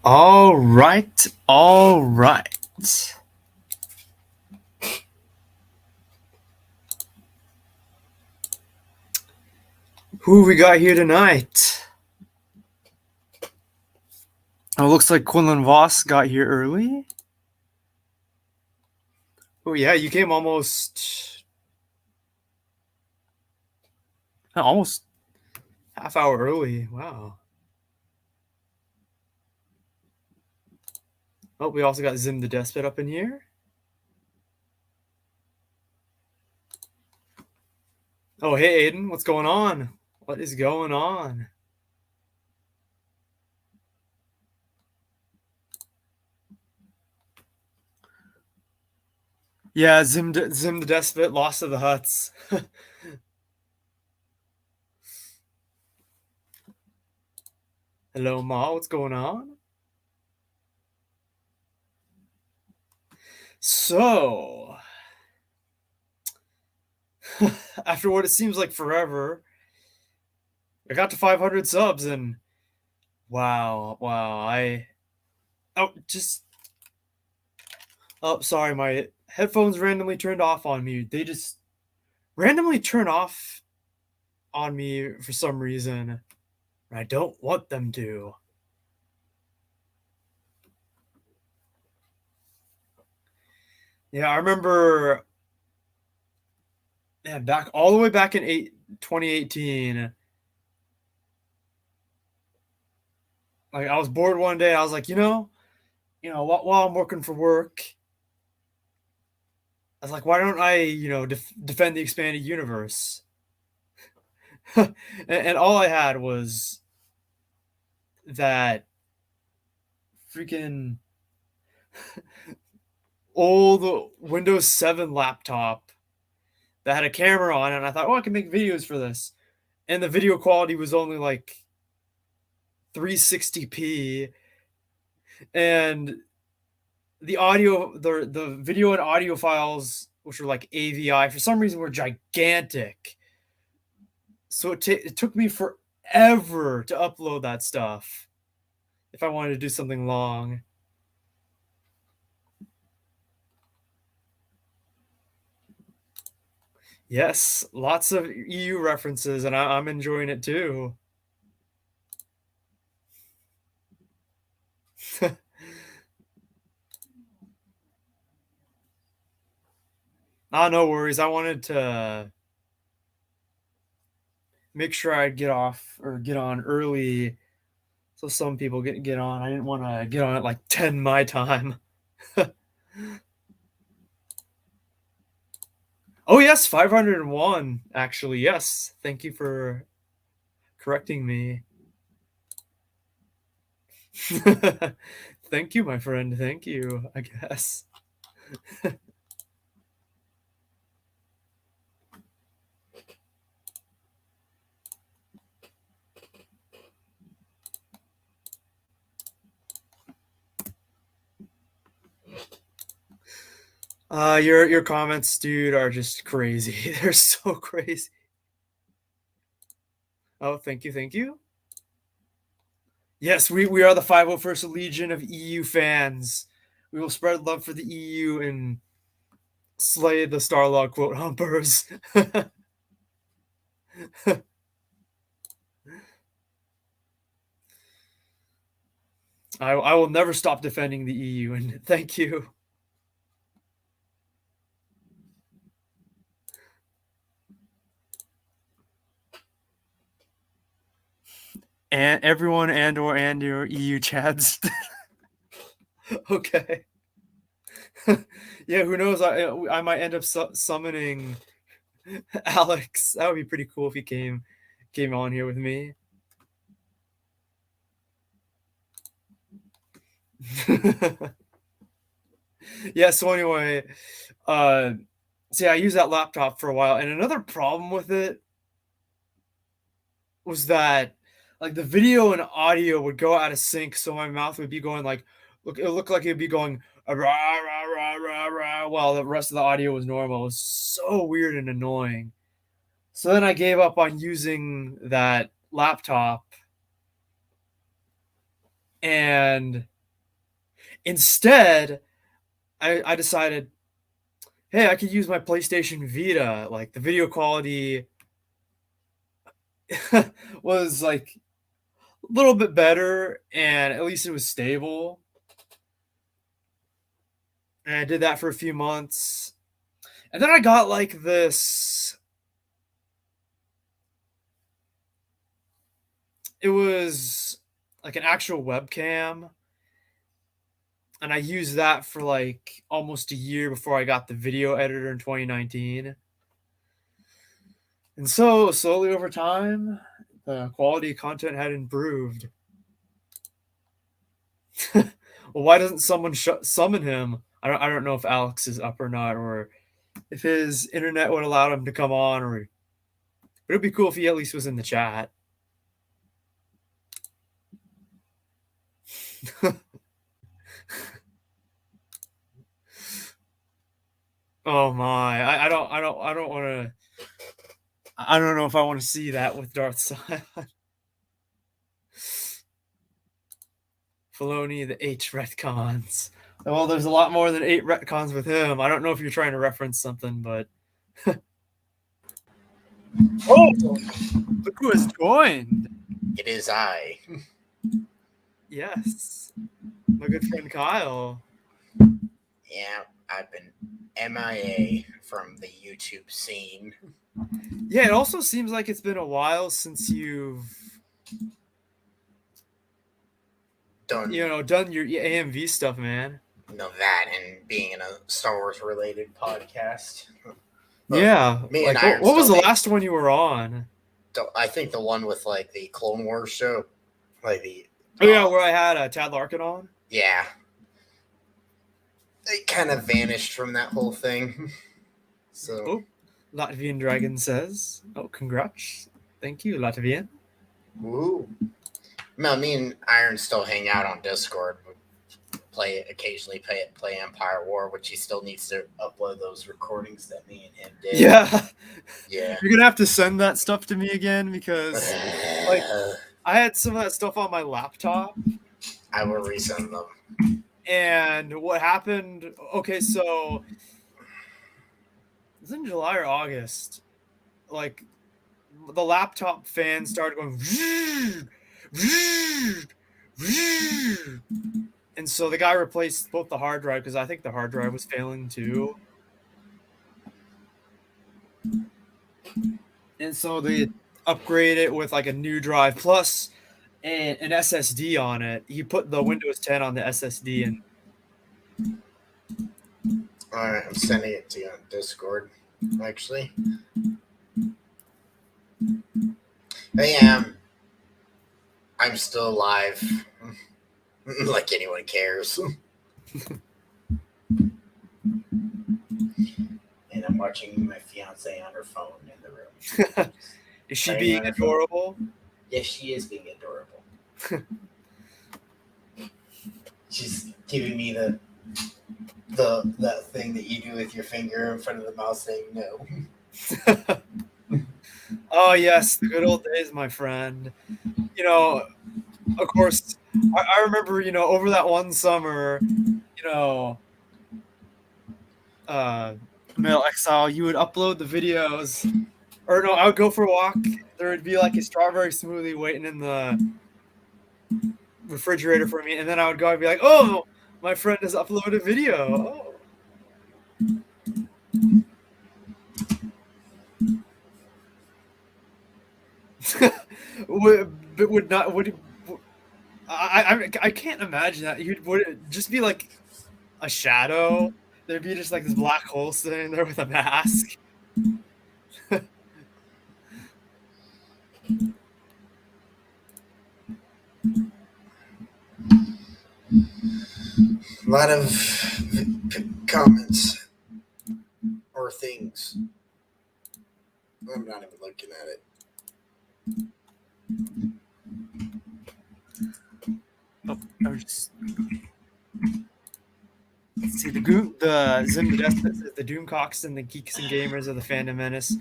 All right, all right. Who we got here tonight? Oh, looks like Quinlan Voss got here early. Oh yeah, you came almost half hour early. Wow. Oh, we also got Zim the Despot up in here. Oh, hey Aiden, what's going on? What is going on? Yeah, Zim the Despot, Lost of the Huts. Hello, Ma, what's going on? So, after what it seems like forever, I got to 500 subs and wow, oh, just oh, sorry, my headphones randomly turned off on me. They just randomly turn off on me for some reason. I don't want them to. Yeah, I remember back all the way back in 2018. Like I was bored one day. I was like, while I'm working for work, I was like, why don't I, defend the expanded universe? and all I had was that freaking old Windows 7 laptop that had a camera on it, and I thought, oh, I can make videos for this. And the video quality was only like 360p, and the video and audio files, which were like AVI, for some reason were gigantic. So it took me forever to upload that stuff if I wanted to do something long. Yes, lots of EU references, and I'm enjoying it too. Ah, no worries. I wanted to make sure I'd get on early so some people get on. I didn't want to get on at like 10 my time. Oh yes, 501 actually. Yes. Thank you for correcting me. Thank you, my friend. Thank you, I guess. Your comments, dude, are just crazy. They're so crazy. Oh, thank you, thank you. Yes, we are the 501st Legion of EU fans. We will spread love for the EU and slay the Starlog quote humpers. I will never stop defending the EU, and thank you. And everyone and your EU chads. Okay. Yeah, who knows? I might end up summoning Alex. That would be pretty cool if he came on here with me. Yeah, so anyway, I used that laptop for a while, and another problem with it was that like the video and audio would go out of sync, so my mouth would be going like, it looked like it'd be going rah, rah, rah, rah, rah, while the rest of the audio was normal. It was so weird and annoying. So then I gave up on using that laptop, and instead I decided, hey, I could use my PlayStation Vita. Like the video quality was like a little bit better, and at least it was stable. And I did that for a few months. And then I got like this, it was like an actual webcam. And I used that for like almost a year before I got the video editor in 2019. And so slowly over time, the quality of content had improved. Well, why doesn't someone summon him? I don't know if Alex is up or not, or if his internet would allow him to come on, or but it'd be cool if he at least was in the chat. Oh my, I don't want to. I don't know if I want to see that with Darth Sion. Filoni, the 8 retcons. Well, there's a lot more than 8 retcons with him. I don't know if you're trying to reference something, but oh, look who has joined. It is I. Yes, my good friend Kyle. Yeah, I've been MIA from the YouTube scene. Yeah, it also seems like it's been a while since you've Done, done your AMV stuff, man. That and being in a Star Wars related podcast. Yeah, Me and like Iron what was the still last one you were on? I think the one with like the Clone Wars show, like the where I had Tad Larkin on. Yeah, it kind of vanished from that whole thing. So, Latvian Dragon says, "Oh, congrats, thank you, Latvian." woo. No, me and Iron still hang out on Discord. Occasionally play Empire War, which he still needs to upload those recordings that me and him did. Yeah, yeah. You're gonna have to send that stuff to me again because, like, I had some of that stuff on my laptop. I will resend them. And what happened? Okay, so it's in July or August. Like, the laptop fan started going, and so the guy replaced both the hard drive because I think the hard drive was failing too. And so they upgraded it with like a new drive plus an SSD on it. He put the Windows 10 on the SSD and. All right, I'm sending it to you on Discord. Actually, I'm still alive. Like anyone cares. And I'm watching my fiance on her phone in the room. Is she being adorable? Yes, she is being adorable. She's giving me that thing that you do with your finger in front of the mouse saying no. Oh yes, the good old days, my friend. Of course, I remember, over that one summer, Male Exile, you would upload the videos, or no, I would go for a walk. There would be like a strawberry smoothie waiting in the refrigerator for me, and then I would go and be like, "Oh, my friend has uploaded a video." I can't imagine that. Would it just be like a shadow? There'd be just like this black hole sitting there with a mask. A lot of comments or things. I'm not even looking at it. Oh, I was just... let's see, the Zim the Despot says the Doomcocks and the Geeks and Gamers of the Fandom Menace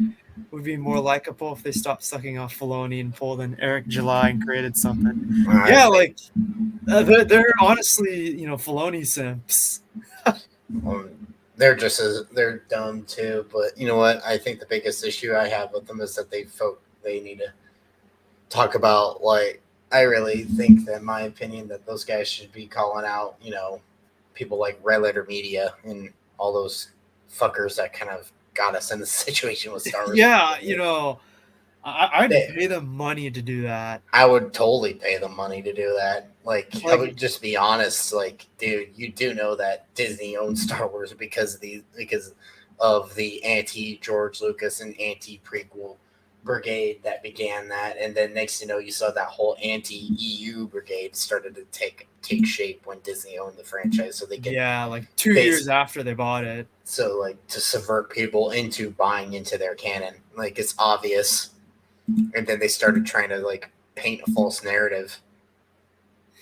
would be more likable if they stopped sucking off Filoni and pulled in Eric July and created something. Yeah, like they're honestly, Filoni simps. They're dumb too. But you know what? I think the biggest issue I have with them is that they need to talk about, like, I really think that, in my opinion, that those guys should be calling out, people like Red Letter Media and all those fuckers that kind of got us in the situation with Star Wars. Yeah, I'd pay them money to do that. I would totally pay them money to do that. Like, I would just be honest. Like, dude, you do know that Disney owns Star Wars because of the anti-George Lucas and anti-prequel brigade that began that, and then next you saw that whole anti-EU brigade started to take shape when Disney owned the franchise, so they could, like 2 years after they bought it. So, like, to subvert people into buying into their canon, like, it's obvious. And then they started trying to, like, paint a false narrative.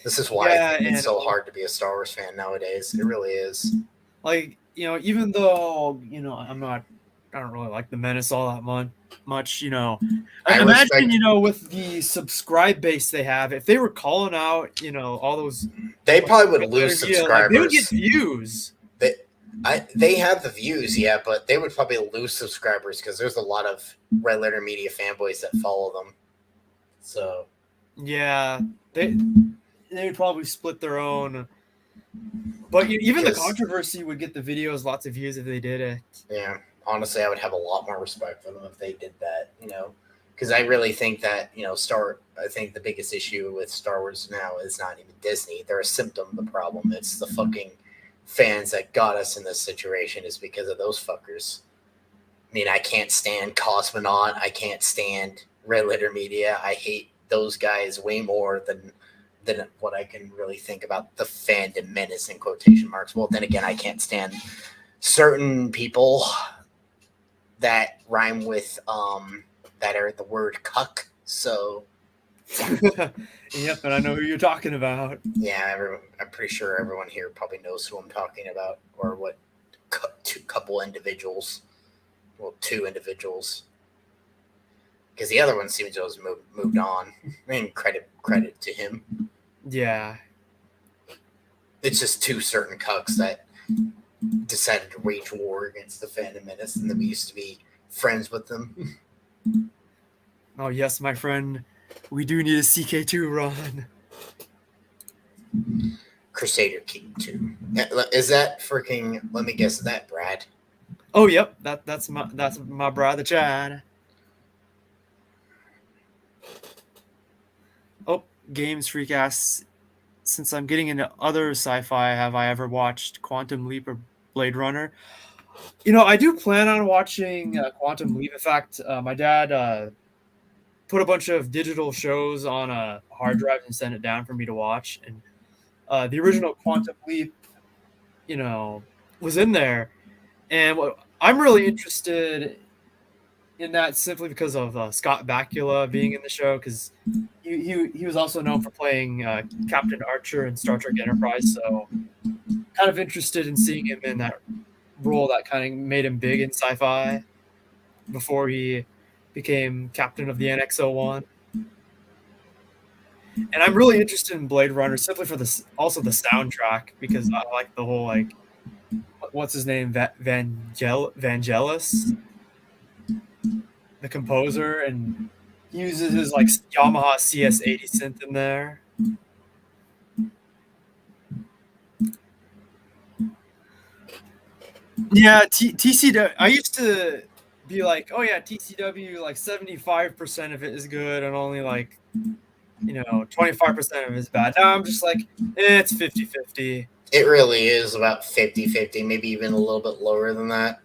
This is why it's so hard to be a Star Wars fan nowadays. It really is. Like, even though, I don't really like the Menace all that much, I imagine, with the subscribe base they have, if they were calling out, all those, they probably would lose subscribers. They would get views. They have the views, yeah, but they would probably lose subscribers because there's a lot of Red Letter Media fanboys that follow them. So, yeah, they would probably split their own. But even the controversy would get the videos lots of views if they did it. Yeah, honestly, I would have a lot more respect for them if they did that. Because I really think that I think the biggest issue with Star Wars now is not even Disney. They're a symptom of the problem. It's the fucking fans that got us in this situation is because of those fuckers. I mean, I can't stand Cosmonaut. I can't stand Red Letter Media. I hate those guys way more than what I can really think about the fandom menace in quotation marks. Well, then again, I can't stand certain people that rhyme with that are the word cuck. So yep, and I know who you're talking about. Yeah, I'm pretty sure everyone here probably knows who I'm talking about, or what two individuals. Well, two individuals. Because the other one seems to have moved on. I mean, credit to him. Yeah. It's just two certain cucks that decided to wage war against the Phantom Menace, and then we used to be friends with them. Oh, yes, my friend. We do need a CK2 run. Crusader King 2. Is that freaking, let me guess, is that Brad? Oh, yep. That's my brother Chad. Oh, Games Freak asks, since I'm getting into other sci-fi, have I ever watched Quantum Leap or Blade Runner? I do plan on watching Quantum Leap. In fact, my dad put a bunch of digital shows on a hard drive and sent it down for me to watch. And the original Quantum Leap, was in there. And I'm really interested in that simply because of Scott Bakula being in the show, because he was also known for playing Captain Archer in Star Trek Enterprise. So kind of interested in seeing him in that role that kind of made him big in sci-fi before he became captain of the NX-01. And I'm really interested in Blade Runner simply for also the soundtrack, because I like the whole, like, what's his name, Vangelis, the composer, and he uses his like Yamaha CS80 synth in there. Yeah, TCW. I used to be like, oh yeah, TCW, like 75% of it is good and only like 25% of it is bad. Now I'm just like, it's 50-50. It really is about 50-50, maybe even a little bit lower than that,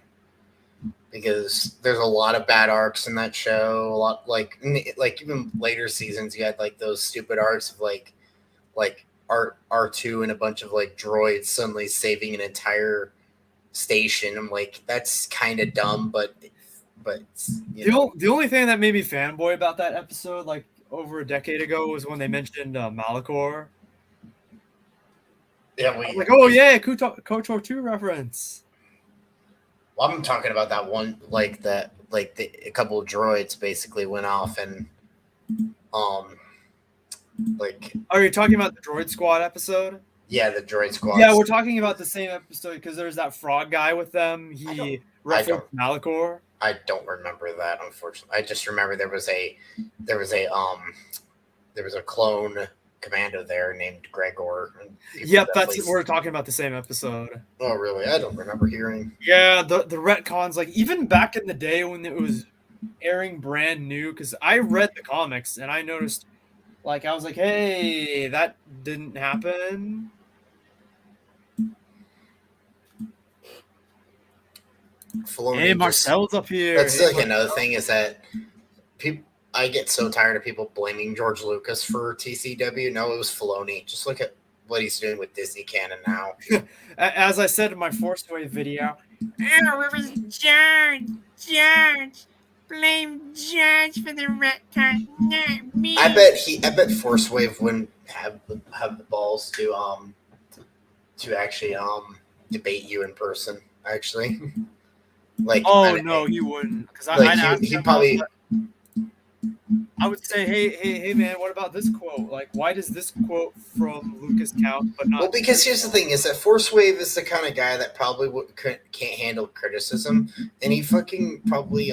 because there's a lot of bad arcs in that show. A lot, like even later seasons, you had like those stupid arcs of like R2 and a bunch of like droids suddenly saving an entire station. I'm like, that's kind of dumb, but the only thing that made me fanboy about that episode, like over a decade ago, was when they mentioned Malachor. Yeah, I was like, oh yeah, KOTOR 2 reference. Well, I'm talking about that one, like that, like a couple of droids basically went off and, like. Are you talking about the Droid Squad episode? Yeah, the droid squad. Yeah, we're talking about the same episode because there's that frog guy with them. He I don't. referenced Malachor. I don't remember that, unfortunately. I just remember there was a clone commando there named Gregor. Yep, we're talking about the same episode. Oh, really? I don't remember hearing. Yeah, the retcons, like even back in the day when it was airing brand new, because I read the comics and I noticed, like, I was like, hey, that didn't happen. Hey, Marcel's up here. That's like another thing is that people. I get so tired of people blaming George Lucas for TCW. No, it was Filoni. Just look at what he's doing with Disney canon now. As I said in my Force Wave video, oh, it was George. Blame George for the retcon, not me. I bet Force Wave wouldn't have the balls to actually debate you in person. Actually, like, no, he wouldn't, because he probably. I would say, hey, man, what about this quote? Like, why does this quote from Lucas count, but not? Well, because here's the thing: is that Force Wave is the kind of guy that probably can't handle criticism, and he fucking probably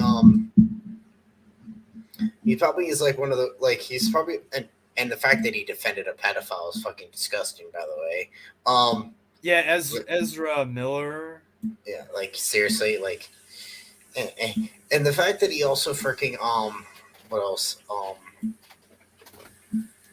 he probably is like one of the he's probably and the fact that he defended a pedophile is fucking disgusting. By the way, yeah, Ezra Miller. Yeah, like seriously, like, and the fact that he also freaking what else?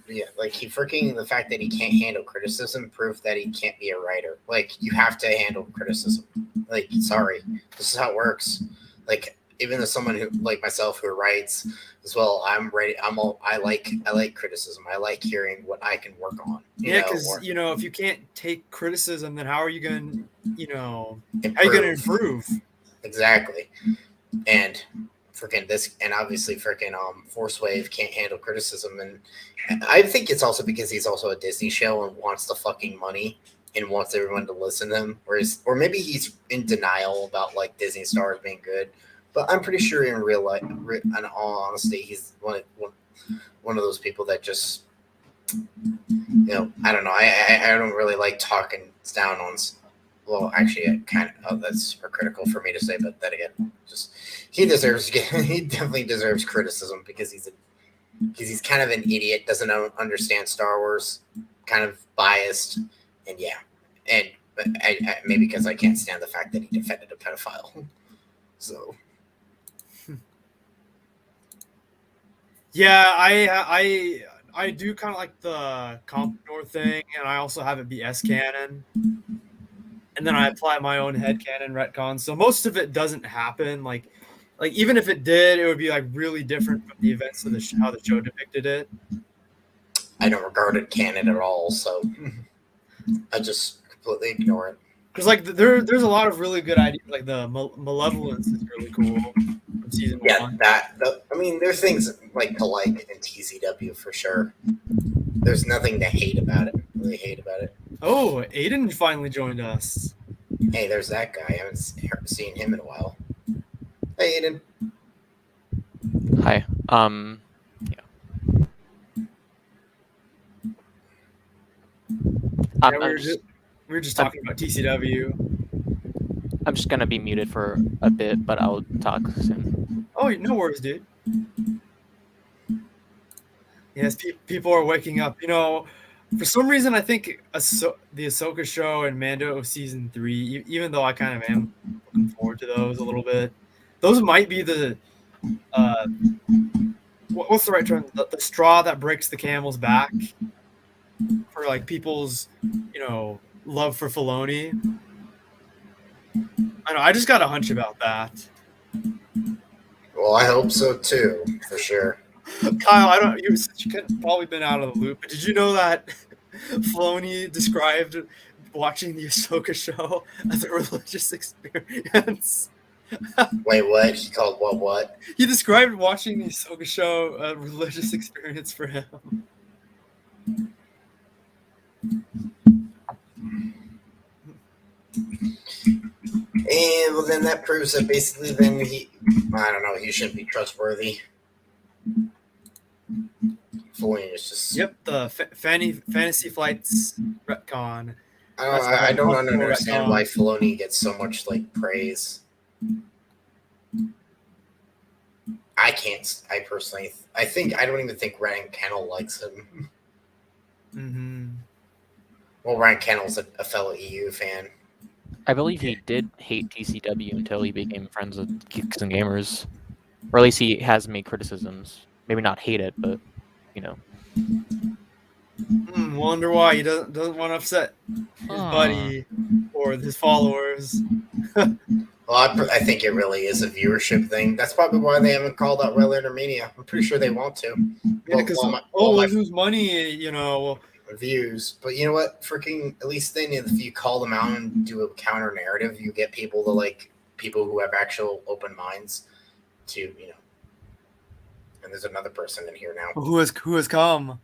Yeah, like he freaking the fact that he can't handle criticism proof that he can't be a writer. Like, you have to handle criticism. Like, sorry, this is how it works. Like, even as someone who like myself who writes as well, I'm ready. I like criticism. I like hearing what I can work on. Because if you can't take criticism, then how are you going to how are you going to improve? Exactly, and. And obviously Force Wave can't handle criticism, and I think it's also because he's also a Disney show and wants the fucking money and wants everyone to listen to him, or maybe he's in denial about like Disney stars being good. But I'm pretty sure in real life, in all honesty, he's one of those people that just I don't know. I don't really like talking down on. Well, actually, that's critical for me to say, but then again, just he definitely deserves criticism because he's kind of an idiot, doesn't understand Star Wars, kind of biased, and I maybe because I can't stand the fact that he defended a pedophile. So, yeah, I do kind of like the Comprador thing, and I also have it be S-canon. And then I apply my own headcanon retcon. So most of it doesn't happen. Like even if it did, it would be like really different from the events of how the show depicted it. I don't regard it canon at all, so I just completely ignore it. Because like there's a lot of really good ideas. Like the Malevolence is really cool from season 1. Yeah, there are things like in TCW for sure. There's nothing to hate about it. Really hate about it. Oh, Aiden finally joined us. Hey, there's that guy. I haven't seen him in a while. Hey, Aiden. Hi. Yeah. We were just talking about TCW. I'm just gonna be muted for a bit, but I'll talk soon. Oh, no worries, dude. Yes, people are waking up. You know, for some reason, I think the Ahsoka show and Mando season 3, even though I kind of am looking forward to those a little bit, those might be the what's the right term? The straw that breaks the camel's back for like people's, love for Filoni. I know. I just got a hunch about that. Well, I hope so too, for sure. Kyle, you could probably been out of the loop, but did you know that Filoni described watching the Ahsoka show as a religious experience? Wait, what? He called what? He described watching the Ahsoka show a religious experience for him. And well, then that proves that basically, then I don't know, he shouldn't be trustworthy. Filoni is just. Yep, the Fantasy Flights retcon. I don't That's the understand retcon. why Filoni gets so much like praise. I can't. I personally, I don't even think Ryan Kennel likes him. Mm-hmm. Well, Ryan Kennel's a fellow EU fan. I believe he did hate TCW until he became friends with Geeks and Gamers, or at least he has made criticisms. Maybe not hate it, but you know. Wonder why he doesn't want to upset his buddy or his followers. Well, I think it really is a viewership thing. That's probably why they haven't called out Rail Intermedia. I'm pretty sure they want to. Because we'll lose money, you know. Views, but you know what? Freaking, at least then, if you call them out and do a counter narrative, you get people to like people who have actual open minds to, you know. And there's another person in here now. Who has come?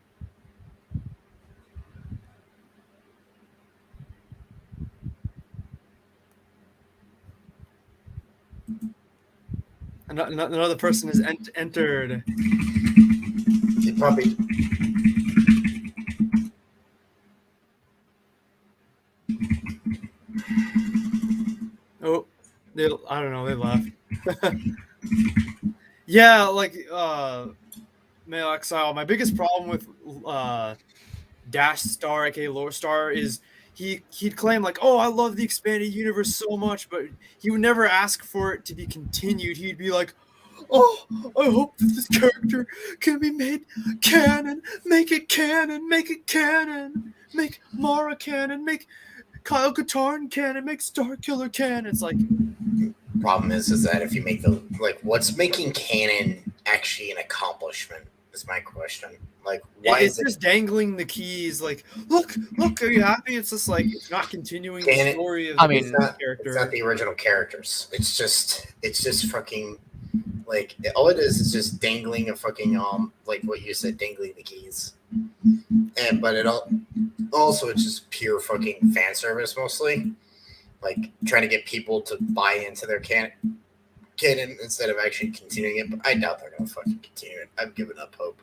Another person has entered. They probably. Oh, I don't know. They left. Yeah, like Male Exile. My biggest problem with Dash Star, aka Lower Star, is he'd claim like, oh, I love the expanded universe so much, but he would never ask for it to be continued. He'd be like, oh, I hope that this character can be made canon. Make it canon. Make it canon. Make Mara canon. Make Kyle Katarn canon. Make Star Killer canon. It's like, problem is that if you make the like, what's making canon actually an accomplishment is my question. Like, why it's is it just dangling the keys? Like, look, are you happy? It's just like it's not continuing the story of the character. It's not the original characters. It's just fucking like all it is just dangling a fucking like what you said, dangling the keys. And but it also it's just pure fucking fan service mostly. Like trying to get people to buy into their canon instead of actually continuing it. But I doubt they're gonna fucking continue it. I've given up hope.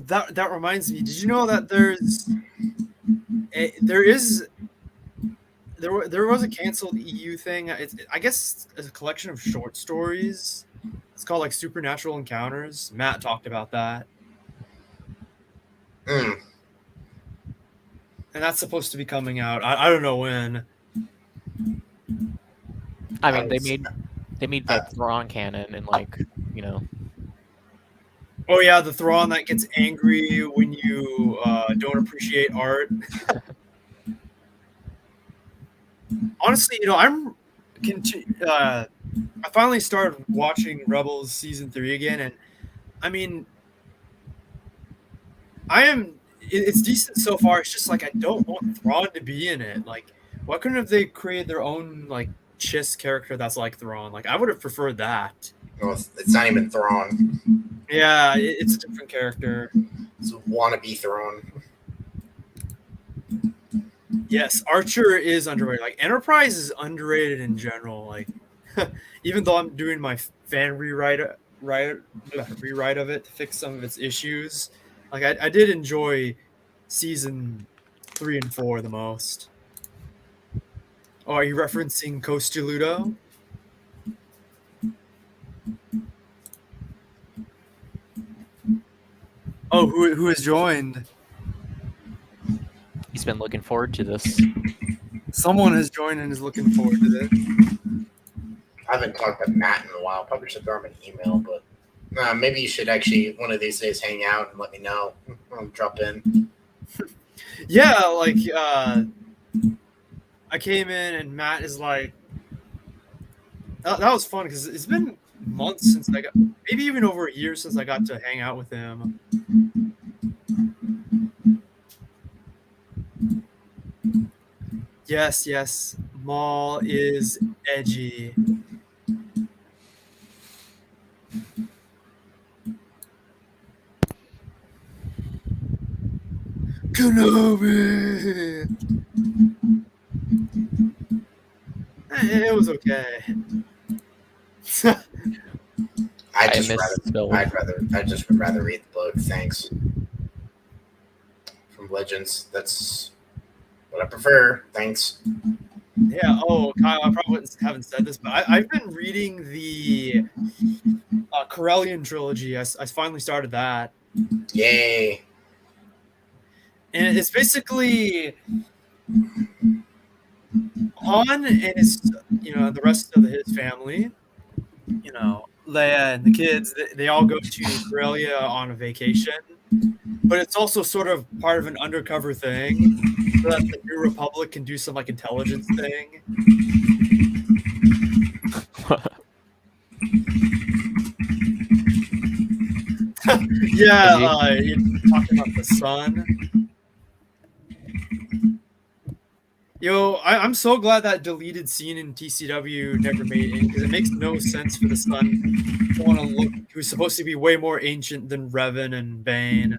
That reminds me. Did you know that there was a canceled EU thing? I guess it's a collection of short stories. It's called like Supernatural Encounters. Matt talked about that. Mm. And that's supposed to be coming out. I don't know when. I mean, they made like Thrawn canon and like, you know. Oh yeah, the Thrawn that gets angry when you don't appreciate art. Honestly, you know, I finally started watching Rebels season 3 again, and I mean, it's decent so far. It's just like I don't want Thrawn to be in it. Like, why couldn't have they created their own like Chiss character that's like Thrawn? Like, I would have preferred that. Well, it's not even Thrawn. Yeah, it's a different character. It's a wannabe Thrawn. Yes, Archer is underrated. Like, Enterprise is underrated in general. Like, even though I'm doing my fan rewrite of it to fix some of its issues, like I did enjoy season 3 and 4 the most. Oh, are you referencing Costa Ludo? Oh, who has joined? He's been looking forward to this. Someone has joined and is looking forward to this. I haven't talked to Matt in a while. Probably should throw him an email, but maybe you should actually one of these days hang out and let me know. I'll drop in. Yeah, like I came in and Matt is like, that was fun because it's been months since maybe even over a year since I got to hang out with him. Yes, Maul is edgy. Kenobi. It was okay. I miss Bill. I just would rather read the book. Thanks. From Legends, that's what I prefer. Thanks. Yeah. Oh, Kyle, I probably haven't said this, but I've been reading the Corellian trilogy. I finally started that, Yay. and it's basically Han and his, the rest of his family. Leia and the kids. They all go to Corellia on a vacation, but it's also sort of part of an undercover thing, so that the New Republic can do some like intelligence thing. Yeah, you're talking about the sun. I'm so glad that deleted scene in TCW never made it, because it makes no sense for the son to want to look, who's supposed to be way more ancient than Revan and Bane.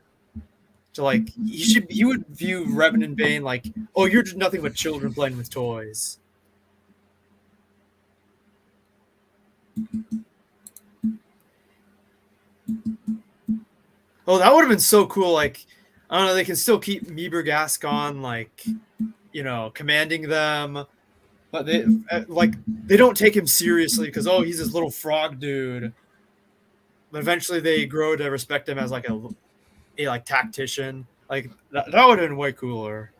So like he would view Revan and Bane like, oh, you're just nothing but children playing with toys. Oh, that would have been so cool. Like, I don't know, they can still keep Meeber Gascon like, commanding them, but they don't take him seriously because he's this little frog dude. But eventually they grow to respect him as like a tactician. Like that would have been way cooler.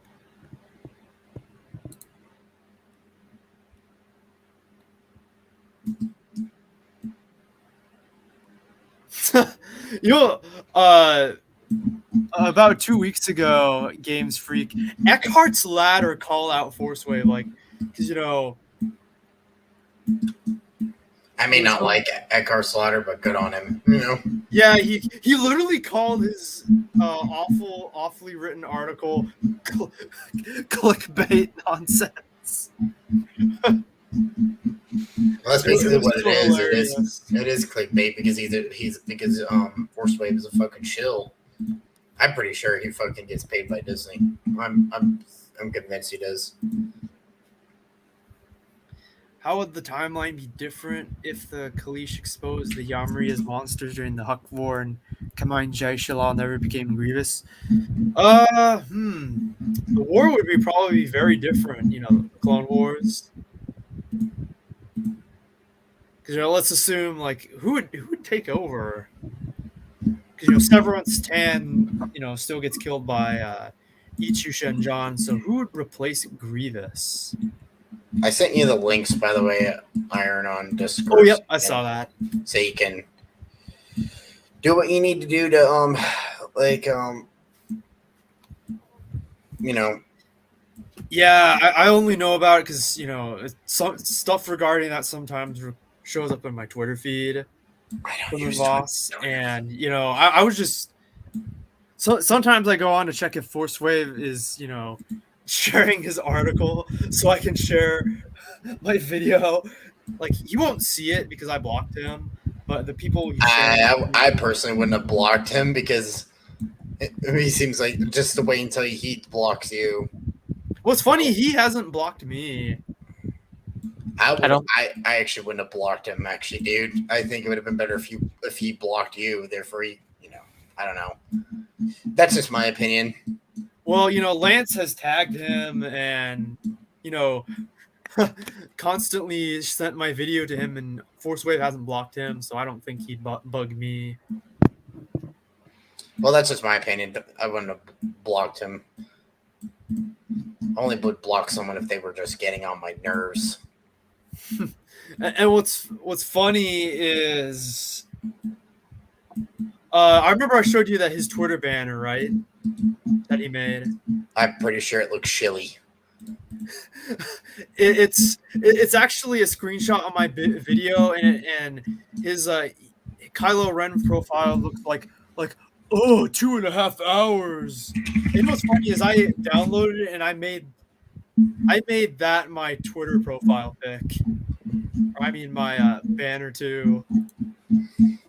About 2 weeks ago, Games Freak, Eckhart's Ladder call out Force Wave, like, because I may not like Eckhart Slaughter, but good on him. Yeah, he literally called his awfully written article clickbait nonsense. Well, that's basically what it is. It is clickbait because Force Wave is a fucking shill. I'm pretty sure he fucking gets paid by Disney. I'm convinced he does. How would the timeline be different if the Kaleesh exposed the Yamri as monsters during the Huck War and Kamine Jai Shalal never became Grievous? The war would probably be very different, Clone Wars. Because let's assume like who would take over? Because Severance Tan, still gets killed by Ichu Shenjan. So who would replace Grievous? I sent you the links, by the way, Iron on Discord. Oh, yep, I saw that. So you can do what you need to do to, Yeah, I only know about it because, some stuff regarding that sometimes shows up in my Twitter feed from the boss. And, I was just... So sometimes I go on to check if Force Wave is, sharing his article so I can share my video. Like, he won't see it because I blocked him, but the people I personally wouldn't have blocked him because he seems like just to wait until he blocks you. What's funny, he hasn't blocked me. I actually wouldn't have blocked him, actually, dude. I think it would have been better if he blocked you. Therefore, I don't know. That's just my opinion. Well, Lance has tagged him and, constantly sent my video to him, and Force Wave hasn't blocked him, so I don't think he'd bug me. Well, that's just my opinion. I wouldn't have blocked him. I only would block someone if they were just getting on my nerves. And what's funny is... I remember I showed you that his Twitter banner, right? That he made. I'm pretty sure it looks shilly. It's actually a screenshot on my video, and his Kylo Ren profile looked like 2.5 hours. And what's funny is I downloaded it and I made that my Twitter profile pic. I mean my banner too.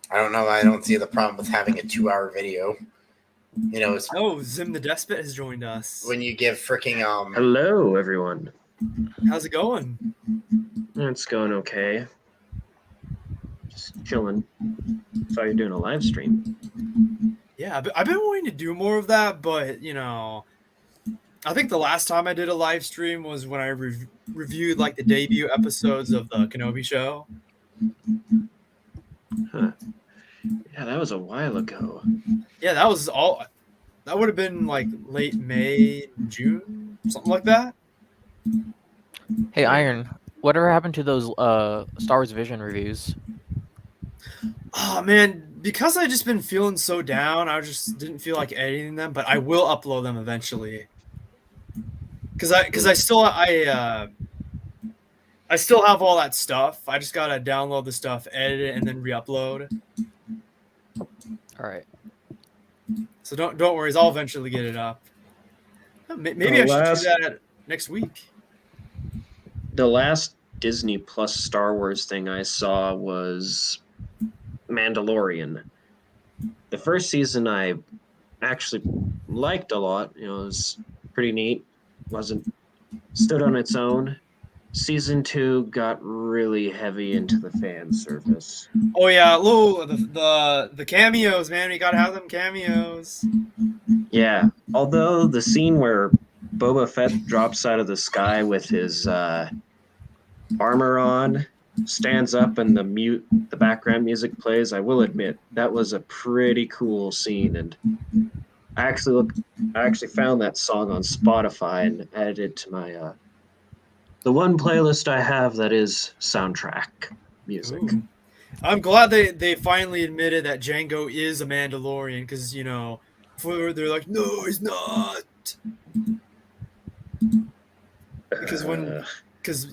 I don't know. I don't see the problem with having a 2-hour video. You know, it's Oh, Zim the Despot has joined us. when you give freaking Hello, everyone. How's it going? It's going okay. Just chilling. Saw you doing a live stream. Yeah, I've been wanting to do more of that, but you know, I think the last time I did a live stream was when I reviewed like the debut episodes of the Kenobi show. Huh. Yeah, that was a while ago. Yeah, that was all. That would have been like late May, June, something like that. Hey, Iron, whatever happened to those Star Wars Vision reviews? Oh man, because I just been feeling so down, I just didn't feel like editing them, but I will upload them eventually. Cause I still have all that stuff. I just gotta download the stuff, edit it, and then re-upload. All right. So don't worry, I'll eventually get it up. Maybe I should do that next week. The last Disney Plus Star Wars thing I saw was Mandalorian. The first season I actually liked a lot. You know, it was pretty neat. Stood on its own. Season 2 got really heavy into the fan service. Oh yeah, the cameos, man. We gotta have them cameos. Yeah, although the scene where Boba Fett drops out of the sky with his armor on, stands up, and the background music plays, I will admit that was a pretty cool scene. And I actually found that song on Spotify and added it to my the one playlist I have that is soundtrack music. Ooh. I'm glad they finally admitted that Django is a Mandalorian, because you know, before they're like, no, he's not. Because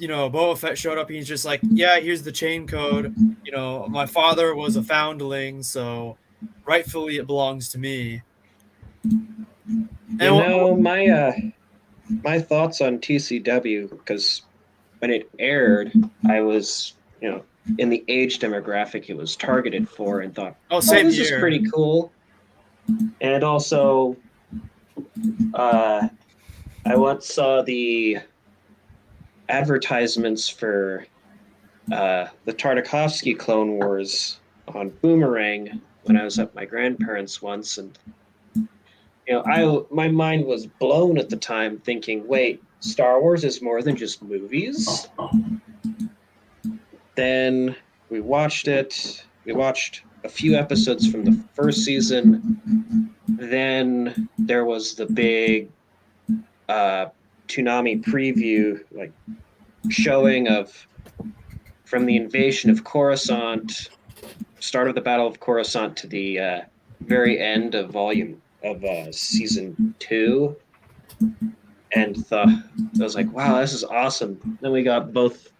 you know, Boba Fett showed up, he's just like, yeah, here's the chain code. You know, my father was a foundling, so rightfully it belongs to me. My thoughts on TCW, because when it aired, I was, you know, in the age demographic it was targeted for, and thought, this is pretty cool. And also, I once saw the advertisements for the Tartakovsky Clone Wars on Boomerang when I was at my grandparents' once, and you know, my mind was blown at the time, thinking, wait, Star Wars is more than just movies? Then we watched it. We watched a few episodes from the first season. Then there was the big Toonami preview, like showing of from the invasion of Coruscant, start of the Battle of Coruscant, to the very end of season 2, and I was like, wow, this is awesome. Then we got both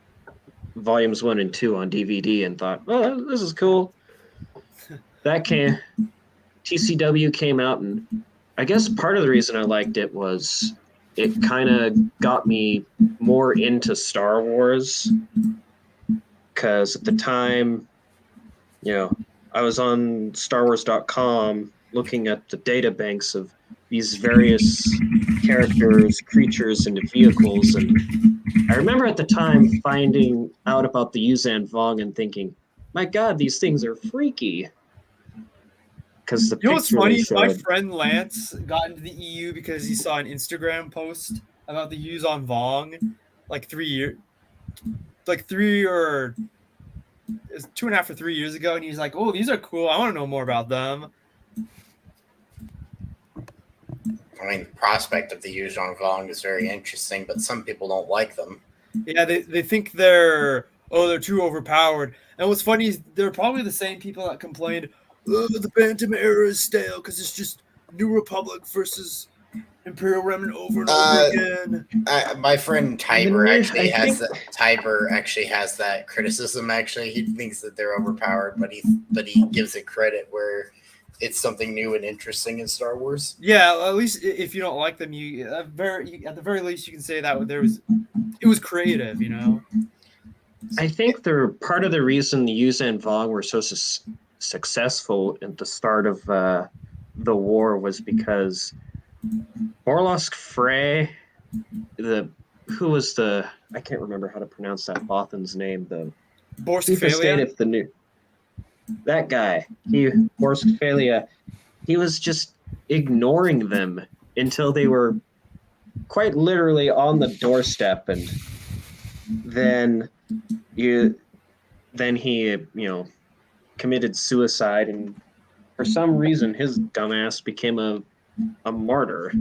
volumes 1 and 2 on DVD and thought, oh, this is cool. TCW came out, and I guess part of the reason I liked it was it kind of got me more into Star Wars, because at the time, you know, I was on StarWars.com looking at the data banks of these various characters, creatures, and vehicles. And I remember at the time finding out about the Yuuzhan Vong and thinking, my God, these things are freaky. Because you know what's funny? My friend Lance got into the EU because he saw an Instagram post about the Yuuzhan Vong like 2.5 or 3 years ago, and he's like, oh, these are cool. I want to know more about them. I mean, the prospect of the Yuuzhan Vong is very interesting, but some people don't like them. Yeah, they think they're too overpowered. And what's funny is they're probably the same people that complained, the Bantam era is stale because it's just New Republic versus Imperial Remnant over and over again. My friend Tiber actually has that criticism. Actually, he thinks that they're overpowered, but he gives it credit where it's something new and interesting in Star Wars. Yeah, at least if you don't like them, at the very least you can say that it was creative, you know. I think they're part of the reason the Yuuzhan Vong were so successful at the start of the war was because Morlosk Frey, who was I can't remember how to pronounce that Bothan's name, the chief of state Borskfalia? of the new, that guy, Borskfalia, he was just ignoring them until they were quite literally on the doorstep, and then he committed suicide, and for some reason his dumbass became a martyr.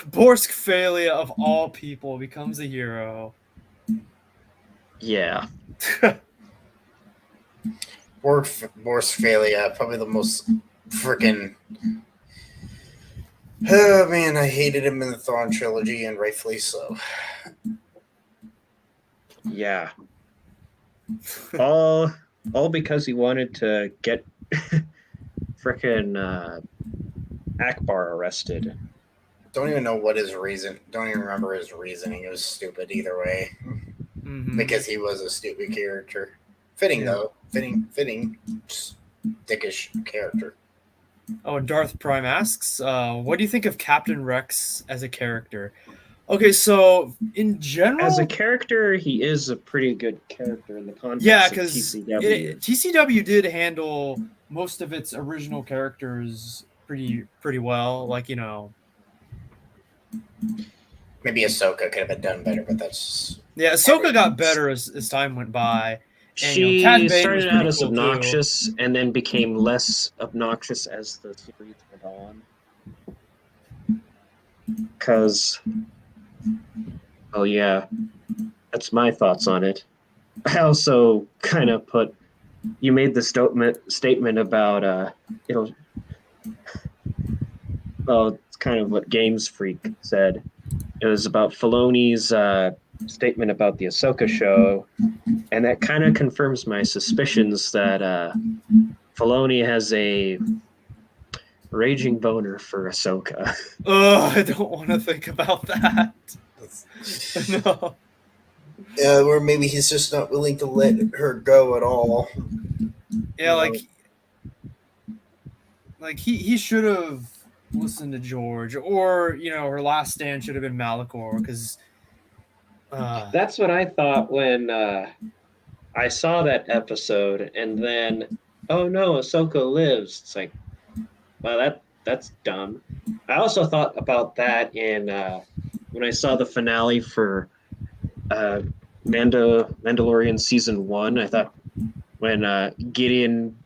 Borskfalia of all people becomes a hero. Yeah. Borskfalia, probably the most freaking. Oh man, I hated him in the Thrawn trilogy, and rightfully so. Yeah. all because he wanted to get frickin' Akbar arrested. Don't even know what his reason. Don't even remember his reasoning. It was stupid either way, because he was a stupid character. Fitting though, fitting, just dickish character. Oh, and Darth Prime asks, what do you think of Captain Rex as a character? Okay, so in general, As a character, he is a pretty good character in the context yeah, of because TCW. TCW did handle most of its original characters pretty well. Like, you know, Maybe Ahsoka could have been done better, but that's yeah, Ahsoka got better as time went by. And, She Cad Bane was started pretty out as cool, too. obnoxious and then became less obnoxious as the series went on. Because, oh yeah, that's my thoughts on it. I also kind of you made the statement about it'll. Well, it's kind of what Games Freak said. It was about Filoni's statement about the Ahsoka show, and that kind of confirms my suspicions that Filoni has a raging boner for Ahsoka. Oh, I don't want to think about that. No. or maybe he's just not willing to let her go at all. Yeah, like he should have listened to George, or her last stand should have been Malachor, because That's what I thought when I saw that episode, and then, oh no, Ahsoka lives. It's like, well, that's dumb. I also thought about that in when I saw the finale for Mandalorian season 1. I thought when Gideon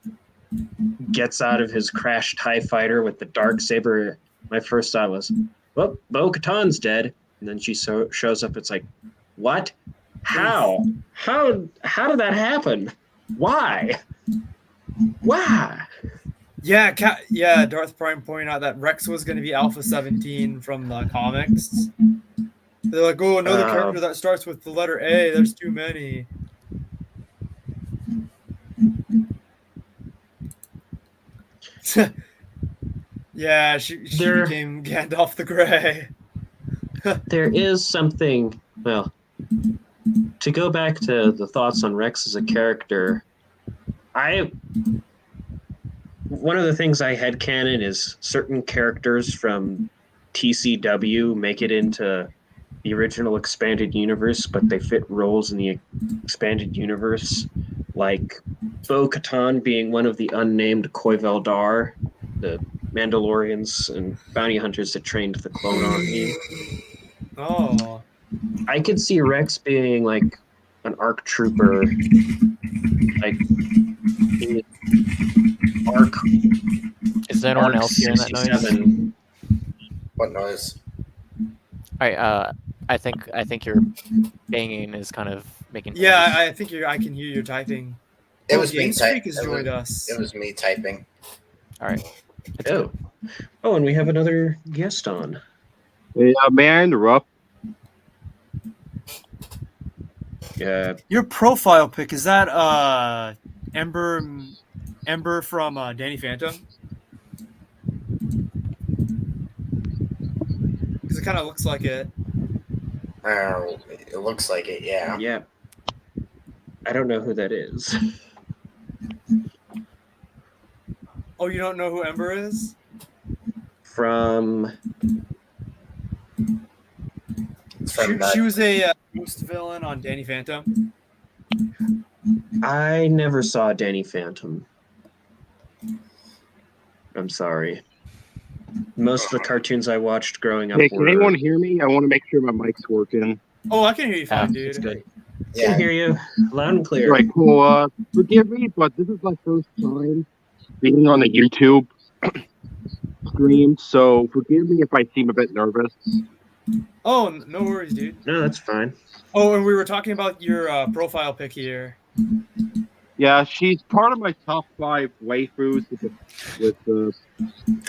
gets out of his crashed TIE fighter with the Darksaber, my first thought was, well, Bo-Katan's dead. And then she shows up. It's like, what? How did that happen? Why? Yeah, Darth Prime pointed out that Rex was going to be Alpha 17 from the comics. They're like, oh, another character that starts with the letter A. There's too many. Yeah, she became Gandalf the Grey. There is something, well, to go back to the thoughts on Rex as a character, one of the things I headcanon is certain characters from TCW make it into the original expanded universe, but they fit roles in the expanded universe, like Bo-Katan being one of the unnamed Koivel Dar, the Mandalorians and bounty hunters that trained the clone army. Oh. I could see Rex being like an ARC trooper, like ARC. Is there anyone else hearing that noise? What noise? I think your banging is kind of making. Yeah, I think I can hear you typing. It was me Games typing. Freak has joined us. It was me typing. All right. Oh, and we have another guest on. May I interrupt? Yeah. Your profile pic, is that Ember from Danny Phantom? Because it kind of looks like it. It looks like it, yeah. Yeah. I don't know who that is. Oh, you don't know who Ember is? from She was a ghost villain on Danny Phantom. I never saw Danny Phantom. I'm sorry. Most of the cartoons I watched growing up Hey, can were. anyone hear me? I want to make sure my mic's working. Oh, I can hear you fine, It's dude. good. I Yeah, can hear you loud and clear. Right, cool. Forgive me, but this is my first time being on the YouTube stream, so forgive me if I seem a bit nervous. Oh, no worries, dude. No, that's fine. Oh, and we were talking about your profile pic here. Yeah, she's part of my top 5 waifus with the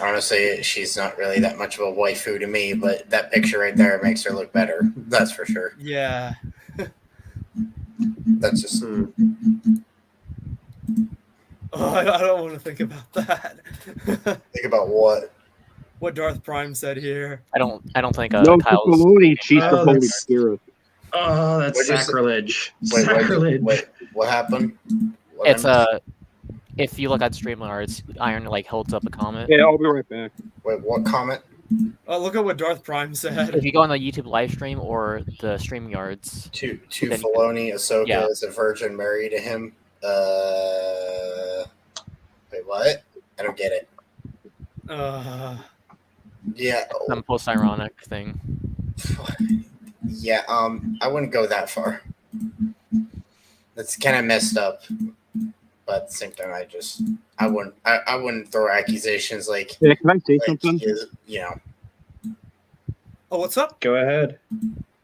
honestly, she's not really that much of a waifu to me, but that picture right there makes her look better. That's for sure. Yeah. That's just Hmm. Oh, I don't want to think about that. think about what. What Darth Prime said here. I don't think no Kyle's. Ciccolone, she's the Oh, Holy that's- Spirit. Oh, that's What'd you say? sacrilege. Wait, Sacrilege. what happened? What It's I missed? if you look at Streamlabs, Iron like holds up a comment. Yeah, I'll be right back. Wait, what comment? Oh, look at what Darth Prime If said. you go on the YouTube live stream or the StreamYards, To Then- Filoni, Ahsoka Yeah. is a virgin Mary to him. Wait, what? I don't get it. Yeah, some post-ironic thing. yeah. I wouldn't go that far. That's kind of messed up. But at the same time, I wouldn't throw accusations like Yeah, can I say like something? you know. Oh, what's up? Go ahead.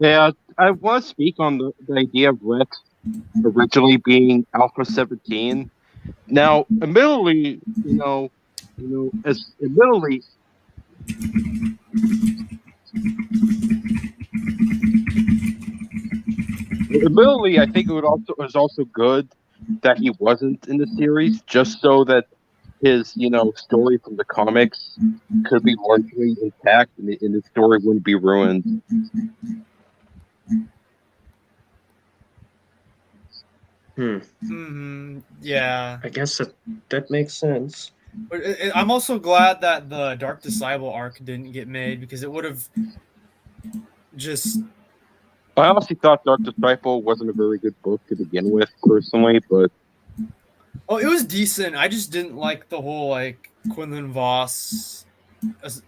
Yeah, I want to speak on the idea of Rex originally being Alpha 17. Now, admittedly, admittedly, I think it was also good that he wasn't in the series, just so that his, story from the comics could be largely intact and the story wouldn't be ruined. Yeah. I guess that makes sense. But I'm also glad that the Dark Disciple arc didn't get made because it would have just. I honestly thought Dark Disciple wasn't a very good book to begin with, personally, but Oh, it was decent. I just didn't like the whole like Quinlan Voss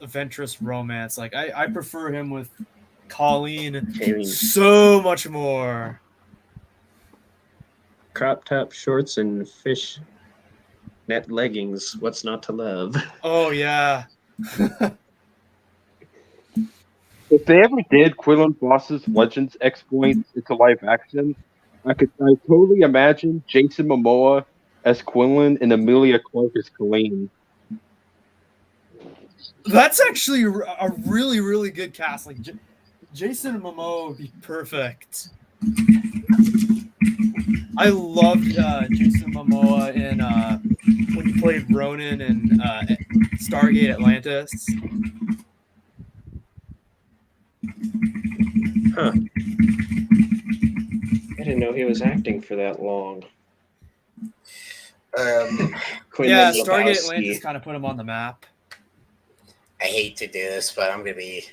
adventurous romance. Like I prefer him with Colleen I mean, so much more. crop top shorts and fish net leggings. What's not to love? Oh yeah. if they ever did Quinlan Voss's Legends exploits into live action, I totally imagine Jason Momoa as Quinlan and Emilia Clarke as Colleen. That's actually a really, really good cast. Like Jason Momoa would be perfect. I loved Jason Momoa in when he played Ronan in Stargate Atlantis. Huh. I didn't know he was acting for that long. Quinlan Yeah, Stargate Lebowski. Atlantis kind of put him on the map. I hate to do this, but I'm gonna be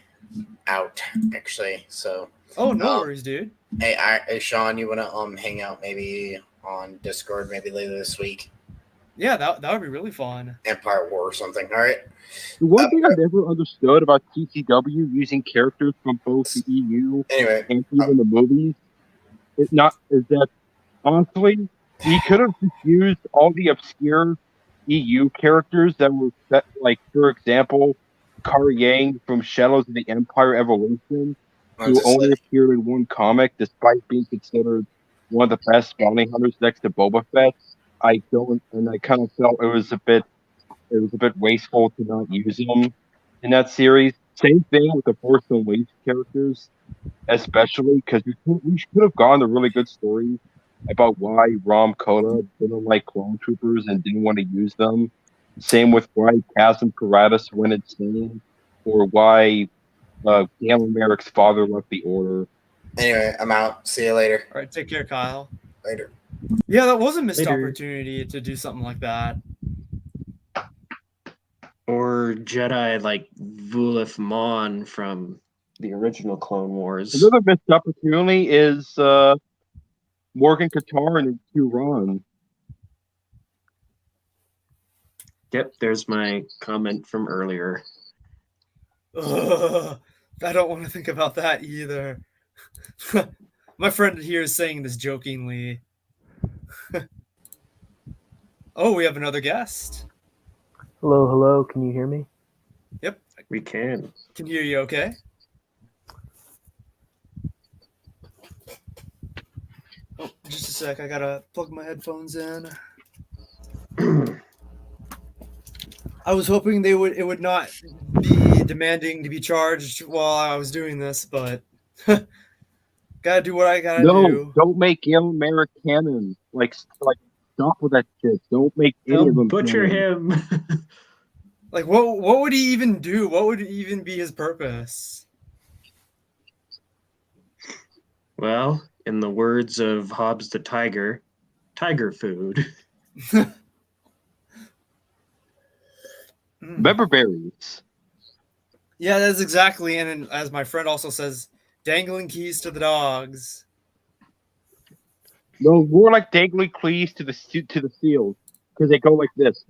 out actually. So, Oh, no Oh. worries, dude. hey, Sean, you wanna hang out maybe on Discord maybe later this week? Yeah, that would be really fun. Empire War or something. All right. The one thing I never understood about TCW using characters from both the EU Anyway, and even the movies is that honestly, he could have just used all the obscure EU characters that were like, for example, Kar Yang from Shadows of the Empire Evolution, I'm who just only like, appeared in one comic despite being considered one of the best bounty hunters next to Boba Fett. I kind of felt it was a bit wasteful to not use him in that series. Same thing with the Force Unleashed characters, especially because we should have gotten a really good story about why Rom Kota didn't like clone troopers and didn't want to use them. Same with why Chasm Paratus went insane, or why Galen Merrick's father left the Order. anyway, I'm out. See you later. All right, take care, Kyle. Later. Yeah, that was a missed Later. opportunity to do something like that. Or Jedi like Vulif Mon from the original Clone Wars. Another missed opportunity is Morgan Qatar and Huron. Yep, there's my comment from earlier. Ugh, I don't want to think about that either. My friend here is saying this jokingly. Oh, we have another guest. Hello, hello. Can you hear me? Yep, We can. can hear you okay. Oh, just a sec. I gotta plug my headphones in. I was hoping it would not be demanding to be charged while I was doing this, but gotta do what I gotta No, do. don't make Gil Merrick canon. Like stop with that shit. Don't make any of Don't them butcher canon. him. Like, what would he even do? What would even be his purpose? Well, in the words of Hobbs the Tiger, tiger food. Remember berries. Yeah, that's exactly. And then, as my friend also says, dangling keys to the dogs. No, more like dangling cleaves to the seals because they go like this.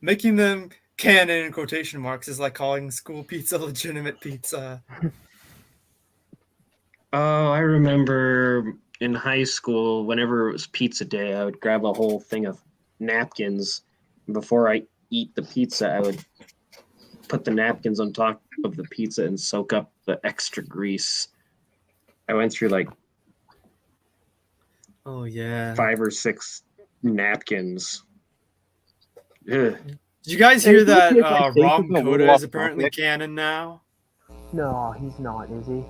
Making them canon in quotation marks is like calling school pizza legitimate pizza. Oh, I remember in high school, whenever it was pizza day, I would grab a whole thing of napkins. Before I eat the pizza, I would put the napkins on top of the pizza and soak up the extra grease. I went through like Oh yeah. 5 or 6 napkins. Ugh. Did you guys hear Hey, is it that okay if I say Rom something a little Coda off is apparently topic? canon now? No, he's not, is he?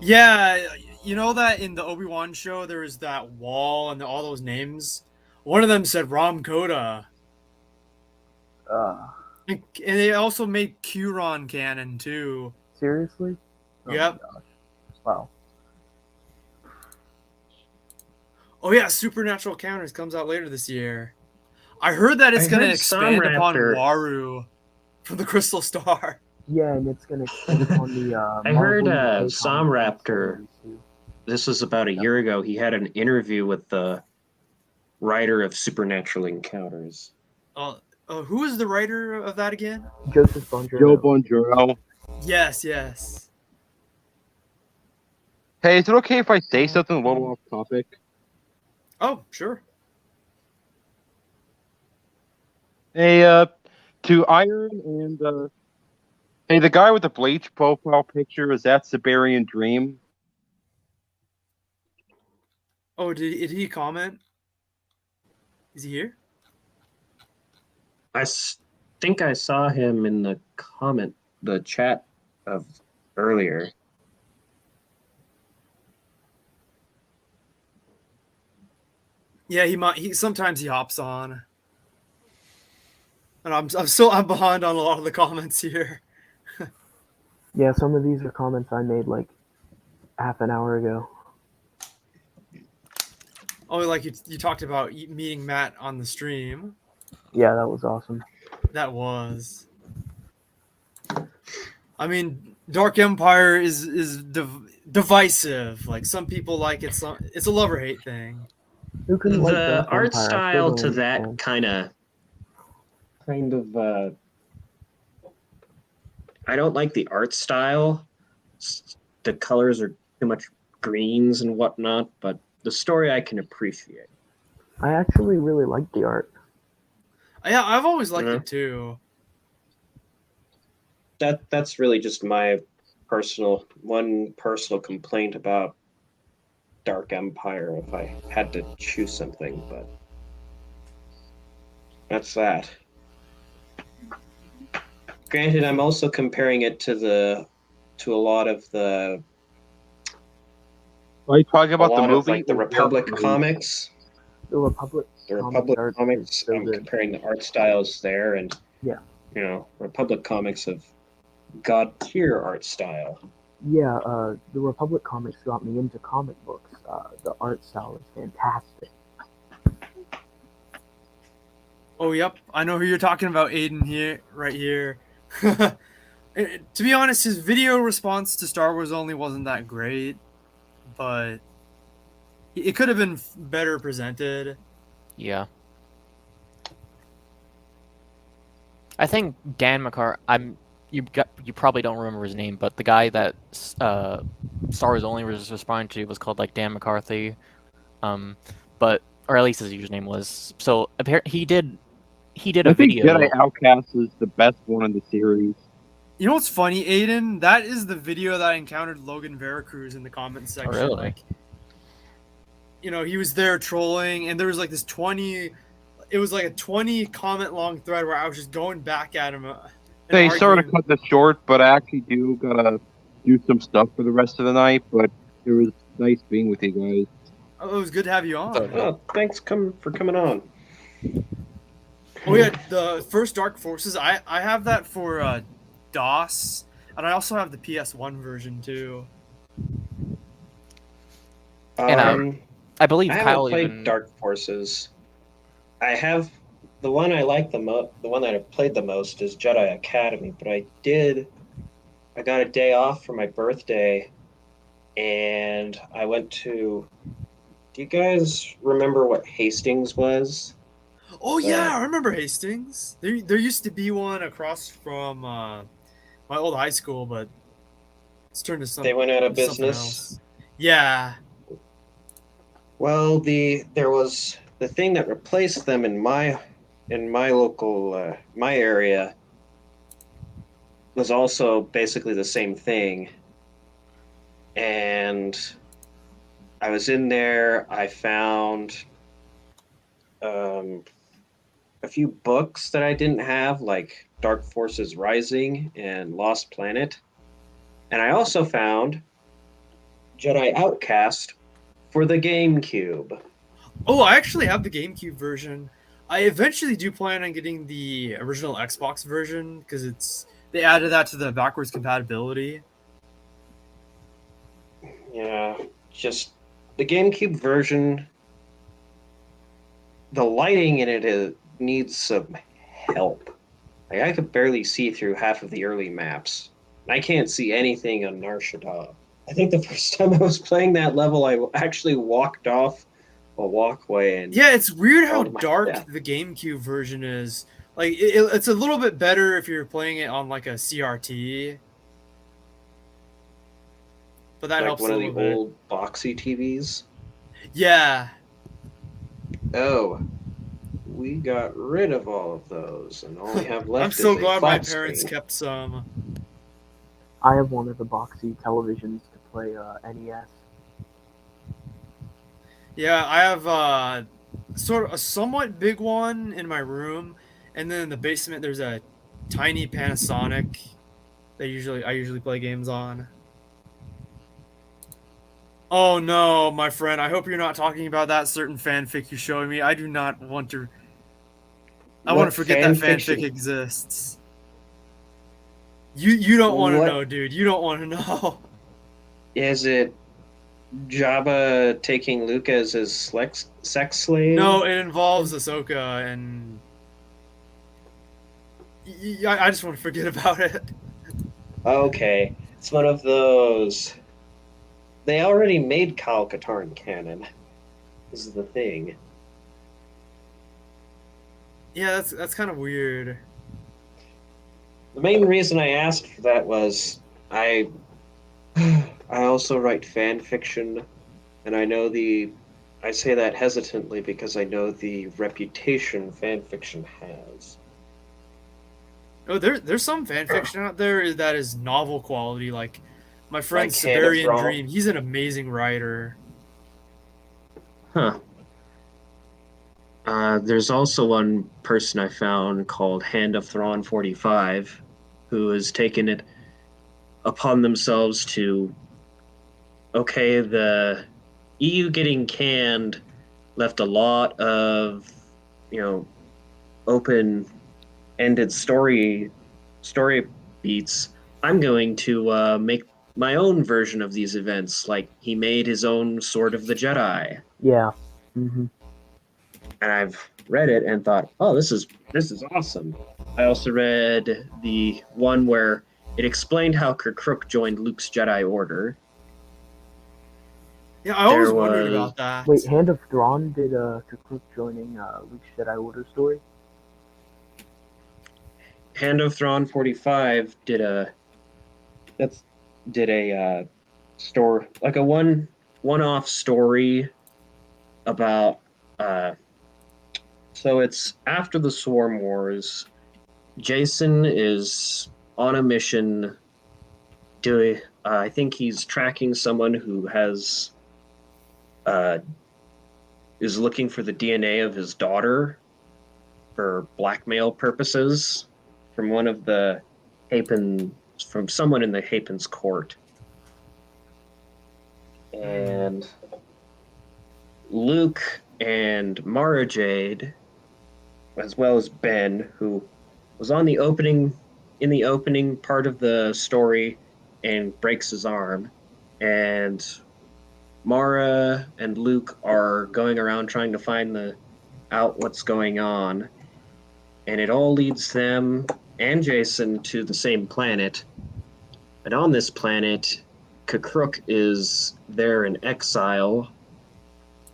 Yeah, you know that in the Obi-Wan show there was that wall and all those names? One of them said Rom Coda. And they also made Curon canon too. Seriously? Oh my Yep. gosh. Wow. Oh yeah, Supernatural Counters comes out later this year. I heard that it's I going to heard expand upon Somraptor- Waru from the Crystal Star. Yeah, and it's gonna expand on the. I heard Marvel UK Somraptor. comics too. This was about a year ago. He had an interview with the writer of Supernatural Encounters. Who is the writer of that again? Joseph Bonjoro. Joe Bonjoro. Yes, yes. Hey, is it okay if I say something a little off topic? Oh, sure. Hey, to Iron and hey, the guy with the bleach profile picture, is that Siberian Dream? Oh, did he comment? Is he here? Think I saw him in the chat of earlier. Yeah, he sometimes he hops on. And I'm behind on a lot of the comments here. Yeah, some of these are comments I made like half an hour ago. Oh, like you talked about meeting Matt on the stream. Yeah, that was awesome. That was. I mean, Dark Empire is divisive. Like some people like it. It's a love or hate thing. Who couldn't like The Dark art Empire? I still style don't to that understand. kind of I don't like the art style. The colors are too much greens and whatnot, but the story I can appreciate. I actually really like the art. Yeah, I've always liked Yeah. it too. That's really just my personal complaint about Dark Empire if I had to choose something, but that's that. Granted, I'm also comparing it to a lot of the Are you talking about the movie? like the or Republic art? comics. The Republic. The comics Republic art is comics, so I'm good. comparing the art styles there, and Yeah. Republic comics have god tier art style. Yeah, the Republic comics got me into comic books. The art style is fantastic. Oh, yep. I know who you're talking about, Aiden, here, right here. To be honest, his video response to Star Wars Only wasn't that great, but it could have been better presented. Yeah. I think Dan McCar. You probably don't remember his name, but the guy that Star Wars Only was responding to was called like Dan McCarthy, but or at least his username was. So apparently he did a I think video. Jedi Outcast is the best one in the series. You know what's funny, Aiden? That is the video that I encountered Logan Veracruz in the comment section. really? Like, you know, he was there trolling, and there was like this 20. It was like a 20 comment long thread where I was just going back at him. They sort of cut this short, but I actually gotta do some stuff for the rest of the night. But it was nice being with you guys. Oh, it was good to have you on. Oh, thanks for coming on. Oh yeah, the first Dark Forces. I have that for DOS, and I also have the PS1 version too. And I believe I Kyle haven't played even Dark Forces. I have the one I like the most. The one that I've played the most is Jedi Academy. But I got a day off for my birthday, and I went to. Do you guys remember what Hastings was? Oh yeah, I remember Hastings. There used to be one across from my old high school, but it's turned to something. They went out of something business. else. Yeah. Well, there was the thing that replaced them in my local my area was also basically the same thing, and I was in there. I found a few books that I didn't have, like Dark Forces Rising and Lost Planet, and I also found Jedi Outcast for the GameCube. Oh, I actually have the GameCube version. I eventually do plan on getting the original Xbox version because they added that to the backwards compatibility. Yeah, just the GameCube version. The lighting in it needs some help. Like, I could barely see through half of the early maps. I can't see anything on Nar Shaddaa. I think the first time I was playing that level, I actually walked off a walkway and Yeah, it's weird how Oh my dark God. the GameCube version is. Like, it's a little bit better if you're playing it on like a CRT, but that like helps one a of little the bit. old boxy TVs. Yeah, Oh, we got rid of all of those and all we have left I'm so is a glad my flat parents screen. kept some. I have one of the boxy televisions to play NES. Yeah, I have sort of a somewhat big one in my room, and then in the basement there's a tiny Panasonic that I usually play games on. Oh no, my friend, I hope you're not talking about that certain fanfic you're showing me. I do not want to. I want What to forget that fanfiction? fanfic exists. You don't want to What? know, dude. You don't want to know. Is it Jabba taking Luke as his sex slave? No, it involves Ahsoka, and I just want to forget about it. Okay, it's one of those. They already made Kyle Katarn canon. This is the thing. Yeah, that's kind of weird. The main reason I asked for that was I also write fan fiction, and I say that hesitantly because I know the reputation fan fiction has. Oh, there's some fan fiction out there that is novel quality. Like my friend Like Hand of Siberian Thrawn? Dream. He's an amazing writer. Huh. There's also one person I found called Hand of Thrawn 45, who has taken it upon themselves to, okay, the EU getting canned left a lot of, open-ended story beats. I'm going to make my own version of these events. Like he made his own Sword of the Jedi, Yeah. Mm-hmm. and I've read it and thought, oh, this is awesome. I also read the one where it explained how Kirk joined Luke's Jedi Order. Yeah, I always There wondered was- about that. Wait, Hand of Thrawn did Kirk joining Luke's Jedi Order story? Hand of Thrawn 45 did a store, like a one-off story about so it's after the Swarm Wars. Jason is on a mission doing I think he's tracking someone who has is looking for the DNA of his daughter for blackmail purposes from one of the from someone in the Hapen's court. And Luke and Mara Jade, as well as Ben, who was in the opening part of the story and breaks his arm, and Mara and Luke are going around trying to find out what's going on, and it all leads them and Jason to the same planet. And on this planet, Kakruk is there in exile,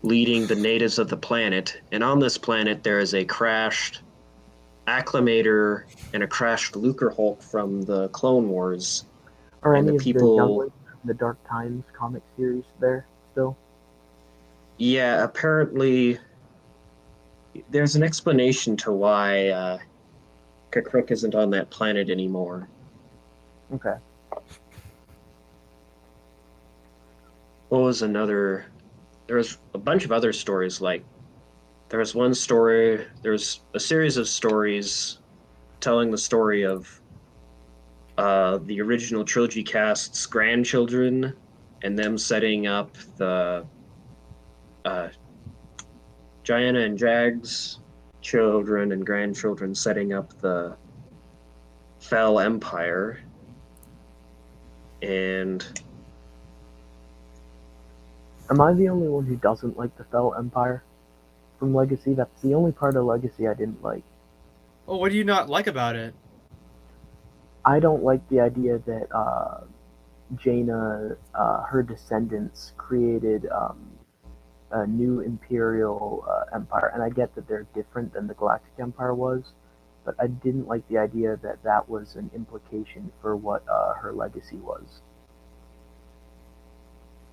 leading the natives of the planet. And on this planet, there is a crashed Acclamator and a crashed Lucrehulk from the Clone Wars. Are And any the of people- the younglings from the Dark Times comic series there still? Yeah, apparently there's an explanation to why Kakruk isn't on that planet anymore. Okay. What was another? There was a bunch of other stories. Like there was one story. There was a series of stories telling the story of the original trilogy cast's grandchildren and them setting up the Gianna and Jag's children and grandchildren setting up the Fel Empire. And Am I the only one who doesn't like the Fel Empire from Legacy? That's the only part of Legacy I didn't like. Oh, what do you not like about it? I don't like the idea that Jaina, her descendants, created a new imperial empire, and I get that they're different than the Galactic Empire was, but I didn't like the idea that that was an implication for what her legacy was.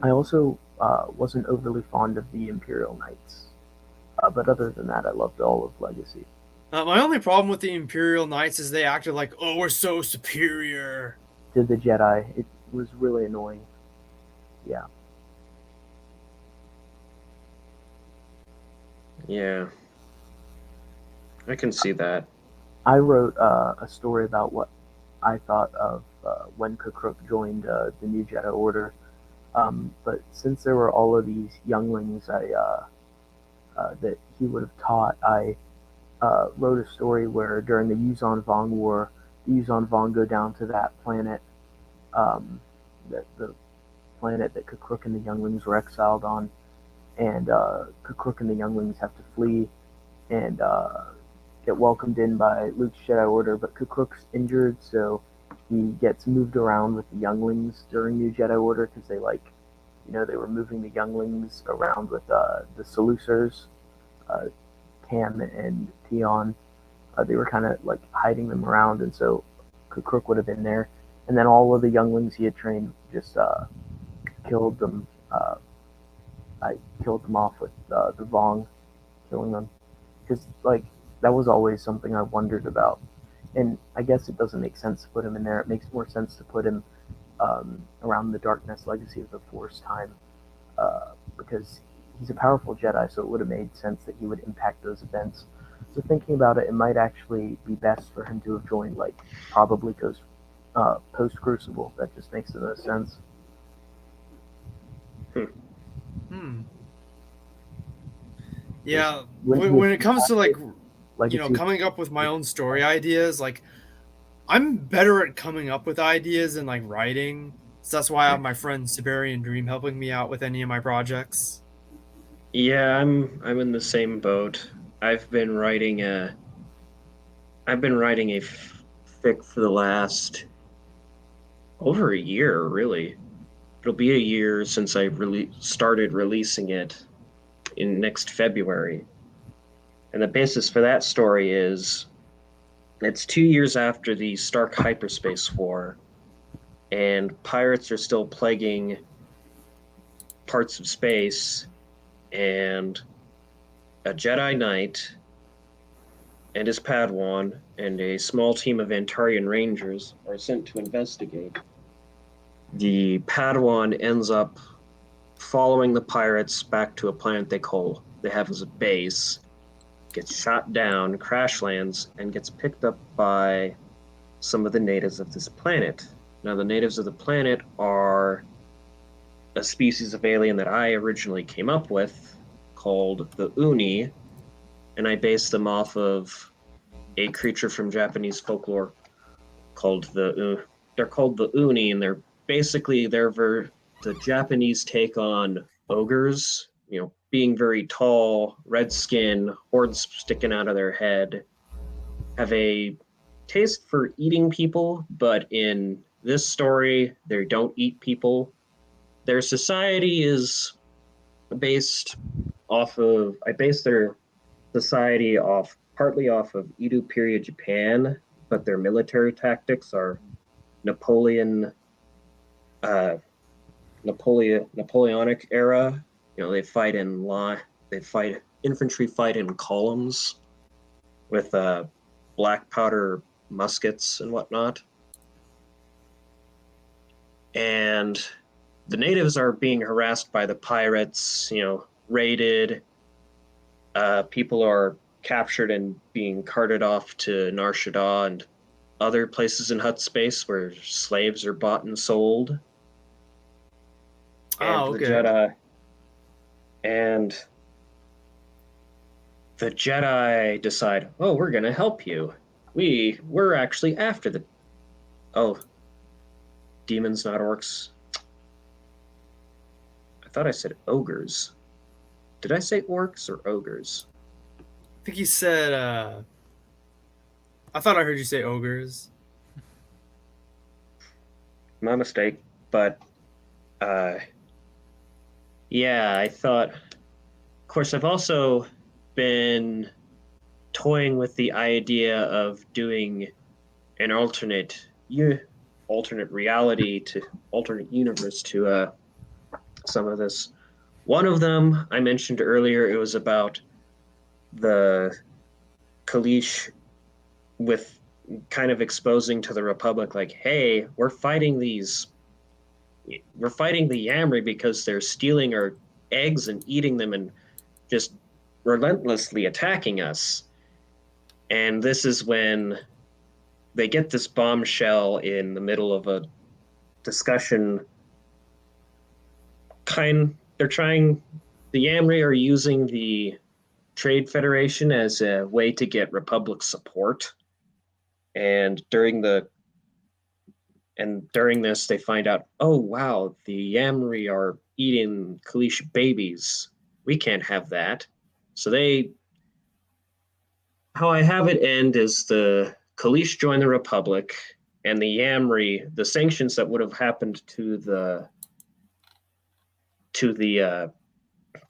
I also wasn't overly fond of the Imperial Knights, but other than that, I loved all of Legacy. My only problem with the Imperial Knights is they acted like, oh, we're so superior. To the Jedi, it was really annoying. Yeah. yeah, I can see that. I wrote a story about what I thought of when Kakruk joined the new Jedi Order. But since there were all of these younglings that he would have taught, I wrote a story where during the Yuzon Vong War, the Yuzon Vong go down to that planet, the planet that Kakruk and the younglings were exiled on, and Kakruk and the younglings have to flee and get welcomed in by Luke's Jedi Order, but Kakruk's injured, so he gets moved around with the younglings during New Jedi Order because they they were moving the younglings around with the Seleucers, Tam and Tion. They were kind of like hiding them around, and so Kakruk would have been there. And then all of the younglings he had trained just killed them. I killed them off with the Vong, killing them. Because that was always something I wondered about. And I guess it doesn't make sense to put him in there. It makes more sense to put him around the Darkness Legacy of the Force time, because he's a powerful Jedi, so it would have made sense that he would impact those events. So thinking about it, it might actually be best for him to have joined, probably post-Crucible. That just makes the most sense. Yeah, When when it comes to Legacy, coming up with my own story ideas, I'm better at coming up with ideas and writing So that's why I have my friend Siberian Dream helping me out with any of my projects. Yeah, I'm in the same boat. I've been writing a fic for the last over a year, really. It'll be a year since I started releasing it in next February. And the basis for that story is it's 2 years after the Stark Hyperspace War, and pirates are still plaguing parts of space, and a Jedi Knight and his Padawan and a small team of Antarian Rangers are sent to investigate. The Padawan ends up following the pirates back to a planet they have as a base, gets shot down, crash lands, and gets picked up by some of the natives of this planet. Now, the natives of the planet are a species of alien that I originally came up with called the Uni, and I based them off of a creature from Japanese folklore called they're called the Uni, and they're basically the Japanese take on ogres, being very tall, red skin, horns sticking out of their head, have a taste for eating people, but in this story, they don't eat people. Their society is based off of, I based their society partly off of Edo period Japan, but their military tactics are Napoleonic era. Infantry fight in columns with black powder muskets and whatnot. And the natives are being harassed by the pirates, raided. People are captured and being carted off to Nar Shaddaa and other places in Hutt space where slaves are bought and sold. And the Jedi decide, we're going to help you. We're actually after demons, not orcs. I thought I said ogres. Did I say orcs or ogres? I think you said, I thought I heard you say ogres. My mistake, but yeah, I thought. Of course, I've also been toying with the idea of doing an alternate reality to alternate universe to some of this. One of them I mentioned earlier. It was about the Kaleesh with kind of exposing to the Republic, like, hey, we're fighting the Yamri because they're stealing our eggs and eating them and just relentlessly attacking us. And this is when they get this bombshell in the middle of a discussion. The Yamri are using the Trade Federation as a way to get Republic support. And during this, they find out, oh, wow, the Yamri are eating Kaleesh babies. We can't have that. So how I have it end is the Kaleesh join the Republic, and the Yamri, the sanctions that would have happened to the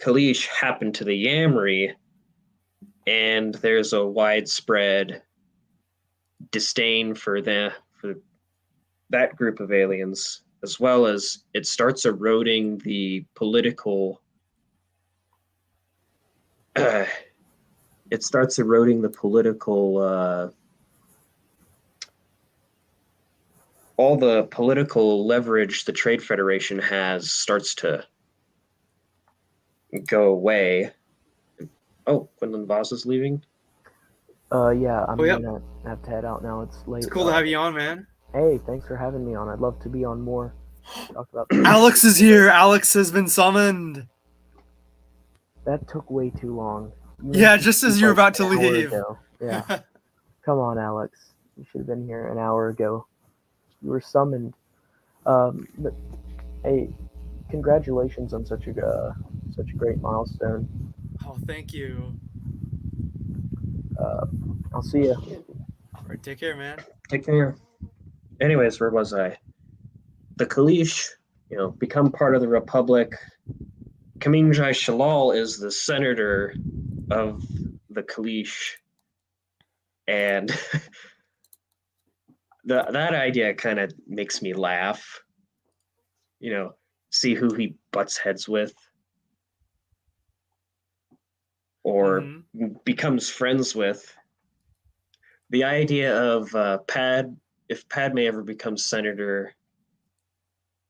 Kaleesh happened to the Yamri, and there's a widespread disdain for that group of aliens, as well as it starts eroding the political all the political leverage the Trade Federation has starts to go away. Oh, Quinlan Voss is leaving? Yeah, I'm gonna have to head out now. It's late. It's cool to have you on, man. Hey, thanks for having me on. I'd love to be on more. Talk about Alex is here. Alex has been summoned. That took way too long. Yeah, just as you're about to leave. Yeah. Come on, Alex. You should have been here an hour ago. You were summoned. But, hey, congratulations on such a great milestone. Oh, thank you. I'll see you. All right, take care, man. Take care. Anyways, where was I? The Kalish, become part of the Republic. Kaminjai Shalal is the senator of the Kalish. And that idea kind of makes me laugh. See who he butts heads with. Or becomes friends with. The idea of if Padme ever becomes senator,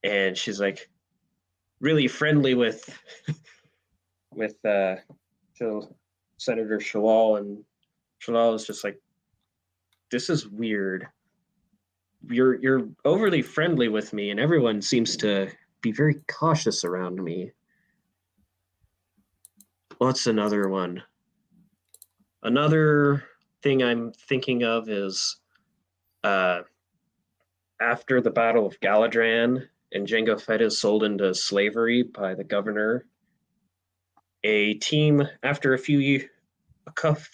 and she's like really friendly with Senator Shalal, and Shalal is just like, this is weird. You're overly friendly with me, and everyone seems to be very cautious around me. What's another one? Another thing I'm thinking of is after the Battle of Galadran and Jango Fett is sold into slavery by the governor, a team, after a few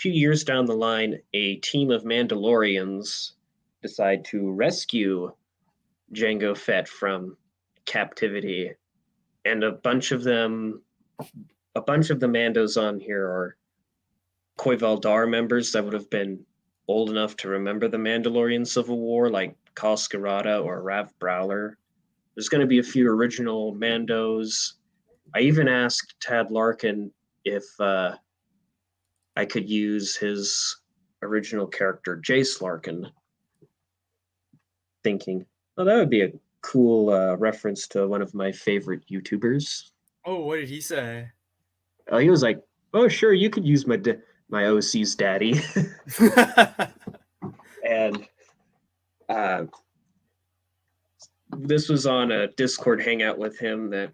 years down the line, a team of Mandalorians decide to rescue Jango Fett from captivity. And a bunch of the Mandos on here are Koival Dar members that would have been old enough to remember the Mandalorian Civil War, like Kal Skirata or Rav Browler. There's going to be a few original Mandos. I even asked Tad Larkin if I could use his original character, Jace Larkin, thinking, oh, that would be a cool reference to one of my favorite YouTubers. Oh, what did he say? He was like, oh, sure, you could use my OC's daddy. And this was on a Discord hangout with him that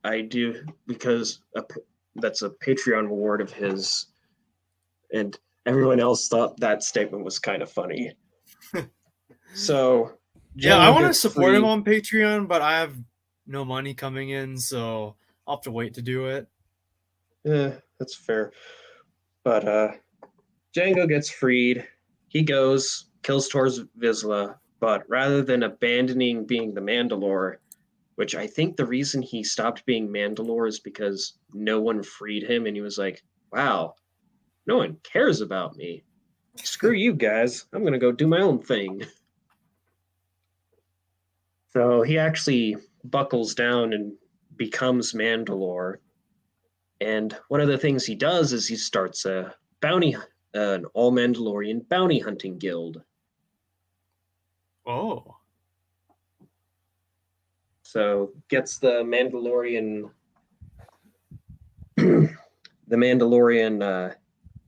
I do because that's a Patreon award of his, and everyone else thought that statement was kind of funny. So yeah, I want to support him on Patreon, but I have no money coming in, so I'll have to wait to do it. Yeah, that's fair. But Jango gets freed. He goes, kills Tor's Vizsla, but rather than abandoning being the Mandalore, which I think the reason he stopped being Mandalore is because no one freed him, and he was like, wow, no one cares about me. Screw you guys. I'm going to go do my own thing. So he actually buckles down and becomes Mandalore. And one of the things he does is he starts an all Mandalorian bounty hunting guild. Oh. So gets the Mandalorian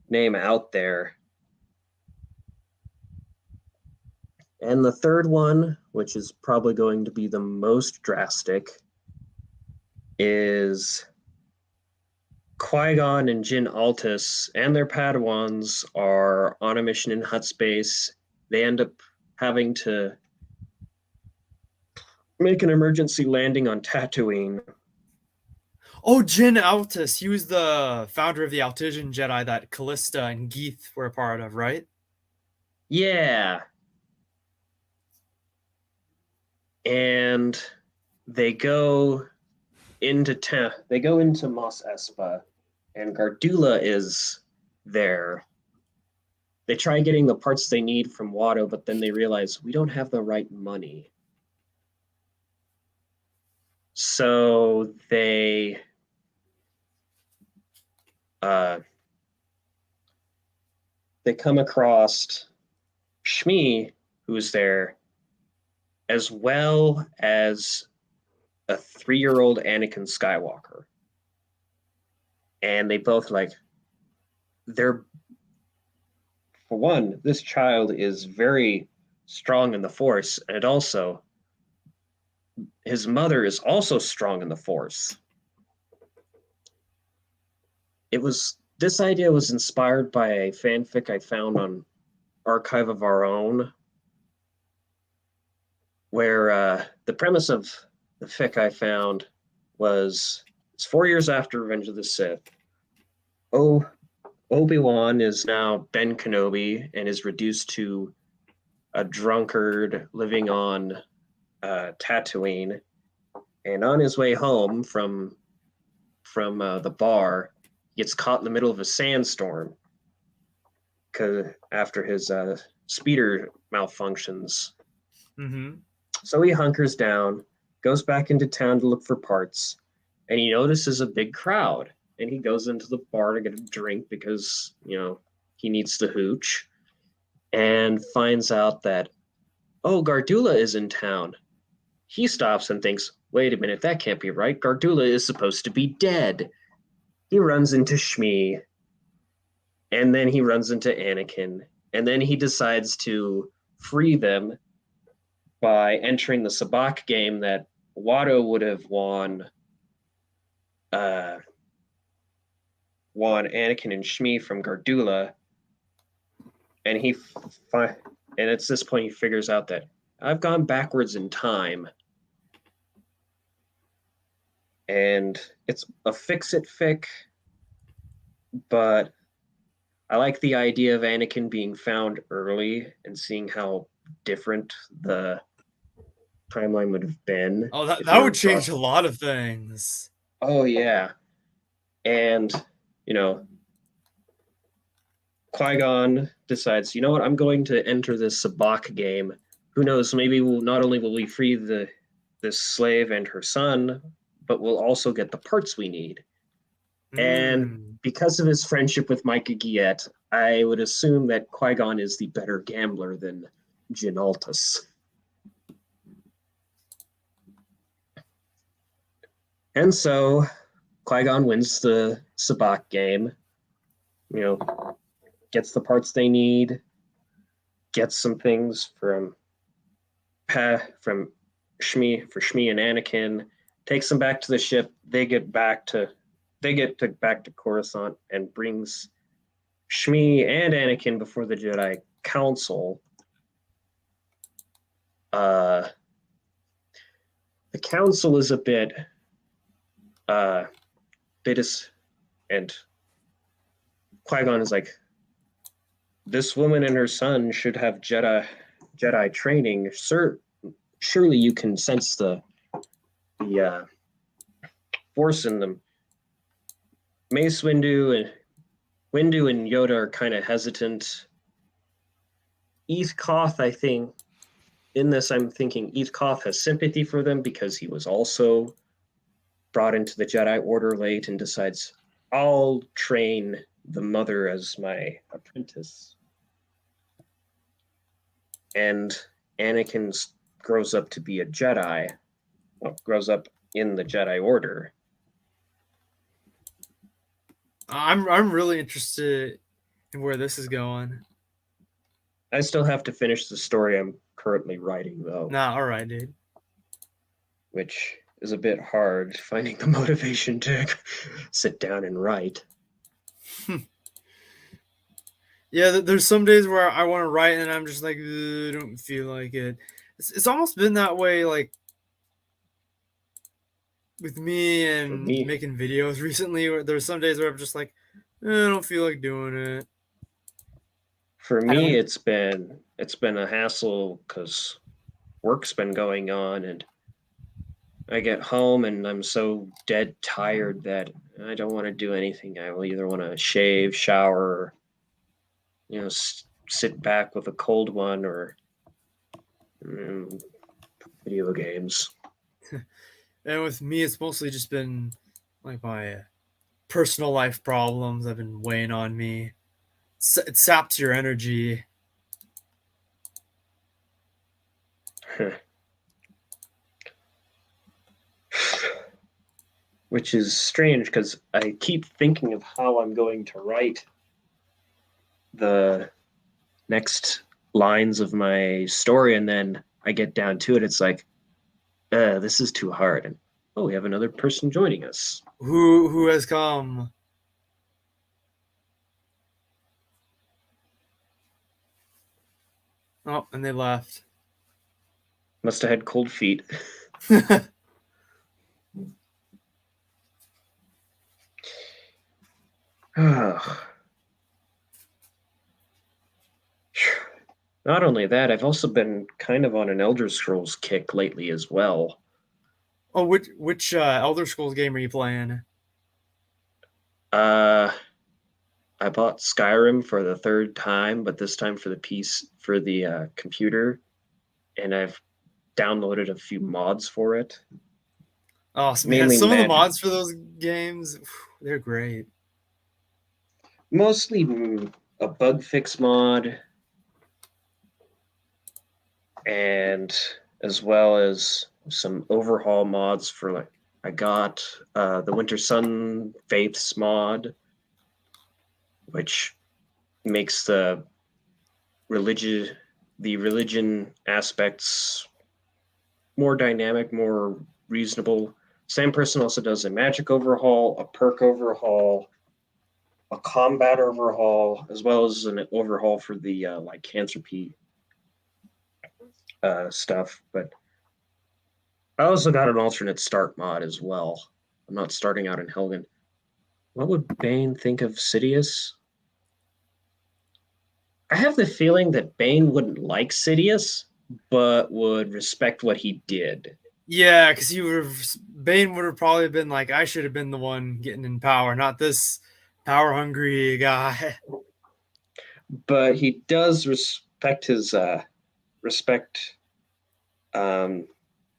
name out there. And the third one, which is probably going to be the most drastic, is Qui-Gon and Jyn Altus and their Padawans are on a mission in Hutt space. They end up having to make an emergency landing on Tatooine. Oh, Jyn Altus. He was the founder of the Altesian Jedi that Callista and Geeth were a part of, right? Yeah. And they go into Mos Espa, and Gardula is there. They try getting the parts they need from Watto, but then they realize we don't have the right money. So they come across Shmi, who's there, as well as a 3-year-old Anakin Skywalker. And they both for one, this child is very strong in the Force, and also his mother is also strong in the Force. This idea was inspired by a fanfic I found on Archive of Our Own. where the premise of the fic I found was it's 4 years after Revenge of the Sith. Obi-Wan is now Ben Kenobi and is reduced to a drunkard living on Tatooine. And on his way home from the bar, he gets caught in the middle of a sandstorm after his speeder malfunctions. Mm-hmm. So he hunkers down, goes back into town to look for parts, and he notices a big crowd. And he goes into the bar to get a drink because, he needs to hooch, and finds out that, oh, Gardula is in town. He stops and thinks, wait a minute, that can't be right. Gardula is supposed to be dead. He runs into Shmi, and then he runs into Anakin, and then he decides to free them by entering the sabacc game that Watto would have won Anakin and Shmi from Gardula, and it's this point he figures out that I've gone backwards in time, and it's a fix-it fic, but I like the idea of Anakin being found early and seeing how different the timeline would have been. Oh, that would change a lot of things. Oh yeah, and Qui-Gon decides, you know what, I'm going to enter this sabacc game. Who knows, maybe not only will we free this slave and her son, but we'll also get the parts we need. And because of his friendship with Micah Giet, I would assume that Qui-Gon is the better gambler than Jyn Altus. And so Qui-Gon wins the sabacc game, gets the parts they need, gets some things from Shmi and Anakin, takes them back to the ship. They get back to Coruscant and brings Shmi and Anakin before the Jedi Council. The Council is a bit and Qui-Gon is like, this woman and her son should have Jedi training. Sir, surely you can sense the force in them. Mace Windu and Yoda are kind of hesitant. Eeth Koth, I think, in this, I'm thinking Eeth Koth has sympathy for them because he was also brought into the Jedi Order late and decides, I'll train the mother as my apprentice. And Anakin grows up to be a Jedi, grows up in the Jedi Order. I'm really interested in where this is going. I still have to finish the story I'm currently writing, though. Nah, all right, dude. Which is a bit hard, finding the motivation to sit down and write. Yeah, there's some days where I want to write and I'm just like, I don't feel like it. It's almost been that way, like, with me and making videos recently. Where there's some days where I'm just like, I don't feel like doing it. For me, it's been a hassle because work's been going on, and I get home and I'm so dead tired that I don't want to do anything. I will either want to shave, shower, or, sit back with a cold one, or video games. And with me, it's mostly just been like my personal life problems that have been weighing on me. It saps your energy. Which is strange because I keep thinking of how I'm going to write the next lines of my story, and then I get down to it. It's like, this is too hard. And we have another person joining us. Who has come? Oh, and they left. Must have had cold feet. Not only that, I've also been kind of on an Elder Scrolls kick lately as well. Oh, which Elder Scrolls game are you playing? I bought Skyrim for the third time, but this time for the computer, and I've downloaded a few mods for it. Oh, man, Mainly some of the magic. mods for those games, they're great. Mostly a bug fix mod, and as well as some overhaul mods for like I got the Winter Sun Faiths mod, which makes the religion aspects more dynamic, more reasonable. Same person also does a magic overhaul, a perk overhaul, a combat overhaul, as well as an overhaul for the lycanthropy stuff. But I also got an alternate start mod as well. I'm not starting out in Helgen. What would Bane think of Sidious? I have the feeling that Bane wouldn't like Sidious, but would respect what he did. Yeah, because Bane would have probably been like, I should have been the one getting in power, not this power hungry guy. But he does respect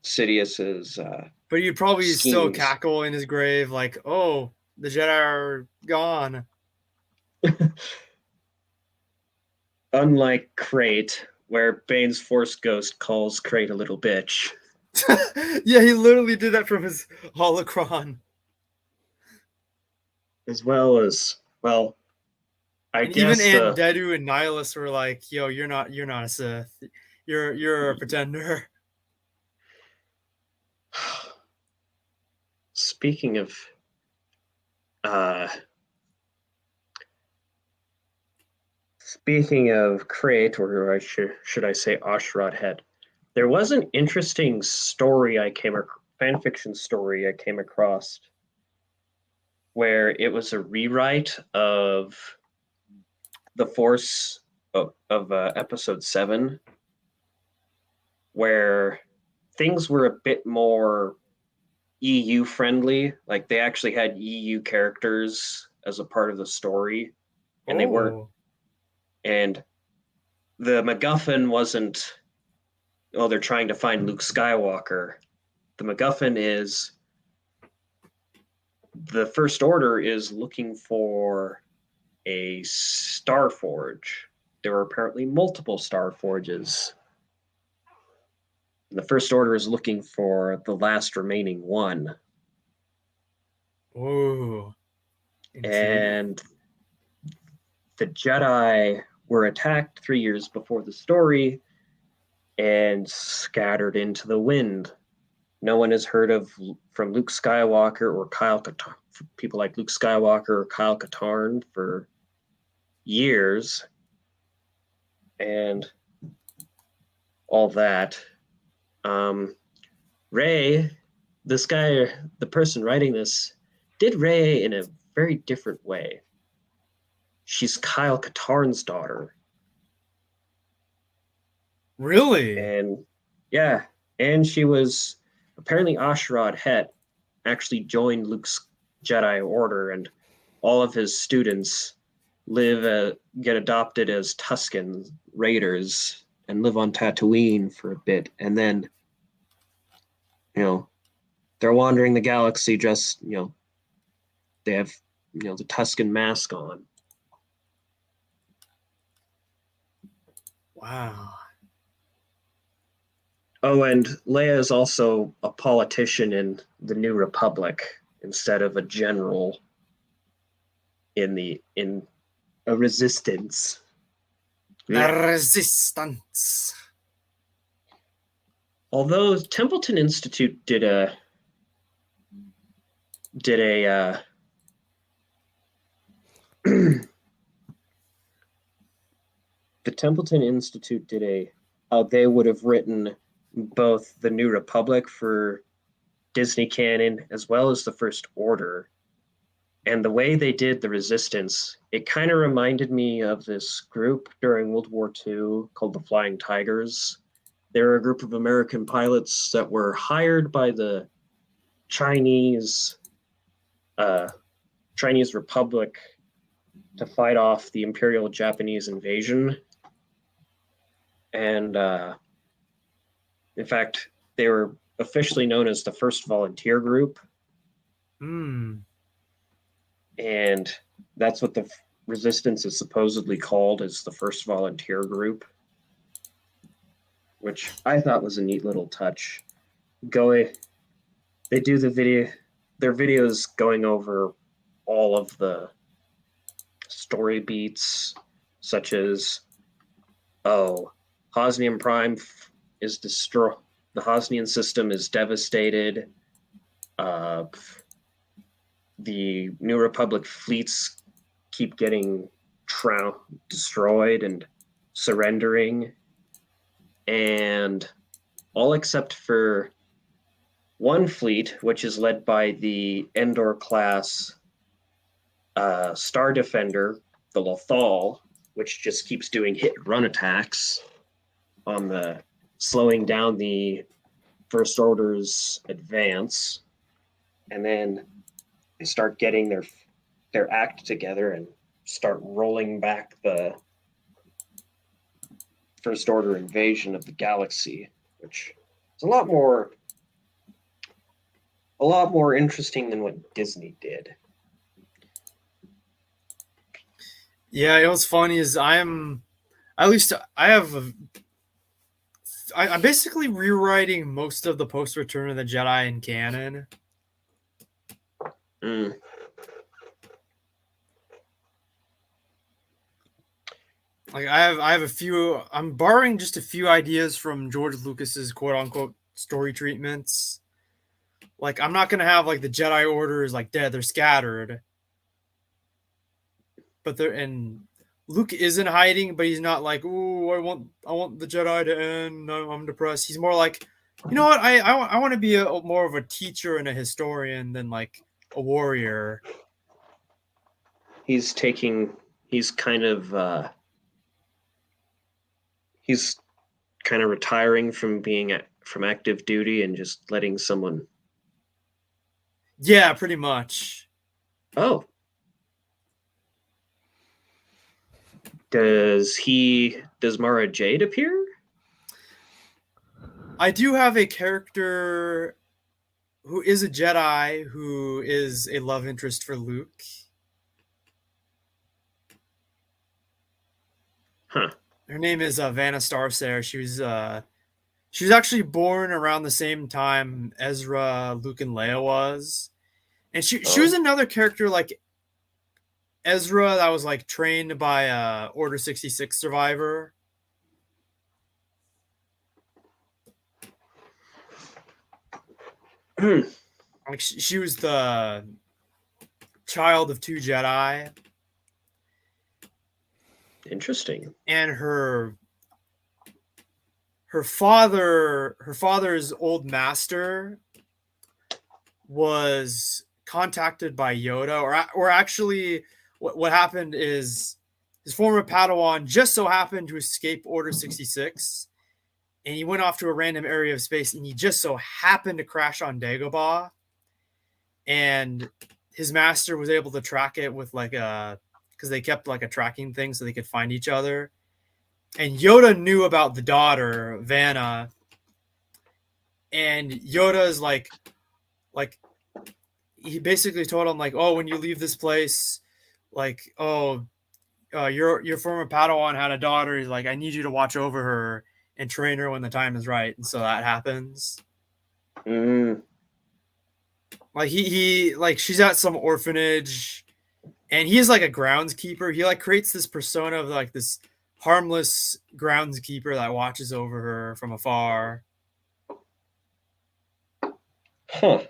Sidious's. But you'd probably still schemes. cackle in his grave, like, oh, the Jedi are gone. Unlike Crate, where Bane's Force Ghost calls Crate a little bitch. Yeah, he literally did that from his holocron. As well as, well, I And guess even Andedu and Nihilus were like, yo, you're not a Sith. You're a pretender. Speaking of Crate, or should I say Ashrod Head, there was an interesting story fanfiction story I came across, where it was a rewrite of the Force of episode 7, where things were a bit more EU friendly. Like they actually had EU characters as a part of the story, and they weren't. And the MacGuffin wasn't, oh, they're trying to find Luke Skywalker. The MacGuffin is the First Order is looking for a Star Forge. There were apparently multiple Star Forges. The First Order is looking for the last remaining one. Ooh. And the Jedi were attacked 3 years before the story and scattered into the wind. No one has heard from Luke Skywalker or Kyle Katarn, people like Luke Skywalker or Kyle Katarn for years, and all that. Rey, this guy, the person writing this, did Rey in a very different way. She's Kyle Katarn's daughter. Really? And yeah, and she was apparently Ashrod Het actually joined Luke's Jedi Order, and all of his students get adopted as Tusken Raiders and live on Tatooine for a bit, and then they're wandering the galaxy just they have the Tusken mask on. Wow. Oh, and Leia is also a politician in the New Republic instead of a general in a resistance. The Resistance. Although Templeton Institute did a the Templeton Institute did how they would have written both the New Republic for Disney canon as well as the First Order. And the way they did the Resistance, it kind of reminded me of this group during World War II called the Flying Tigers. They were a group of American pilots that were hired by the Chinese Republic to fight off the Imperial Japanese invasion. And in fact, they were officially known as the First Volunteer Group. And that's what the Resistance is supposedly called, is the First Volunteer Group, which I thought was a neat little touch. They do their videos going over all of the story beats, such as, Hosnian Prime is destroyed. The Hosnian system is devastated. The New Republic fleets keep getting destroyed and surrendering. And all except for one fleet, which is led by the Endor-class Star Defender, the Lothal, which just keeps doing hit-and-run attacks on slowing down the First Order's advance. And then they start getting their act together and start rolling back the First Order invasion of the galaxy, which is a lot more interesting than what Disney did. Yeah, you know what's funny is I'm basically rewriting most of the post Return of the Jedi in canon. Like I have a few. I'm borrowing just a few ideas from George Lucas's quote unquote story treatments. Like I'm not gonna have like the Jedi Order is like dead; they're scattered. But Luke isn't hiding, but he's not like, "Ooh, I want the Jedi to end. I'm depressed." He's more like, you know what? I want to be more of a teacher and a historian than like a warrior. He's kind of retiring from from active duty and just letting someone. Yeah, pretty much. Oh. Does Mara Jade appear? I do have a character who is a Jedi who is a love interest for Luke. Huh. Her name is Vanna Starsair. She was actually born around the same time Ezra, Luke, and Leia was. And she was another character like Ezra that was like trained by Order 66 survivor. Like she was the child of two Jedi. Interesting. And her father's old master was contacted by Yoda, or actually what happened is his former Padawan just so happened to escape Order 66, and he went off to a random area of space, and he just so happened to crash on Dagobah, and his master was able to track it with like because they kept like a tracking thing so they could find each other. And Yoda knew about the daughter, Vanna, and Yoda is like he basically told him like, oh, when you leave this place, like, oh, your former Padawan had a daughter. He's like, I need you to watch over her and train her when the time is right. And so that happens. Like he like she's at some orphanage, and he's like a groundskeeper. He like creates this persona of like this harmless groundskeeper that watches over her from afar. Huh.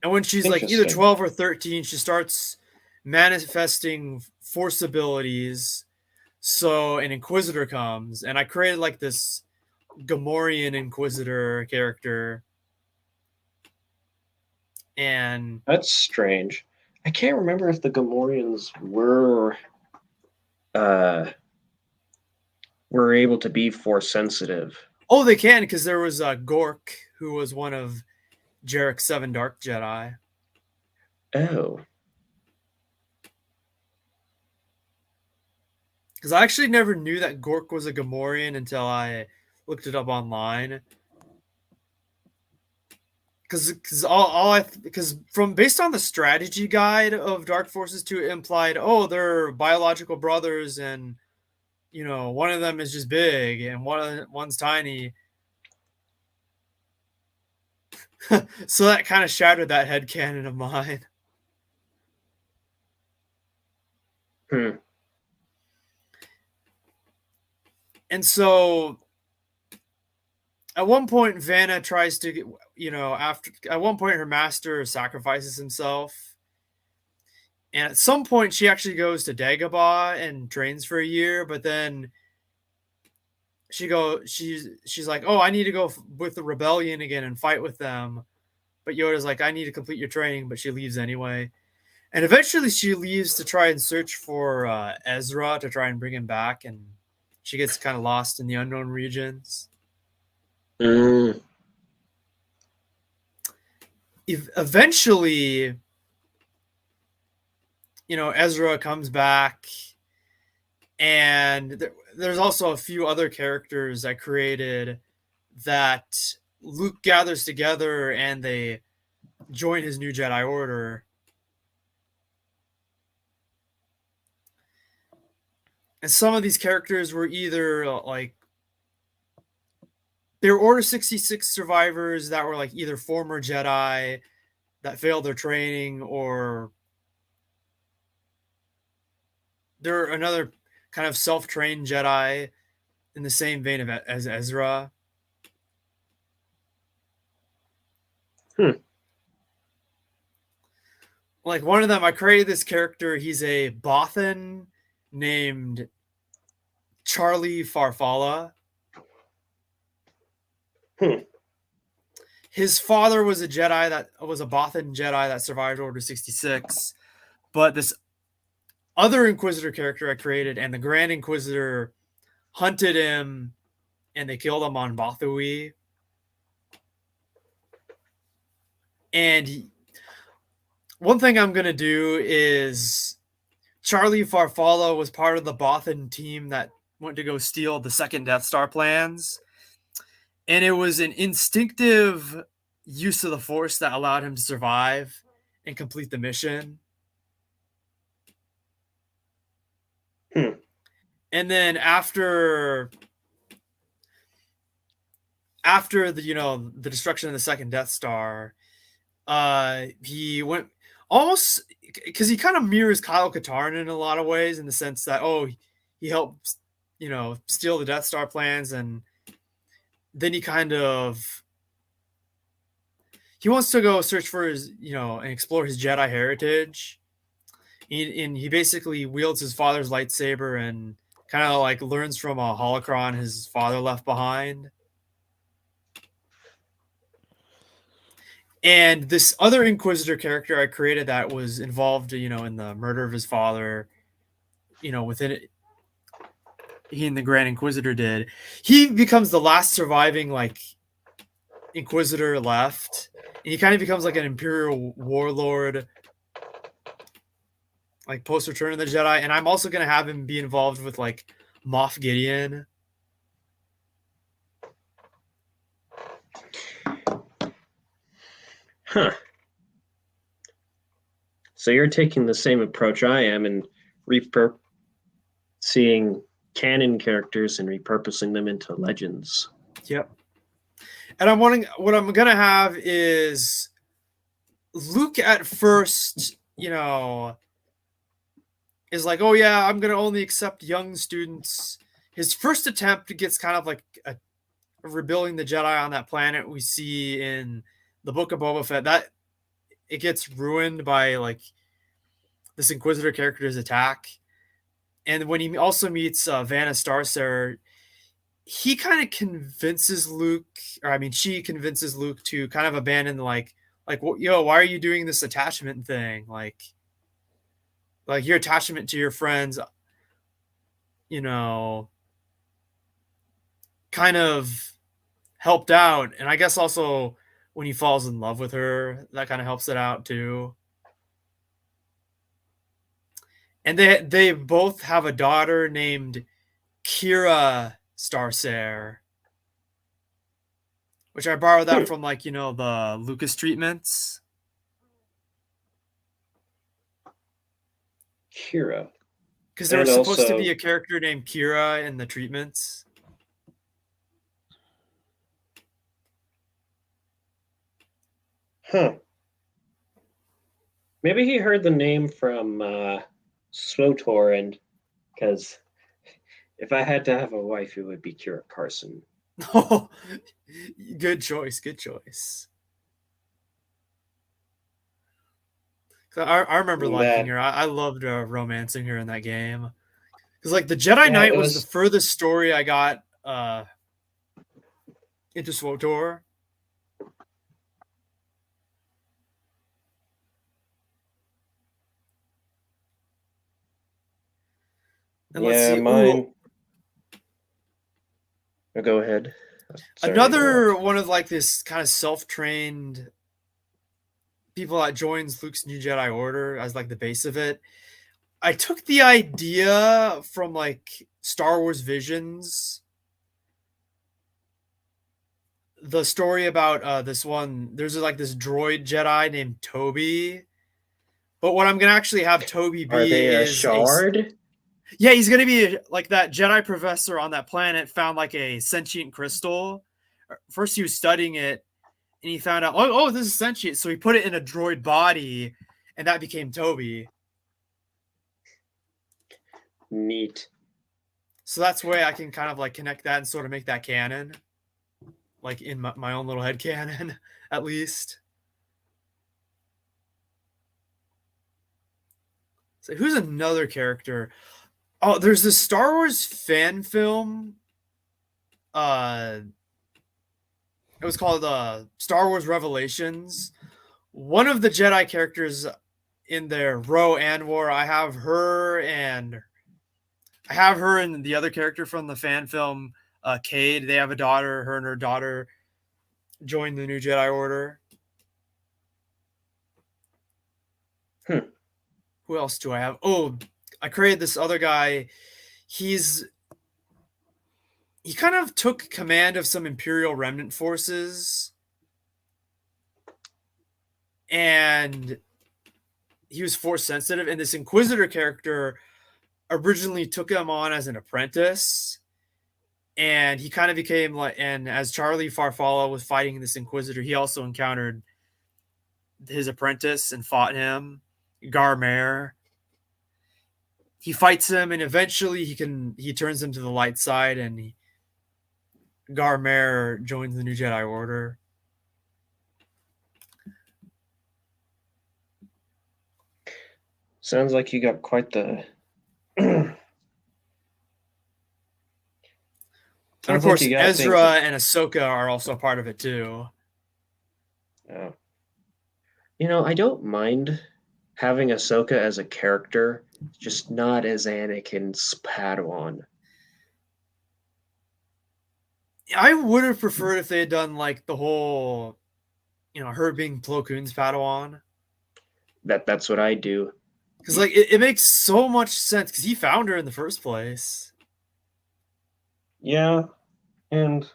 And when she's like either 12 or 13, she starts manifesting force abilities. So an Inquisitor comes, and I created like this Gamorrean Inquisitor character. And That's strange. I can't remember if the Gamorreans were able to be force sensitive. oh, they can, because there was Gork, who was one of Jarek's 7 Dark Jedi. Oh. Because I actually never knew that Gork was a Gamorrean until I looked it up online. Because from based on the strategy guide of Dark Forces 2, it implied, oh, they're biological brothers, and one of them is just big and one's tiny. So that kind of shattered that headcanon of mine. And so at one point, Vanna tries to, at one point her master sacrifices himself. And at some point she actually goes to Dagobah and trains for a year, but then she's like, oh, I need to go with the rebellion again and fight with them. But Yoda's like, I need to complete your training, but she leaves anyway. And eventually she leaves to try and search for Ezra to try and bring him back, and she gets kind of lost in the unknown regions. Eventually, Ezra comes back, and there's also a few other characters I created that Luke gathers together, and they join his new Jedi Order. And some of these characters were either they were Order 66 survivors that were either former Jedi that failed their training, or they're another kind of self-trained Jedi in the same vein as Ezra. One of them, I created this character. He's a Bothan named Charlie Farfalla. His father was a Jedi that was a Bothan Jedi that survived Order 66. But this other Inquisitor character I created, and the Grand Inquisitor hunted him, and they killed him on Bothui. And one thing I'm going to do is Charlie Farfalla was part of the Bothan team that went to go steal the second Death Star plans. And it was an instinctive use of the Force that allowed him to survive and complete the mission. And then after the the destruction of the second Death Star, he went almost, because he kind of mirrors Kyle Katarn in a lot of ways, in the sense that he helped steal the Death Star plans, and then he wants to go search for his and explore his Jedi heritage. And he basically wields his father's lightsaber and kind of learns from a holocron his father left behind. And this other Inquisitor character I created that was involved, in the murder of his father, within it, he and the Grand Inquisitor did. He becomes the last surviving Inquisitor left, and he kind of becomes an Imperial warlord, post Return of the Jedi. And I'm also going to have him be involved with Moff Gideon. So you're taking the same approach I am and seeing canon characters and repurposing them into legends. Yep. And what I'm going to have is Luke at first, is oh yeah, I'm going to only accept young students. His first attempt gets kind of a rebuilding the Jedi on that planet we see in the Book of Boba Fett. That it gets ruined by this Inquisitor character's attack. And when he also meets Vanna Starsayer, he kind of convinces Luke, or I mean, she convinces Luke to kind of abandon yo, why are you doing this attachment thing? Like your attachment to your friends, you know, kind of helped out. And I guess also when he falls in love with her, that kind of helps it out too. And they both have a daughter named Kira Starsair, which I borrowed that from the Lucas treatments. Kira. Because there was And supposed to also- be a character named Kira in the treatments. Huh. Maybe he heard the name from SWTOR, and because if I had to have a wife, it would be Kira Carson. Oh, good choice. Good choice. 'Cause I remember liking her. I loved romancing her in that game. Because the Jedi Yeah, Knight it was was- the furthest story I got into SWTOR. And let's Yeah, see. mine. Ooh, Oh, go ahead. Sorry to another interrupt. one of this kind of self-trained people that joins Luke's New Jedi Order as the base of it. I took the idea from Star Wars Visions, the story about this one. There's this droid Jedi named Toby, but what I'm gonna actually have Toby be Are they a is shard? yeah, he's gonna be that Jedi professor on that planet found a sentient crystal. First, he was studying it, and he found out, oh, this is sentient. So he put it in a droid body, and that became Toby. Neat. So that's where I can kind of connect that and sort of make that canon, in my own little head canon, at least. So who's another character? Oh, there's this Star Wars fan film. It was called Star Wars Revelations. One of the Jedi characters in there, Ro Anwar, I have her and the other character from the fan film, Cade. They have a daughter. Her and her daughter joined the New Jedi Order. Who else do I have? Oh, I created this other guy. He kind of took command of some Imperial remnant forces, and he was force sensitive. And this Inquisitor character originally took him on as an apprentice, and he kind of became and as Charlie Farfalla was fighting this Inquisitor, he also encountered his apprentice and fought him, Gar Mare. He fights him, and eventually he turns him to the light side, and Gar Mare joins the New Jedi Order. Sounds like you got quite the. And of Sounds like course, you got things Ezra that- and Ahsoka are also a part of it too. Oh. I don't mind having Ahsoka as a character, just not as Anakin's Padawan. I would have preferred if they had done the whole, her being Plo Koon's Padawan. That's what I do. Because it makes so much sense because he found her in the first place. Yeah, and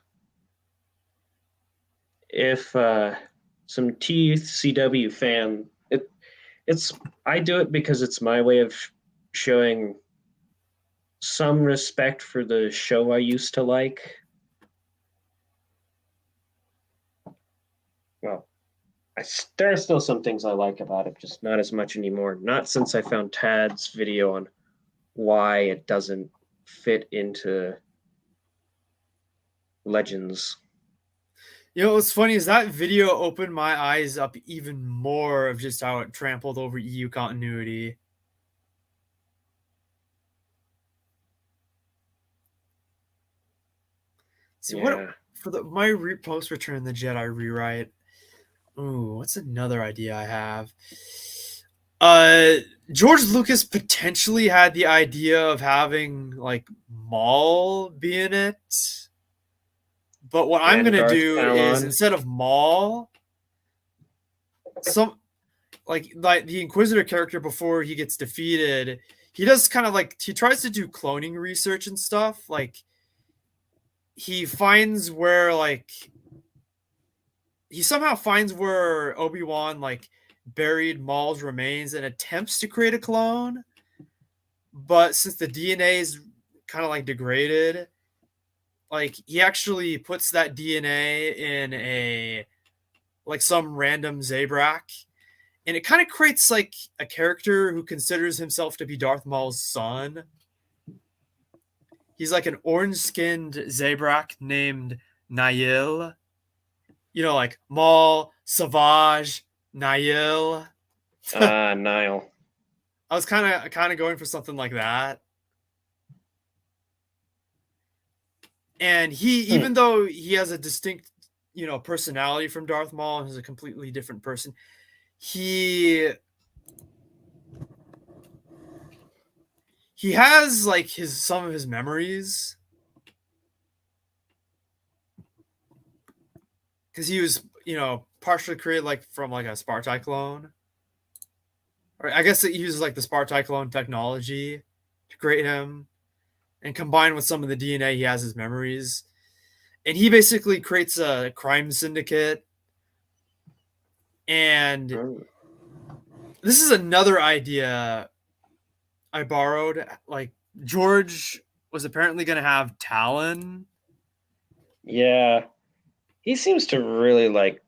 if some TCW fan, I do it because it's my way of showing some respect for the show I used to like. Well, there are still some things I like about it, just not as much anymore. Not since I found Tad's video on why it doesn't fit into Legends. What's funny is that video opened my eyes up even more of just how it trampled over EU continuity. See Yeah. what for the my post Return of the Jedi rewrite. Ooh, what's another idea I have? George Lucas potentially had the idea of having like Maul be in it. But what I'm And gonna Darth do is Talon. instead of Maul, some like the Inquisitor character before he gets defeated, he does kind of like he tries to do cloning research and stuff. Like he finds where like he somehow finds where Obi-Wan like buried Maul's remains and attempts to create a clone. But since the DNA is kind of like degraded, like he actually puts that DNA in a like some random Zabrak, and it kind of creates like a character who considers himself to be Darth Maul's son. He's like an orange-skinned Zabrak named Nail. You know, like Maul, Savage, Nail. Nile. I was kind of going for something like that. And he, even though he has a distinct, you know, personality from Darth Maul and is a completely different person, he has like some of his memories because he was, you know, partially created like from like a Spartai clone. Or I guess it uses like the Spartai clone technology to create him, and combined with some of the DNA, he has his memories. And he basically creates a crime syndicate. And this is another idea I borrowed. Like George was apparently going to have Talon. Yeah. He seems to really like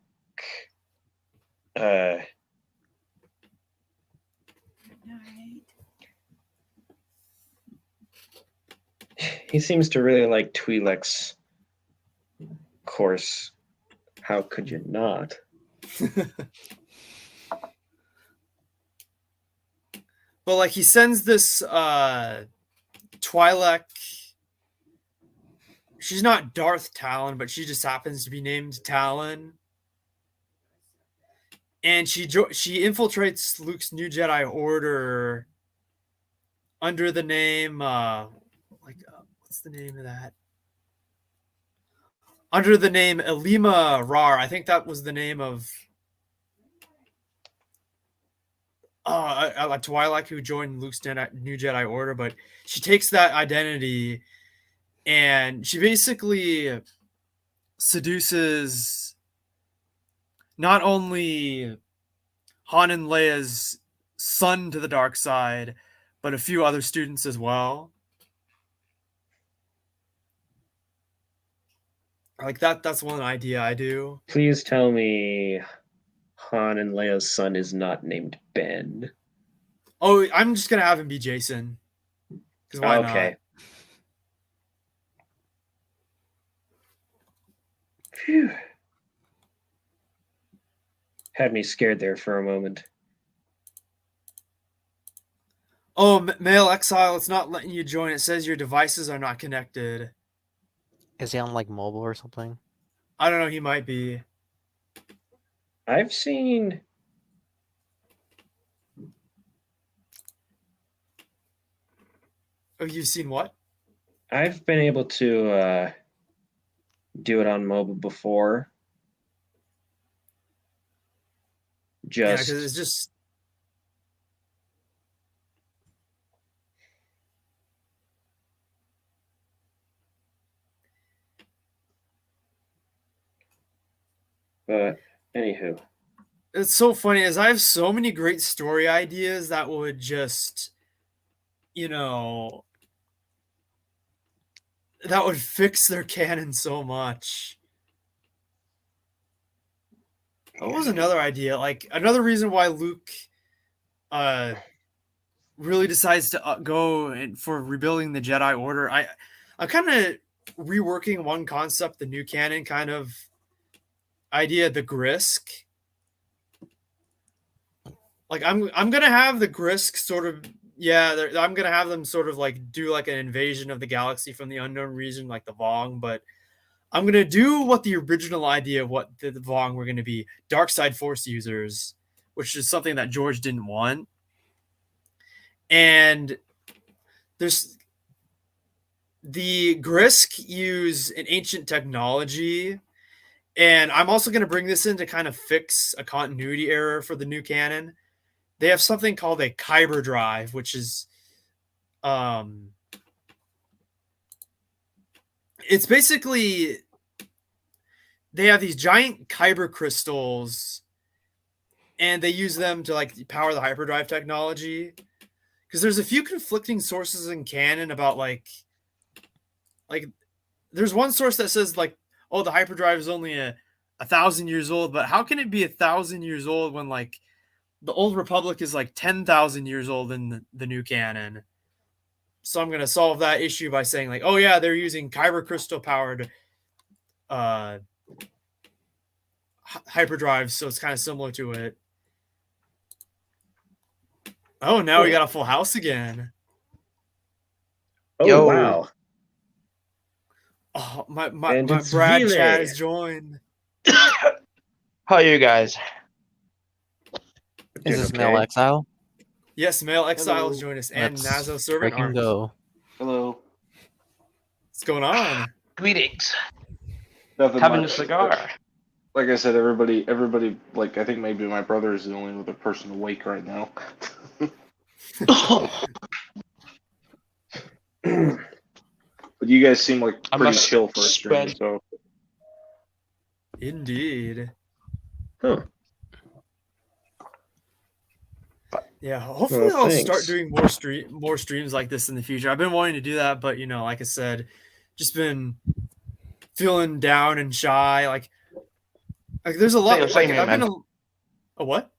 he seems to really like Twi'lek's course. How could you not? But like he sends this Twi'lek. She's not Darth Talon, but she just happens to be named Talon. And she infiltrates Luke's new Jedi Order under the name what's the name of that? Under the name Elima Rar. I think that was the name of a Twi'lek who joined Luke's new Jedi Order, but she takes that identity and she basically seduces not only Han and Leia's son to the dark side, but a few other students as well. Like that's one idea I do. Please tell me Han and Leia's son is not named Ben. Oh, I'm just gonna have him be Jason. Because why Okay. Phew. Had me scared there for a moment. Oh, Male Exile, it's not letting you join. It says your devices are not connected. Is he on like mobile or something? I don't know, he might be. I've seen... Oh, you've seen what? I've been able to do it on mobile before. Yeah, Just... because it's just... But, anywho. It's so funny, as I have so many great story ideas that would just, you know... that would fix their canon so much. What was another idea? Like, another reason why Luke really decides to go for rebuilding the Jedi Order. I'm kind of reworking one concept, the new canon kind of idea, the Grisk. Like, I'm gonna have the Grisk sort of, yeah, I'm gonna have them sort of like do like an invasion of the galaxy from the unknown region, like the Vong, but I'm gonna do what the original idea of what the Vong were gonna be, dark side force users, which is something that George didn't want. And there's the Grisk use an ancient technology, and I'm also going to bring this in to kind of fix a continuity error for the new canon. They have something called a Kyber drive, which is it's basically they have these giant Kyber crystals, and they use them to like power the hyperdrive technology. Because there's a few conflicting sources in canon about like there's one source that says like, oh, the hyperdrive is only 1,000 years old, but how can it be 1,000 years old when like the old Republic is like 10,000 years old in the new canon? So I'm gonna solve that issue by saying like, oh yeah, they're using Kyber crystal powered hyperdrive, so it's kind of similar to it. Oh, now we got a full house again. Oh Yo. wow! Oh, my And it's Brad Vile. chat has joined. How are you guys? Is this Okay. Male Exile? Yes, Male Exile has Hello. joined us, and Let's Nazo Servant freaking Arms. go. Hello. What's going on? Greetings. Nothing Having a much. cigar. Like I said, everybody, like I think maybe my brother is the only other person awake right now. But you guys seem like I pretty must chill for a stream, spread- so Indeed. Huh. Yeah, hopefully Well, I'll thanks. start doing more streams like this in the future. I've been wanting to do that, but you know, like I said, just been feeling down and shy. Like there's a lot. Same Like, here, I've been man. a what?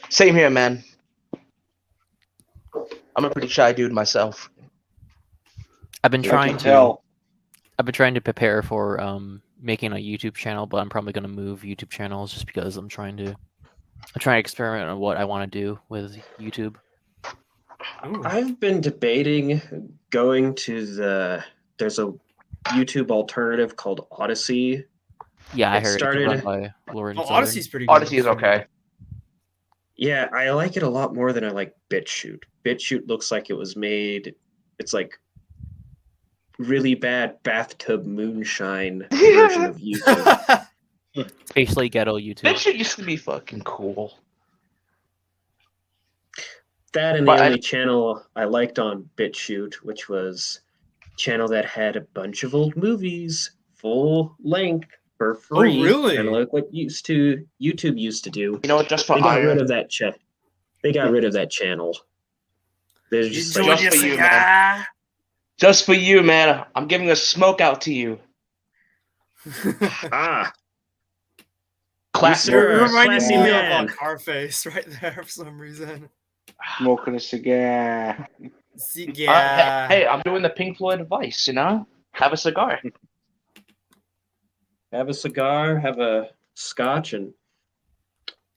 Same here, man. I'm a pretty shy dude myself. I've been I trying can to tell. I've been trying to prepare for making a YouTube channel, but I'm probably gonna move YouTube channels just because I'm trying to experiment on what I want to do with YouTube. Ooh. I've been debating going to there's a YouTube alternative called Odyssey. Yeah, I It heard started- it's run by Lauren Oh, Southern. Odyssey's pretty good. Odyssey is okay. Yeah, I like it a lot more than I like BitChute. BitChute looks like it was made. It's like really bad bathtub moonshine version of YouTube. Basically ghetto YouTube. BitChute used to be fucking cool. That and the But I- only channel I liked on BitChute, which was a channel that had a bunch of old movies full length for free. really? Kind of like what YouTube used to do. You know what? Just for They got rid iron. of that They got rid of that channel. They're just Enjoy Just your for you, cigar. Just for you, man. I'm giving a smoke out to you. ah, Classic. You're You're a reminding classy me man. of Carface right there for some reason. Smoking a cigar. Cigar. Hey, I'm doing the Pink Floyd advice, you know? Have a cigar. have a cigar, have a scotch, and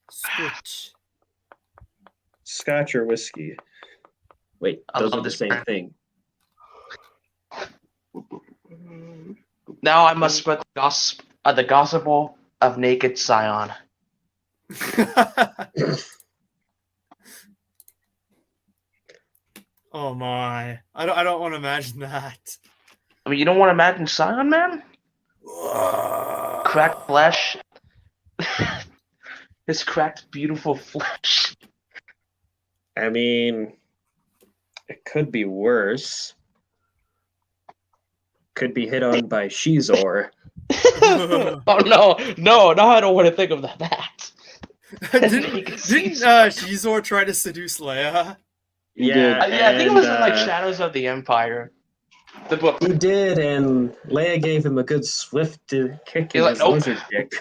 Switch. scotch or whiskey. Wait, I those love are the this same brand. thing. Now I must spread the gospel of naked Scion. Oh my! I don't want to imagine that. I mean, you don't want to imagine Scion, man? Cracked flesh. His cracked, beautiful flesh. I mean, it could be worse. Could be hit on by Shizor. Oh no, I don't want to think of that. didn't Shizor try to seduce Leia? He Yeah, did. Yeah, I think it was in like and, Shadows of the Empire. The book. He did, and Leia gave him a good swift kick in You're like, his nope. lizard dick.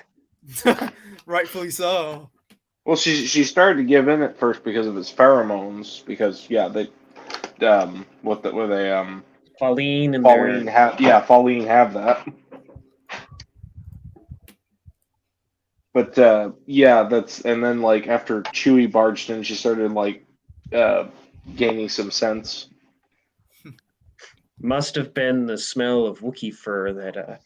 Rightfully so. Well, she started to give in at first because of his pheromones. Because they Pauline and Pauline have that. But and then like after Chewie barged in, she started like gaining some sense. must have been the smell of Wookiee fur that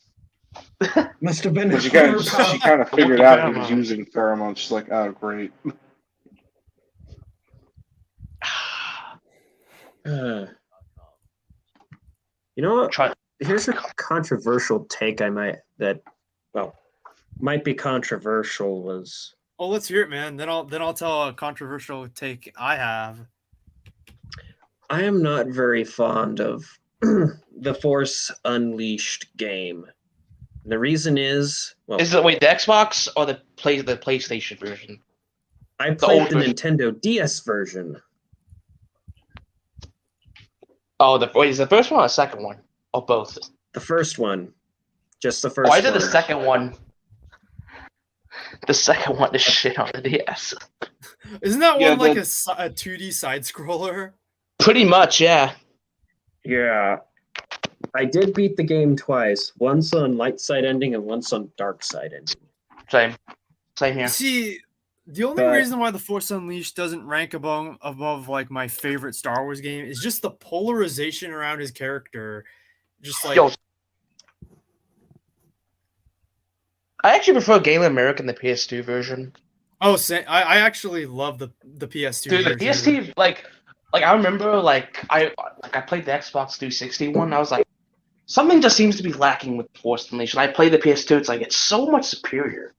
Must have been But a she pheromone. kind of figured out he was using pheromones. She's like, oh, great. You know what? Here's a controversial take might be controversial was Oh, let's hear it, man. Then I'll tell a controversial take I have. I am not very fond of the Force Unleashed game. And the reason is, well, Is it the Xbox or the PlayStation version? I played old the version. Nintendo DS version. Oh, is the first one or the second one? Or both? The first one. Just the first Why did one. the second one? The second one is shit on the DS. Isn't that Yeah, one like the- a 2D side scroller? Pretty much, yeah. Yeah. I did beat the game twice. Once on light side ending and once on dark side ending. Same here. See, the only But- reason why the Force Unleashed doesn't rank above like my favorite Star Wars game is just the polarization around his character. Just like Yo, I actually prefer Galen Merrick in the PS2 version. I actually love the PS2 Dude, the version. PS2 like I remember I played the Xbox 360 one. I was like, something just seems to be lacking with Force Unleashed. And I played the PS2. It's like it's so much superior.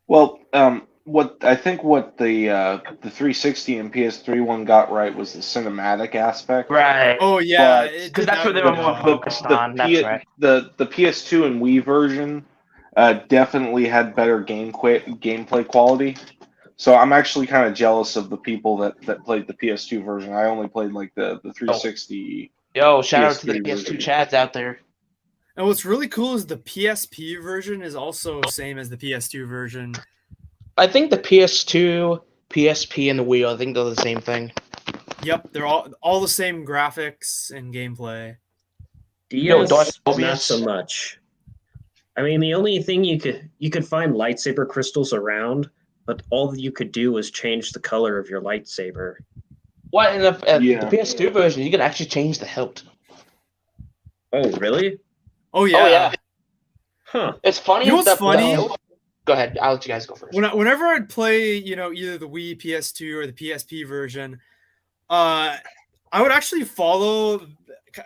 Well, what the 360 and PS3 one got right was the cinematic aspect. Right. Oh yeah, But- it did Because that's that what they were really more well. focused on. That's right. The PS2 and Wii version definitely had better gameplay quality. So I'm actually kind of jealous of the people that played the PS2 version. I only played like the 360. Yo, shout out to the PS3 PS2 version. chads out there. And what's really cool is the PSP version is also same as the PS2 version. I think the PS2, PSP, and the Wii, I think they're the same thing. Yep, they're all the same graphics and gameplay. Yo, DS, Darth not Mobius. so much. I mean, the only thing you could find lightsaber crystals around, but all that you could do was change the color of your lightsaber. What in the Yeah. PS2 version? You can actually change the hilt. Oh, really? Oh yeah. Oh yeah, Huh. it's funny. You know what's that- funny? Go ahead. I'll let you guys go first. Whenever I'd play, either the Wii PS2 or the PSP version, I would actually follow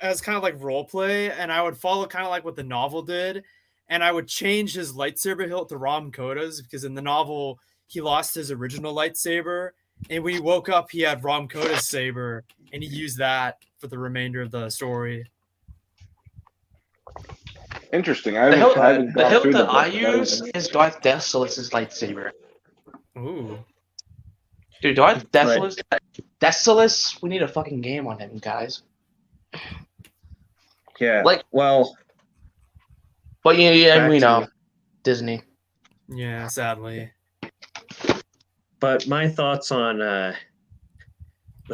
as kind of like role play, and I would follow kind of like what the novel did, and I would change his lightsaber hilt to Ram Kota's because in the novel he lost his original lightsaber, and when he woke up he had Ram Kota's saber, and he used that for the remainder of the story. Interesting. The hilt, haven't the gone hilt through that the I book. use is Darth Decilus's lightsaber. Ooh. Dude, Darth Decilus, we need a fucking game on him, guys. Yeah. Like- well, But yeah, Back we to- know. Disney. Yeah, sadly. but my thoughts on the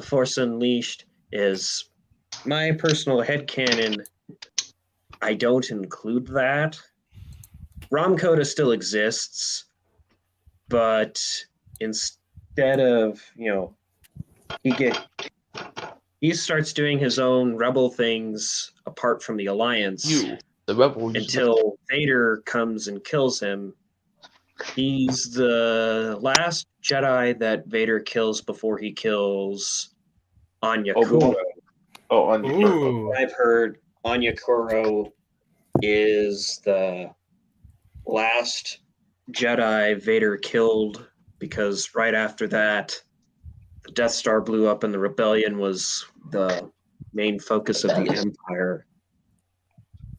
Force Unleashed is my personal headcanon. I don't include that. Ram Kota still exists, but instead of he starts doing his own rebel things apart from the Alliance. The rebel. Until Vader comes and kills him. He's the last Jedi that Vader kills before he kills Anya Obi-Wan. Kuro. Oh, on Ooh. I've heard Anya Kuro is the last Jedi Vader killed because right after that, the Death Star blew up and the rebellion was the main focus of the Empire.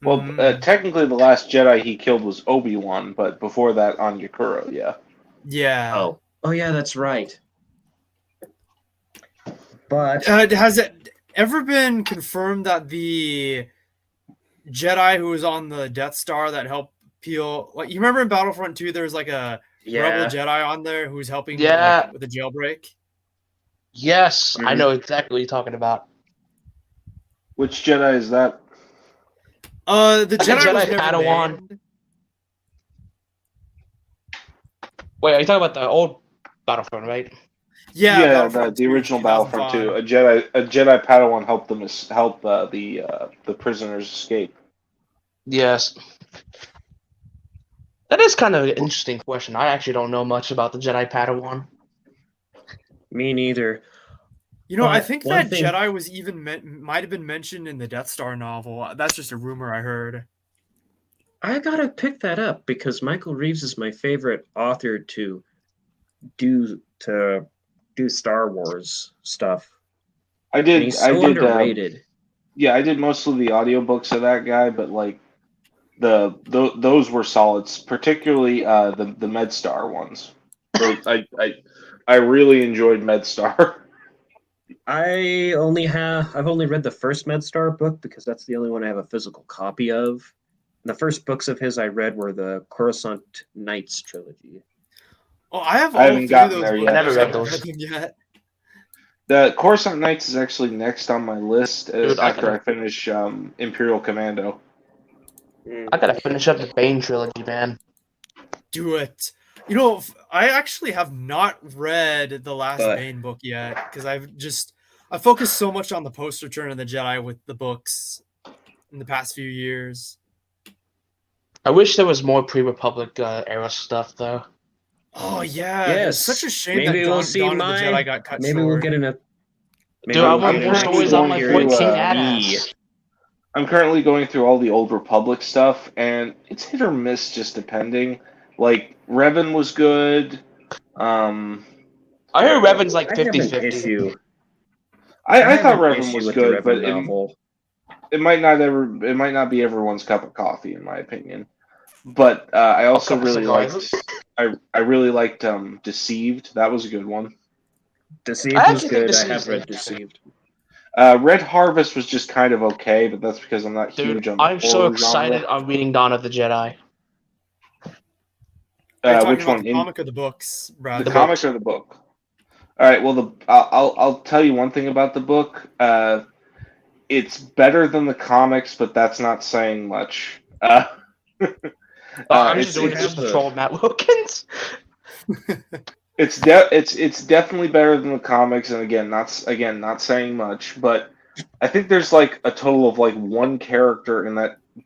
Well, technically, the last Jedi he killed was Obi-Wan, but before that, Anya Kuro, yeah. Yeah. Oh yeah, that's right. But Has it ever been confirmed that the Jedi who was on the Death Star that helped peel, like, you remember in Battlefront 2, there's like a rebel yeah, Jedi on there who's helping Yeah. like, with the jailbreak? Yes, I Mhm. know exactly what you're talking about. Which Jedi is that? The Like a Jedi, was Jedi never Padawan. named. Wait, are you talking about the old Battlefront, right? Yeah, Battlefront the 2, original Battlefront 2. 2005. A Jedi Padawan helped them help the prisoners escape. Yes. That is kind of an interesting question. I actually don't know much about the Jedi Padawan. Me neither. You know, I But think one that thing- Jedi was even might have been mentioned in the Death Star novel. That's just a rumor I heard. I gotta pick that up because Michael Reeves is my favorite author to do Star Wars stuff. I And did. he's I so did. underrated. Yeah, I did most of the audiobooks of that guy, but like those were solids, particularly the MedStar ones. Those, I really enjoyed MedStar. I've only read the first MedStar book because that's the only one I have a physical copy of. The first books of his I read were the Coruscant Knights trilogy. Oh, I have I all haven't 3 of gotten those there books. yet. I never I read haven't those. read them yet. The Coruscant Knights is actually next on my list Dude, after I finish Imperial Commando. I gotta finish up the Bane trilogy, man. Do it. You know, I actually have not read the last But- Bane book yet because I focused so much on the post Return of the Jedi with the books in the past few years. I wish there was more pre-Republic era stuff, though. Oh yeah, Yes. it's such a shame Maybe that we'll Dawn, see Dawn of the my. Jedi got cut Maybe short. we'll get in a. Dude, I want I'm more currently stories on my going boy through, King me. Adass. I'm currently going through all the old Republic stuff, and it's hit or miss, just depending. Like Revan was good. I heard Revan's like I have an 50-50. issue. I have thought an Revan issue was with good, the but Revan novel. it might not be everyone's cup of coffee, in my opinion. But I also cup of really cigars. liked. I really liked Deceived. That was a good one. Deceived I was actually think good. I Deceived's have read interesting. Deceived. Red Harvest was just kind of okay, but that's because I'm not Dude, huge on the I'm so horror excited genre. on reading Dawn of the Jedi. Are you talking Which about one? the comic or the books, Brad? The comic or the book? All right. Well, I'll tell you one thing about the book. It's better than the comics, but that's not saying much. I'm it's just doing this to troll Matt Wilkins. it's definitely better than the comics, and not saying much. But I think there's like a total of like one character in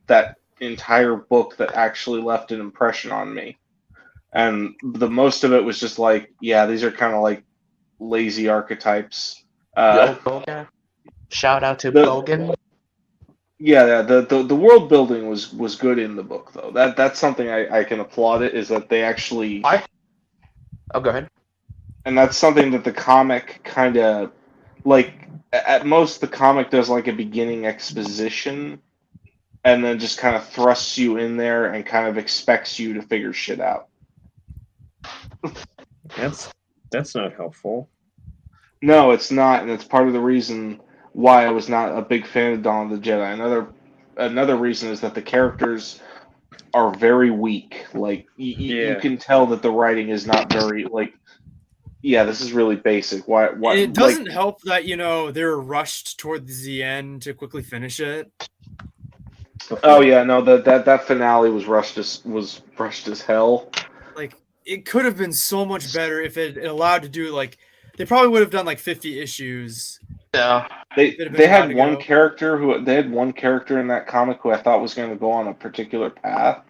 that entire book that actually left an impression on me, and the most of it was just like, yeah, these are kind of like lazy archetypes. Yo, Bogan. Shout out to Bogan. Yeah, the world building was good in the book though. That's something I can applaud it, is that they actually Oh, go ahead. and that's something that the comic kind of like at most the comic does like a beginning exposition and then just kind of thrusts you in there and kind of expects you to figure shit out. That's not helpful. No, it's not, and it's part of the reason why I was not a big fan of Dawn of the Jedi. Another reason is that the characters are very weak. Like you can tell that the writing is not very like. Yeah, this is really basic. Why? It doesn't help that they're rushed towards the end to quickly finish it. Oh yeah, no, that finale was rushed as hell. Like it could have been so much better if it allowed to do like they probably would have done like 50 issues. Yeah. They had one character in that comic who I thought was going to go on a particular path,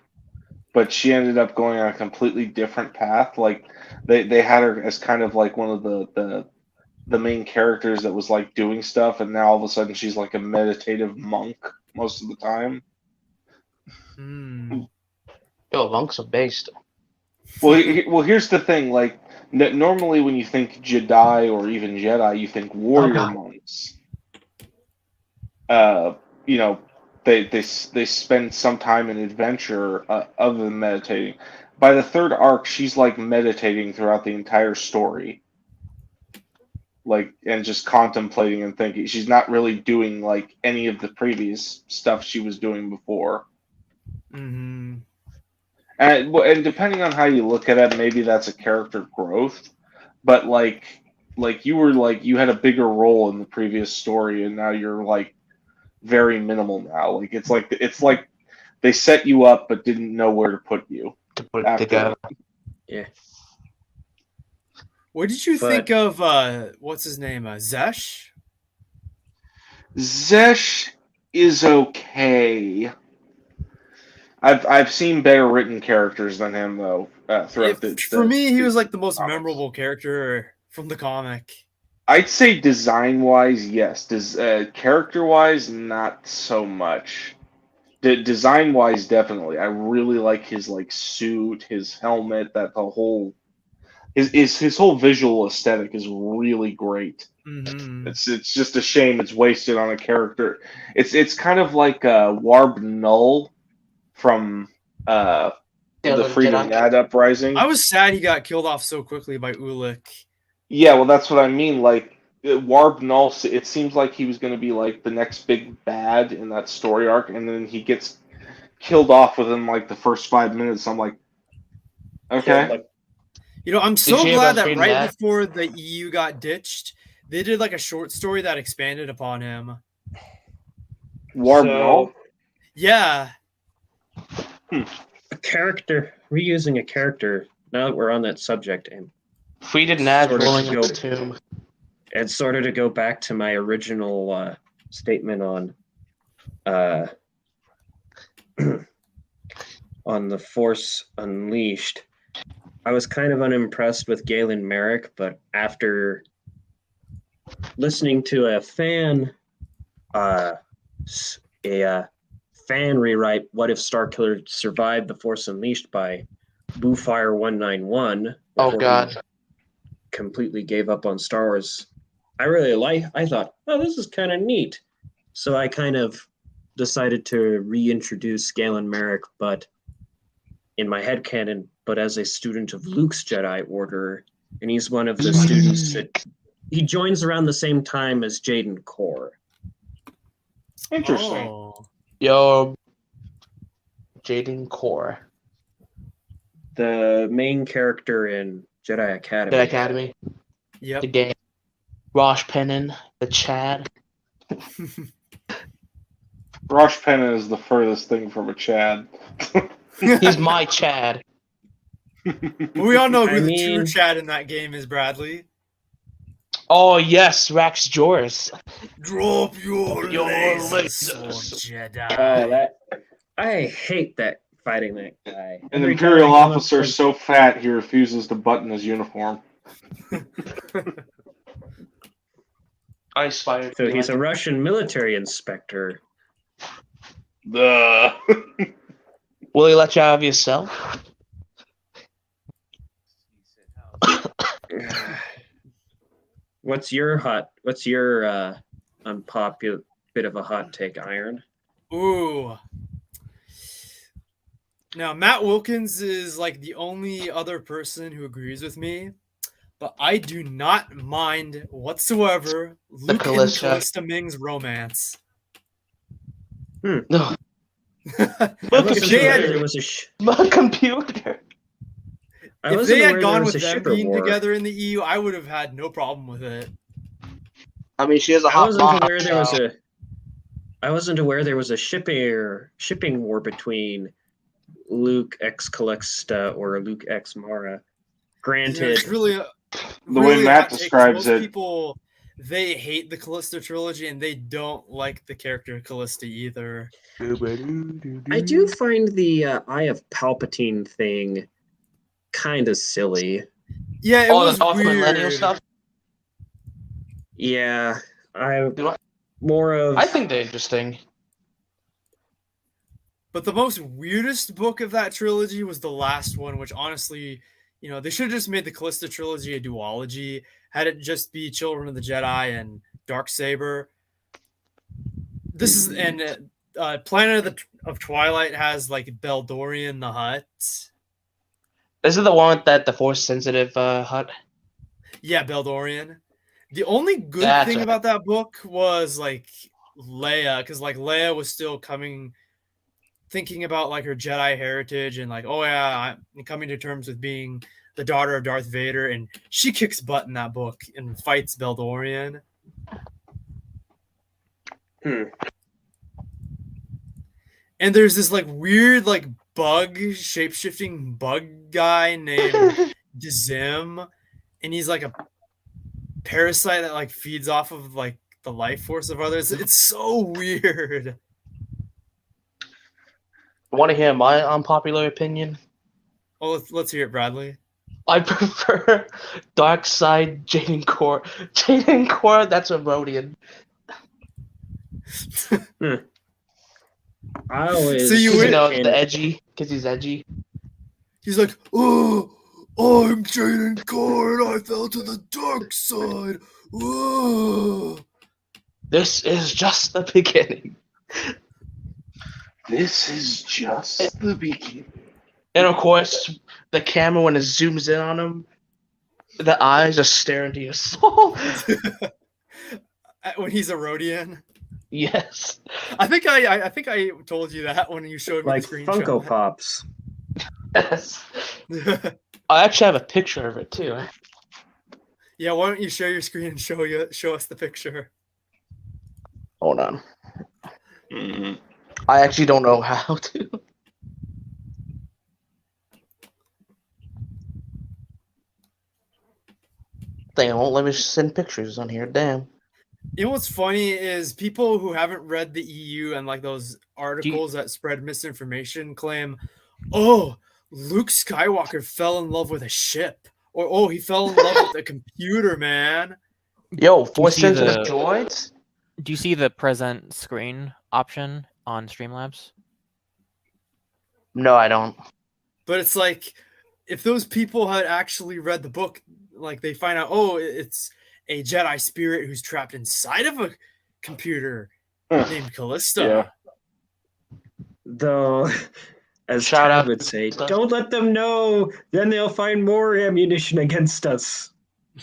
but she ended up going on a completely different path. Like they had her as kind of like one of the main characters that was like doing stuff, and now all of a sudden she's like a meditative monk most of the time. Yo, monks are based. Well, here's the thing. Like normally when you think Jedi or even Jedi, you think warrior monks. They spend some time in adventure other than meditating. By the third arc, she's like meditating throughout the entire story, like and just contemplating and thinking. She's not really doing like any of the previous stuff she was doing before. Mm-hmm. And depending on how you look at it, maybe that's a character growth. But like you had a bigger role in the previous story, and now you're like very minimal now. Like it's like they set you up but didn't know where to put you. To put it together. Yeah. What did you think of what's his name? Zesh? Zesh is okay. I've seen better written characters than him though throughout For me, he was like the most comics. memorable character from the comic. I'd say design wise, yes. Character wise, not so much. Design wise, definitely. I really like his like suit, his helmet, that the whole his whole visual aesthetic is really great. Mm-hmm. It's just a shame it's wasted on a character. It's kind of like Warb Null from the Freedom Ad Uprising. I was sad he got killed off so quickly by Ulick. Yeah, well, that's what I mean. Like Warb Null, it seems like he was going to be like the next big bad in that story arc, and then he gets killed off within like the first 5 minutes. I'm like, okay. You know, I'm so you hear glad about that Freedom right Ad? before the EU got ditched, they did like a short story that expanded upon him. Warb Null? Yeah. A character, reusing a character, now that we're on that subject, and If we didn't add Sort of rolling in go- the tomb. and sort of to go back to my original statement on on the Force Unleashed, I was kind of unimpressed with Galen Merrick, but after listening to a fan rewrite "What if Starkiller survived the Force Unleashed" by Boofire 191, Oh, before God. he completely gave up on Star Wars, I thought, oh, this is kind of neat. So I kind of decided to reintroduce Galen Merrick, but in my headcanon, but as a student of Luke's Jedi Order, and he's one of the students that he joins around the same time as Jaden Core. Interesting. Oh. Yo, Jaden Core. The main character in Jedi Academy. The Academy. Yep. The game. Rosh Pennon. The Chad. Rosh Penna is the furthest thing from a Chad. He's my Chad. We all know who I the mean- true Chad in that game is, Bradley. Oh, yes, Rax Joris. Drop your Your laser lasers. sword, Jedi. I hate that fighting that guy. An Every Imperial time I come up officer with- so fat he refuses to button his uniform. I aspired. So he's a Russian military inspector. Duh. Will he let you out of your cell? What's your unpopular bit of a hot take, Iron? Ooh. Now, Matt Wilkins is like the only other person who agrees with me, but I do not mind whatsoever Luke and Callista. Callista Ming's romance. No. I If wasn't they aware had, there was a My computer. I if wasn't they aware had gone there was with a them shipper being war. together in the EU, I would have had no problem with it. I mean, she has a I hot wasn't box aware there was now. I wasn't aware there was a shipping war between Luke X Callista or Luke X Mara. You know, Granted, it's really, The way Matt hot take, 'cause describes most it- people, they hate the Callista trilogy and they don't like the character Callista either. I do find the Eye of Palpatine thing kind of silly. Yeah, it Oh, was the Darth Millennial weird. stuff? Yeah, I Do I- more of I think they're interesting. But the most weirdest book of that trilogy was the last one, which honestly, you know, they should have just made the Callista trilogy a duology, had it just be Children of the Jedi and Darksaber. This is and Planet of Twilight has like Beldorian the Hutt. Is it the one that the force sensitive hut? Yeah, Beldorian. The only good That's thing right. about that book was like Leia, because like Leia was still thinking about like her Jedi heritage and like, oh yeah, I'm coming to terms with being the daughter of Darth Vader, and she kicks butt in that book and fights Beldorian. Hmm. And there's this like weird like bug shape-shifting bug guy named Dizim, and he's like a parasite that like feeds off of like the life force of others. It's so weird. Want to hear my unpopular opinion? Oh, let's hear it, Bradley. I prefer Darkseid Jaden Core. Jaden Core, that's a Rodian. I always So you You would- know, can- the edgy, because he's edgy. He's like, oh, I'm Jaden Core, I fell to the dark side. Whoa. This is just the beginning. This is just the beginning. And of course, the camera, when it zooms in on him, the eyes are staring into your soul. When he's a Rhodian. Yes. I think I told you that when you showed me like the screenshot. Funko Pops. Yes. I actually have a picture of it too. Yeah, why don't you share your screen and show us the picture? Hold on. Mhm. I actually don't know how to. Thing it won't let me send pictures on here. Damn. You know what's funny is people who haven't read the EU and like those articles that spread misinformation claim, oh, Luke Skywalker fell in love with a ship, or oh, he fell in love with a computer, man. Yo, voice see sensitive the- droids? Do you see the present screen option on Streamlabs? No, I don't. But it's like if those people had actually read the book, like they find out, oh, it's a Jedi spirit who's trapped inside of a computer named Callista. Yeah. Though, as Shout Tad out would to say, stuff. don't let them know. Then they'll find more ammunition against us.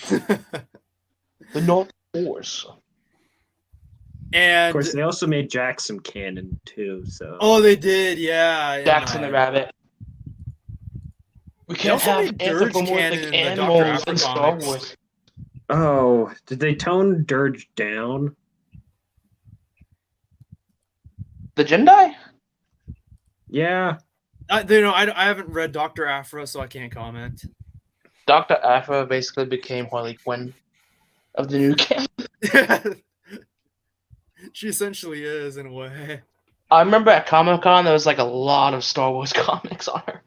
The North Force. And Of course, they also made Jackson canon too. So oh, they did, yeah. and, Jackson the Rabbit. We They can't also have made Dirge canon anthropomorphic in the animals Dr. in Star comics. Wars. oh, did they tone Dirge down? The Jedi? Yeah, I haven't read Dr. Aphra, so I can't comment. Dr. Aphra basically became Harley Quinn of the new canon. She essentially is in a way. I remember at Comic Con there was like a lot of Star Wars comics on her.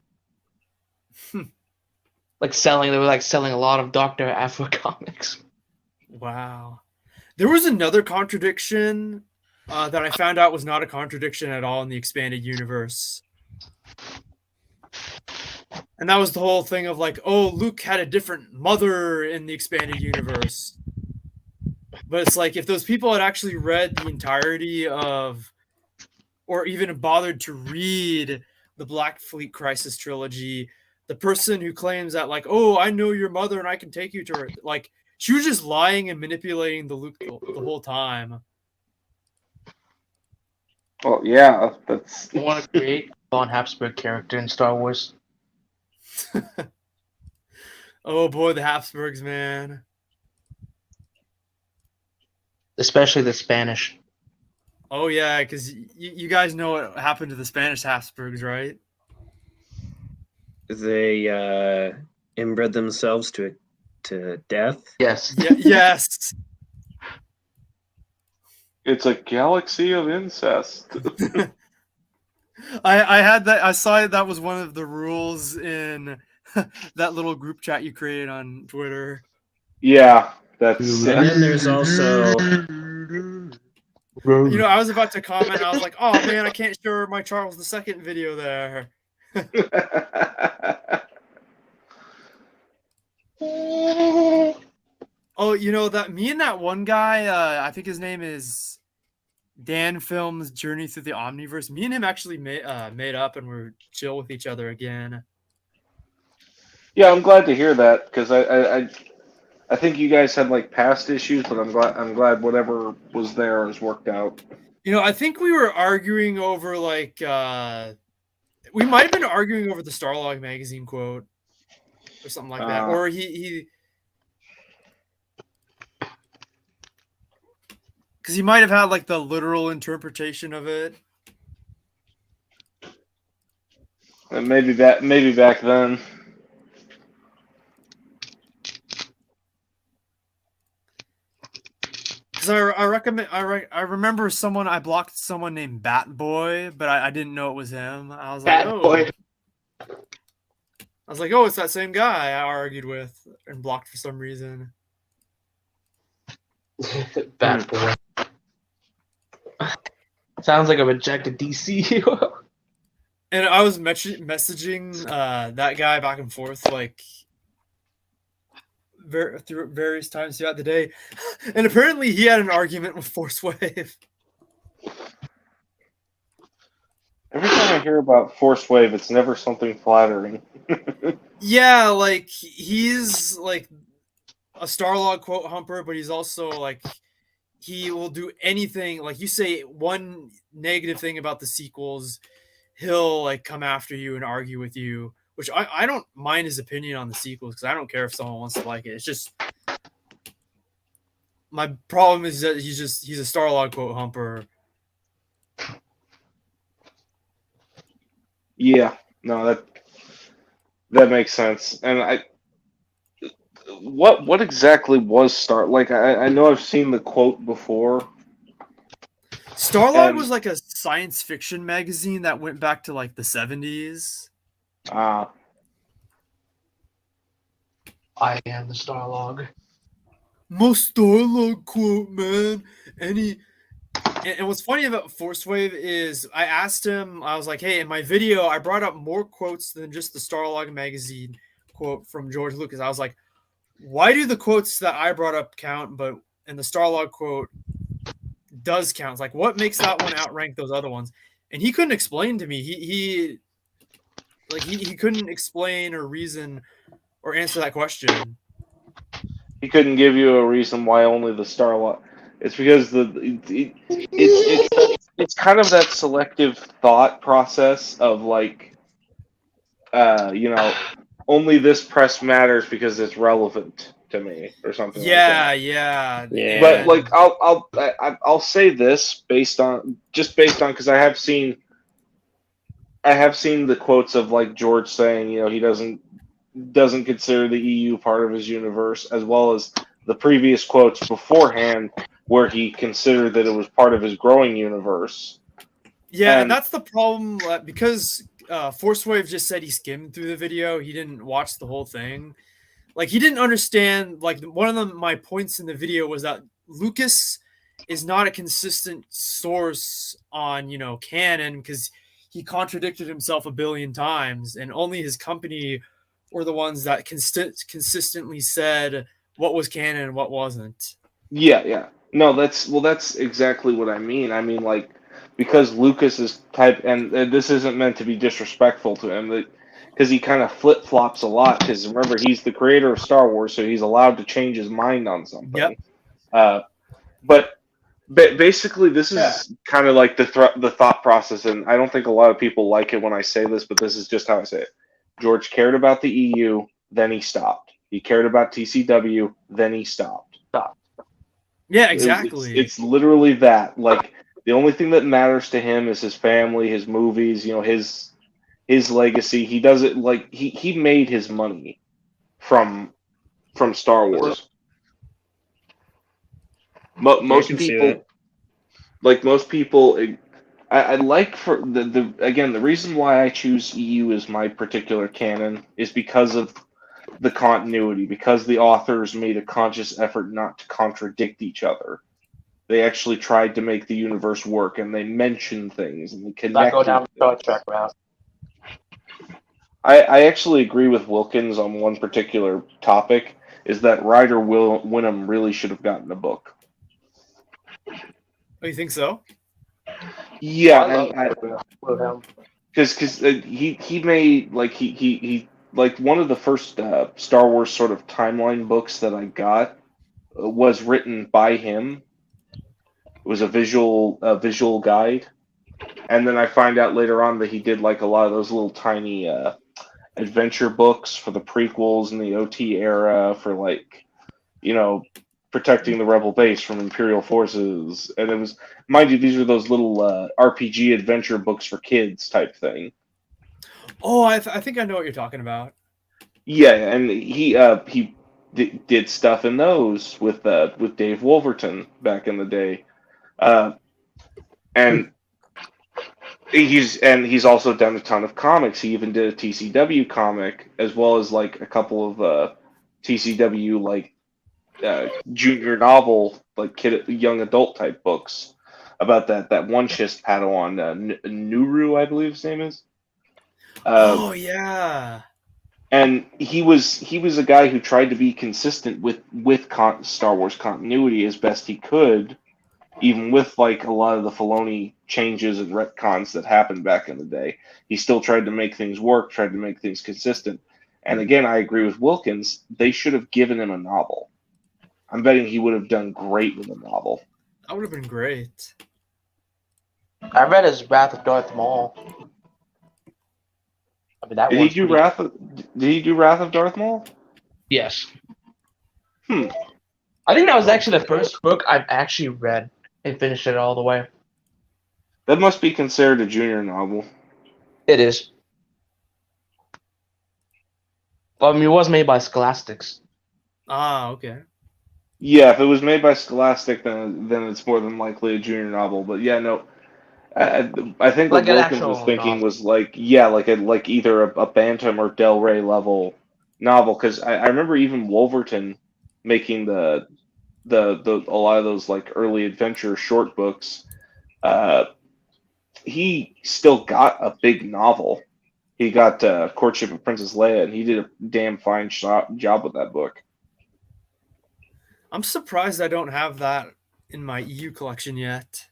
They were selling a lot of Dr. Aphra comics. Wow. There was another contradiction that I found out was not a contradiction at all in the expanded universe. And that was the whole thing of like, oh, Luke had a different mother in the expanded universe. But it's like if those people had actually read the entirety of, or even bothered to read the Black Fleet Crisis trilogy, the person who claims that like, oh, I know your mother and I can take you to her, like she was just lying and manipulating the Luke the whole time. Well, yeah, that's I want to create a Von Habsburg character in Star Wars. Oh boy, the Habsburgs, man. Especially the Spanish. Oh yeah, because you guys know what happened to the Spanish Habsburgs, right? they inbred themselves to death. Yes. Yes. it's a galaxy of incest. I had that. I saw that was one of the rules in that little group chat you created on Twitter. Yeah, that's And then there's also You know, I was about to comment. I was like, "Oh man, I can't show my Charles II video there." Oh, you know that me and that one guy. I think his name is Dan Films Journey Through the Omniverse. Me and him actually made up, and we're chill with each other again. Yeah, I'm glad to hear that because I think you guys had like past issues, but I'm glad whatever was there has worked out. You know, I think we were arguing over like we might have been arguing over the Starlog magazine quote or something like that, or he because he might have had like the literal interpretation of it. And maybe back then. Because I recommend I remember I blocked someone named Bat Boy, but I didn't know it was him. I was like, Bat oh, Boy. It's that same guy I argued with and blocked for some reason. Bat Boy. Sounds like a rejected DC hero. And I was messaging that guy back and forth like through various times throughout the day, and apparently he had an argument with Force Wave. Every time I hear about Force Wave, it's never something flattering. Yeah, like he's like a Starlog quote humper, but he's also like he will do anything. Like you say one negative thing about the sequels, he'll like come after you and argue with you. Which I don't mind his opinion on the sequels because I don't care if someone wants to like it. It's just my problem is that he's a Starlog quote humper. Yeah, no, that makes sense. And what exactly was Star? Like I know I've seen the quote before. Starlog was like a science fiction magazine that went back to like the 70s. Ah. I am the Starlog. Most Starlog quote, man. And what's funny about Force Wave is I asked him, I was like, hey, in my video, I brought up more quotes than just the Starlog magazine quote from George Lucas. I was like, why do the quotes that I brought up count, but and the Starlog quote does count? It's like, what makes that one outrank those other ones? And he couldn't explain to me. He couldn't explain or reason or answer that question. He couldn't give you a reason why only the Starlog. It's because it's kind of that selective thought process of like, only this press matters because it's relevant to me or something. Yeah. But like, I'll say this based on because I have seen the quotes of like George saying, he doesn't consider the EU part of his universe, as well as the previous quotes beforehand where he considered that it was part of his growing universe. Yeah, and that's the problem because Force Wave just said he skimmed through the video. He didn't watch the whole thing. Like he didn't understand. Like one of my points in the video was that Lucas is not a consistent source on canon because he contradicted himself a billion times, and only his company were the ones that consistently said what was canon and what wasn't. Yeah. No, that's exactly what I mean. I mean, like, because Lucas is and this isn't meant to be disrespectful to him, because he kind of flip-flops a lot, because remember, he's the creator of Star Wars, so he's allowed to change his mind on something. Yep. But basically, this is kind of like the thought process, and I don't think a lot of people like it when I say this, but this is just how I say it. George cared about the EU, then he stopped. He cared about TCW, then he stopped. Yeah, exactly. It's literally that. Like, the only thing that matters to him is his family, his movies, his legacy. He does it like he made his money from Star Wars. Most people, I like for the reason why I choose EU as my particular canon is because of the continuity, because the authors made a conscious effort not to contradict each other. They actually tried to make the universe work, and they mentioned things and they connected. Not go down the Star Trek route. I actually agree with Wilkins on one particular topic, is that Ryder Winham really should have gotten a book. Oh, you think so? Yeah, because he made he one of the first Star Wars sort of timeline books that I got was written by him. It was a visual guide, and then I find out later on that he did like a lot of those little tiny adventure books for the prequels and the OT era for protecting the rebel base from Imperial forces. And it was, mind you, these are those little RPG adventure books for kids type thing. Oh, I think I know what you're talking about. Yeah, and he did stuff in those with Dave Wolverton back in the day, and he's also done a ton of comics. He even did a TCW comic as well as like a couple of TCW like junior novel like young adult type books about that one Shist Padawan Nuru, I believe his name is. Oh yeah. And he was a guy who tried to be consistent with Star Wars continuity as best he could, even with like a lot of the Filoni changes and retcons that happened back in the day. He still tried to make things work, tried to make things consistent. And again, I agree with Wilkins. They should have given him a novel. I'm betting he would have done great with a novel. That would have been great. I read his Wrath of Darth Maul. I mean, Did he do Wrath of Darth Maul? Yes. Hmm. I think that was actually the first book I've actually read and finished it all the way. That must be considered a junior novel. It is. I mean, it was made by Scholastics. Ah, okay. Yeah, if it was made by Scholastic, then it's more than likely a junior novel. But yeah, no, I think Like what an Wilkins actual was thinking novel. was like either a Bantam or Del Rey level novel. Because I remember even Wolverton making the a lot of those like early adventure short books. He still got a big novel. He got Courtship of Princess Leia, and he did a damn fine job with that book. I'm surprised I don't have that in my EU collection yet.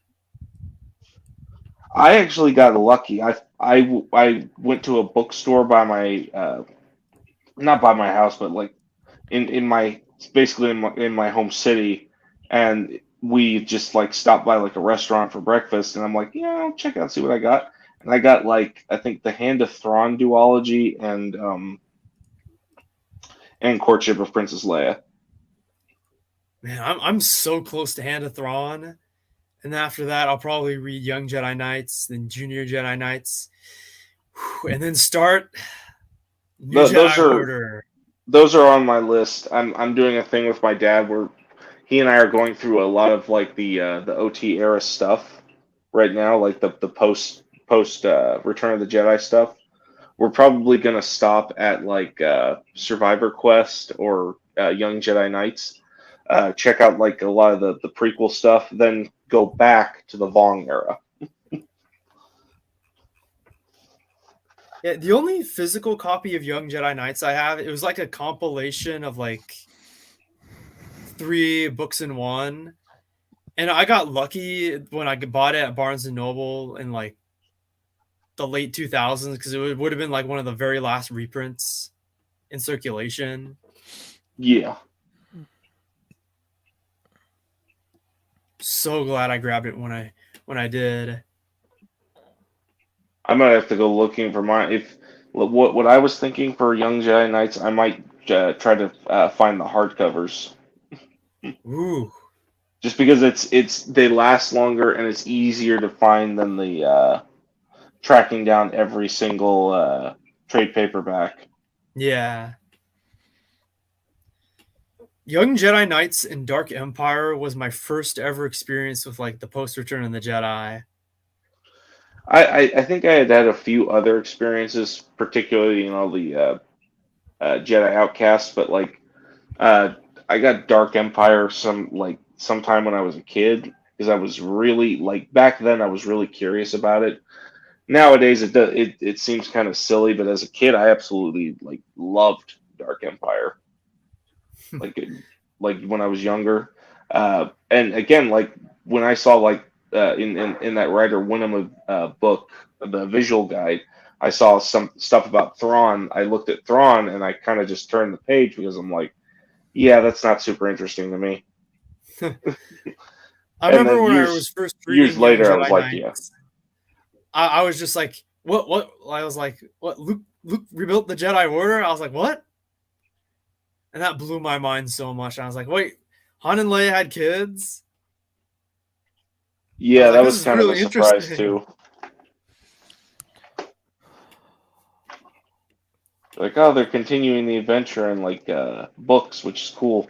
I actually got lucky. I went to a bookstore by my not by my house, but like in my basically in my home city, and we just like stopped by like a restaurant for breakfast, and I'm like, yeah, I'll check out, see what I got, and I got like I think the Hand of Thrawn duology and Courtship of Princess Leia. Man, I'm so close to Hand of Thrawn. And after that, I'll probably read Young Jedi Knights, then Junior Jedi Knights, and then start New Jedi Order. Those are on my list. I'm doing a thing with my dad where he and I are going through a lot of like the OT era stuff right now, like the post Return of the Jedi stuff. We're probably gonna stop at like Survivor Quest or Young Jedi Knights. Check out like a lot of the prequel stuff, then go back to the Vong era. Yeah, the only physical copy of Young Jedi Knights I have, it was like a compilation of like 3 books in one. And I got lucky when I bought it at Barnes and Noble in like the late 2000s because it would have been like one of the very last reprints in circulation. Yeah. So glad I grabbed it when I did. I might have to go looking for mine. If what I was thinking for Young Jedi Knights, I might try to find the hardcovers. Ooh. Just because they last longer and it's easier to find than the tracking down every single trade paperback. Yeah. Young Jedi Knights and Dark Empire was my first ever experience with like the post Return of the Jedi. I think I had a few other experiences, particularly the Jedi Outcast, but like I got Dark Empire sometime when I was a kid because I was really like back then I was really curious about it. Nowadays it seems kind of silly, but as a kid I absolutely like loved Dark Empire. like when I was younger, and again like when I saw like in that Ryder Winham book, the visual guide, I saw some stuff about Thrawn. I looked at Thrawn and I kind of just turned the page because I'm like, yeah, that's not super interesting to me. I remember when I was first reading years later, Jedi I was like, Knights, I was just like, what? I was like, what? Luke rebuilt the Jedi Order? I was like, what? And that blew my mind so much. I was like, wait, Han and Leia had kids? Yeah, that was "This is kind of a really surprise interesting." too. Like, oh, they're continuing the adventure in like books, which is cool.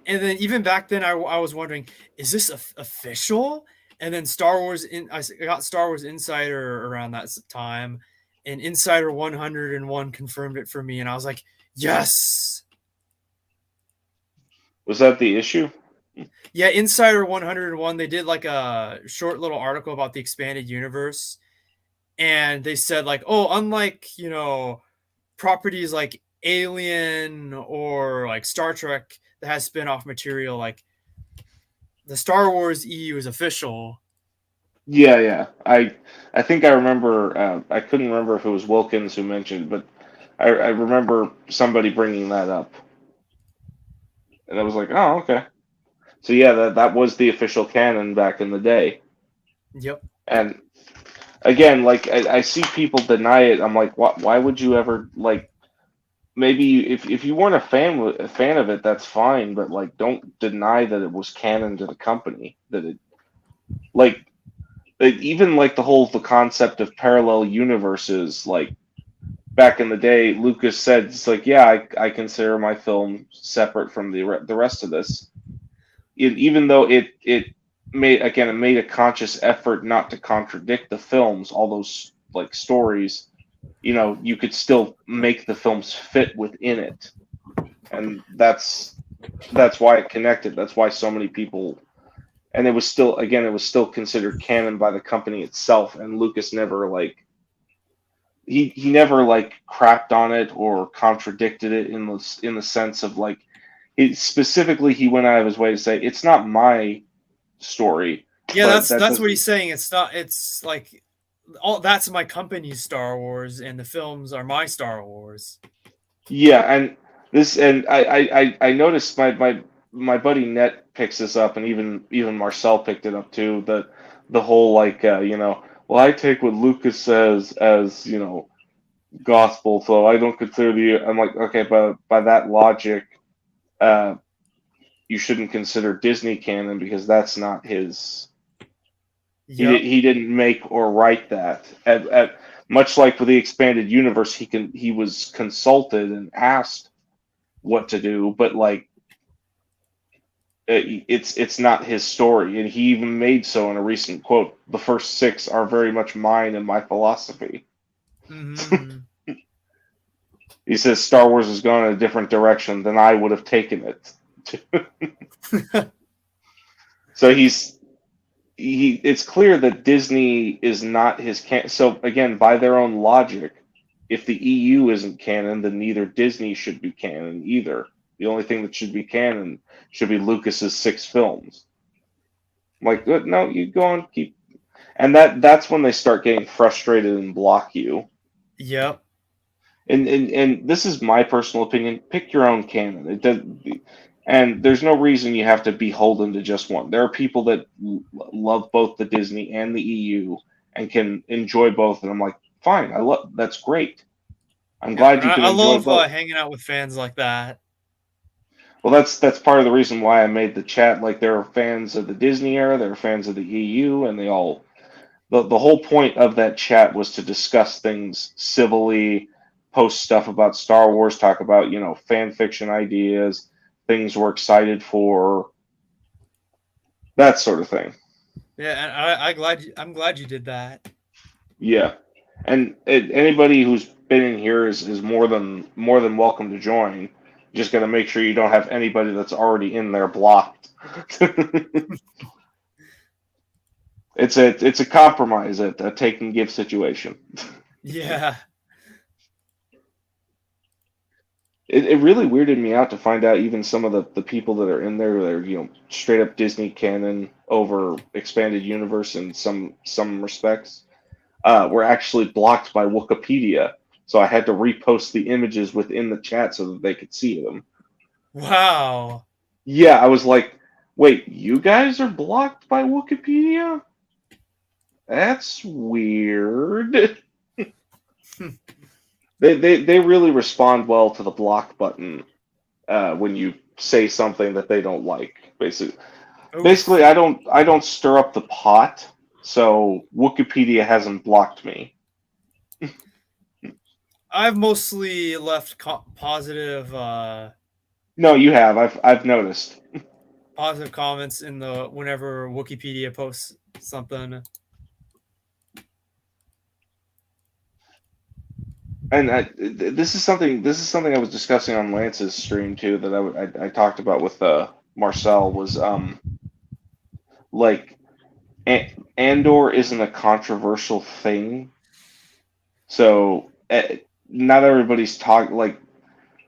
And then even back then, I was wondering, is this official? And then Star Wars I got Star Wars Insider around that time, and Insider 101 confirmed it for me, and I was like, yes. Was that the issue? Yeah, Insider 101, they did like a short little article about the expanded universe, and they said like, oh, unlike, properties like Alien or like Star Trek that has spin-off material, like the Star Wars EU is official. Yeah. I think I remember. I couldn't remember if it was Wilkins who mentioned, but I remember somebody bringing that up, and I was like, oh, okay. So yeah, that was the official canon back in the day. Yep. And again, like I see people deny it. I'm like, why would you ever like? Maybe if you weren't a fan of it, that's fine. But like, don't deny that it was canon to the company. That it like even like the concept of parallel universes. Like back in the day, Lucas said it's like, yeah, I consider my film separate from the rest of this. Even though it made a conscious effort not to contradict the films, all those like stories, you could still make the films fit within it, and that's why it connected. That's why so many people, and it was still considered canon by the company itself. And Lucas never like he never like crapped on it or contradicted it in the sense of like. Specifically, he went out of his way to say it's not my story. Yeah, that's what he's saying. It's not. It's like that's my company's Star Wars, and the films are my Star Wars. Yeah, and I noticed my buddy Net picks this up, and even Marcel picked it up too. The whole like well, I take what Lucas says as gospel, so I don't consider I'm like, okay, but by that logic. You shouldn't consider Disney canon because that's not his. Yep. He didn't make or write that. Much like with the expanded universe, he was consulted and asked what to do, but like it's not his story, and he even made so in a recent quote. The first 6 are very much mine and my philosophy. Mm-hmm. He says Star Wars has gone in a different direction than I would have taken it. So it's clear that Disney is not his canon. So again, by their own logic, if the EU isn't canon, then neither Disney should be canon either. The only thing that should be canon should be Lucas's 6 films. I'm like, no, you go on, keep, and that's when they start getting frustrated and block you. Yep. And this is my personal opinion. Pick your own canon. It does, and there's no reason you have to be beholden to just one. There are people that love both the Disney and the EU and can enjoy both. And I'm like, fine, that's great. I'm glad you can enjoy both. I love hanging out with fans like that. Well, that's part of the reason why I made the chat. Like, there are fans of the Disney era, there are fans of the EU, and they all. The whole point of that chat was to discuss things civilly. Post stuff about Star Wars, talk about fan fiction ideas, things we're excited for, that sort of thing. Yeah, and I'm glad you did that. Yeah, and anybody who's been in here is more than welcome to join. You just got to make sure you don't have anybody that's already in there blocked. It's a compromise, a take and give situation. Yeah. It really weirded me out to find out even some of the people that are in there, they're straight up Disney canon over expanded universe in some respects, were actually blocked by Wikipedia. So I had to repost the images within the chat so that they could see them. Wow. Yeah, I was like, wait, you guys are blocked by Wikipedia? That's weird. They really respond well to the block button when you say something that they don't like. Basically, I don't stir up the pot, so Wikipedia hasn't blocked me. I've mostly left positive No, you have. I've noticed. positive comments in the whenever Wikipedia posts something. And this is something I was discussing on Lance's stream too that I talked about with Marcel was like Andor isn't a controversial thing, so not everybody's talking like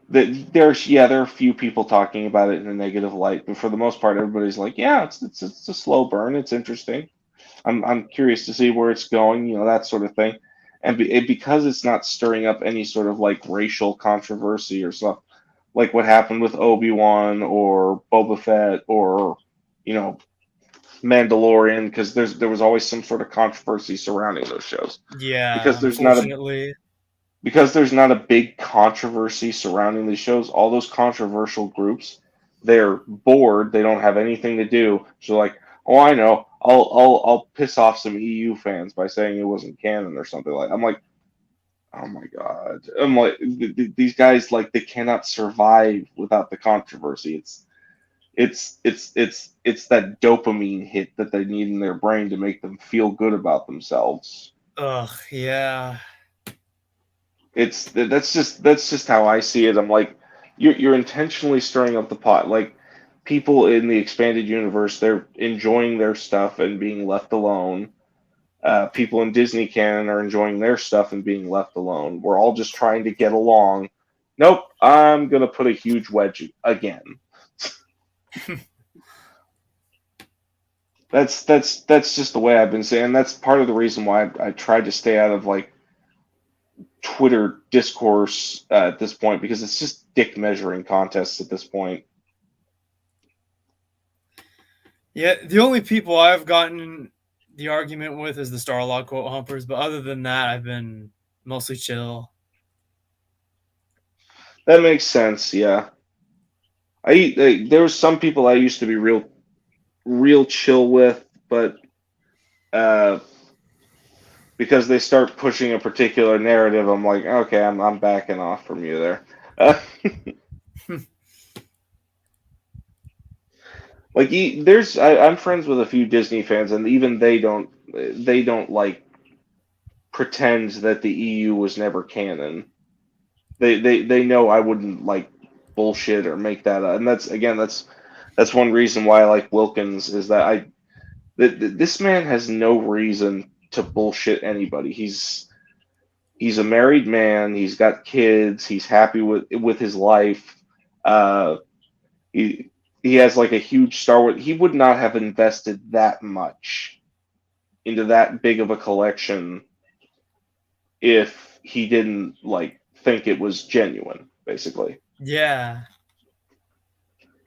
there are a few people talking about it in a negative light, but for the most part, everybody's like, yeah, it's a slow burn. It's interesting. I'm curious to see where it's going, that sort of thing. And because it's not stirring up any sort of like racial controversy or stuff, like what happened with Obi-Wan or Boba Fett or Mandalorian, because there was always some sort of controversy surrounding those shows. Yeah, because there's not a big controversy surrounding these shows. All those controversial groups, they're bored. They don't have anything to do. So like, oh, I know. I'll piss off some EU fans by saying it wasn't canon or something like. I'm like, oh my god. I'm like, these guys like they cannot survive without the controversy. It's that dopamine hit that they need in their brain to make them feel good about themselves. Ugh, yeah. That's just how I see it. I'm like, you're intentionally stirring up the pot. Like people in the expanded universe, they're enjoying their stuff and being left alone. People in Disney canon are enjoying their stuff and being left alone. We're all just trying to get along. Nope, I'm gonna put a huge wedge again. That's just the way I've been saying. That's part of the reason why I tried to stay out of like Twitter discourse at this point, because it's just dick measuring contests at this point. Yeah, the only people I've gotten the argument with is the Starlog quote humpers, but other than that, I've been mostly chill. That makes sense. Yeah, there was some people I used to be real chill with, but because they start pushing a particular narrative, I'm like, okay, I'm backing off from you there. Like I'm friends with a few Disney fans, and even they don't like pretend that the EU was never canon. They know I wouldn't like bullshit or make that up. And that's one reason why I like Wilkins, is that this man has no reason to bullshit anybody. He's a married man. He's got kids. He's happy with his life. He has like a huge Star Wars. He would not have invested that much into that big of a collection if he didn't like think it was genuine, basically. Yeah.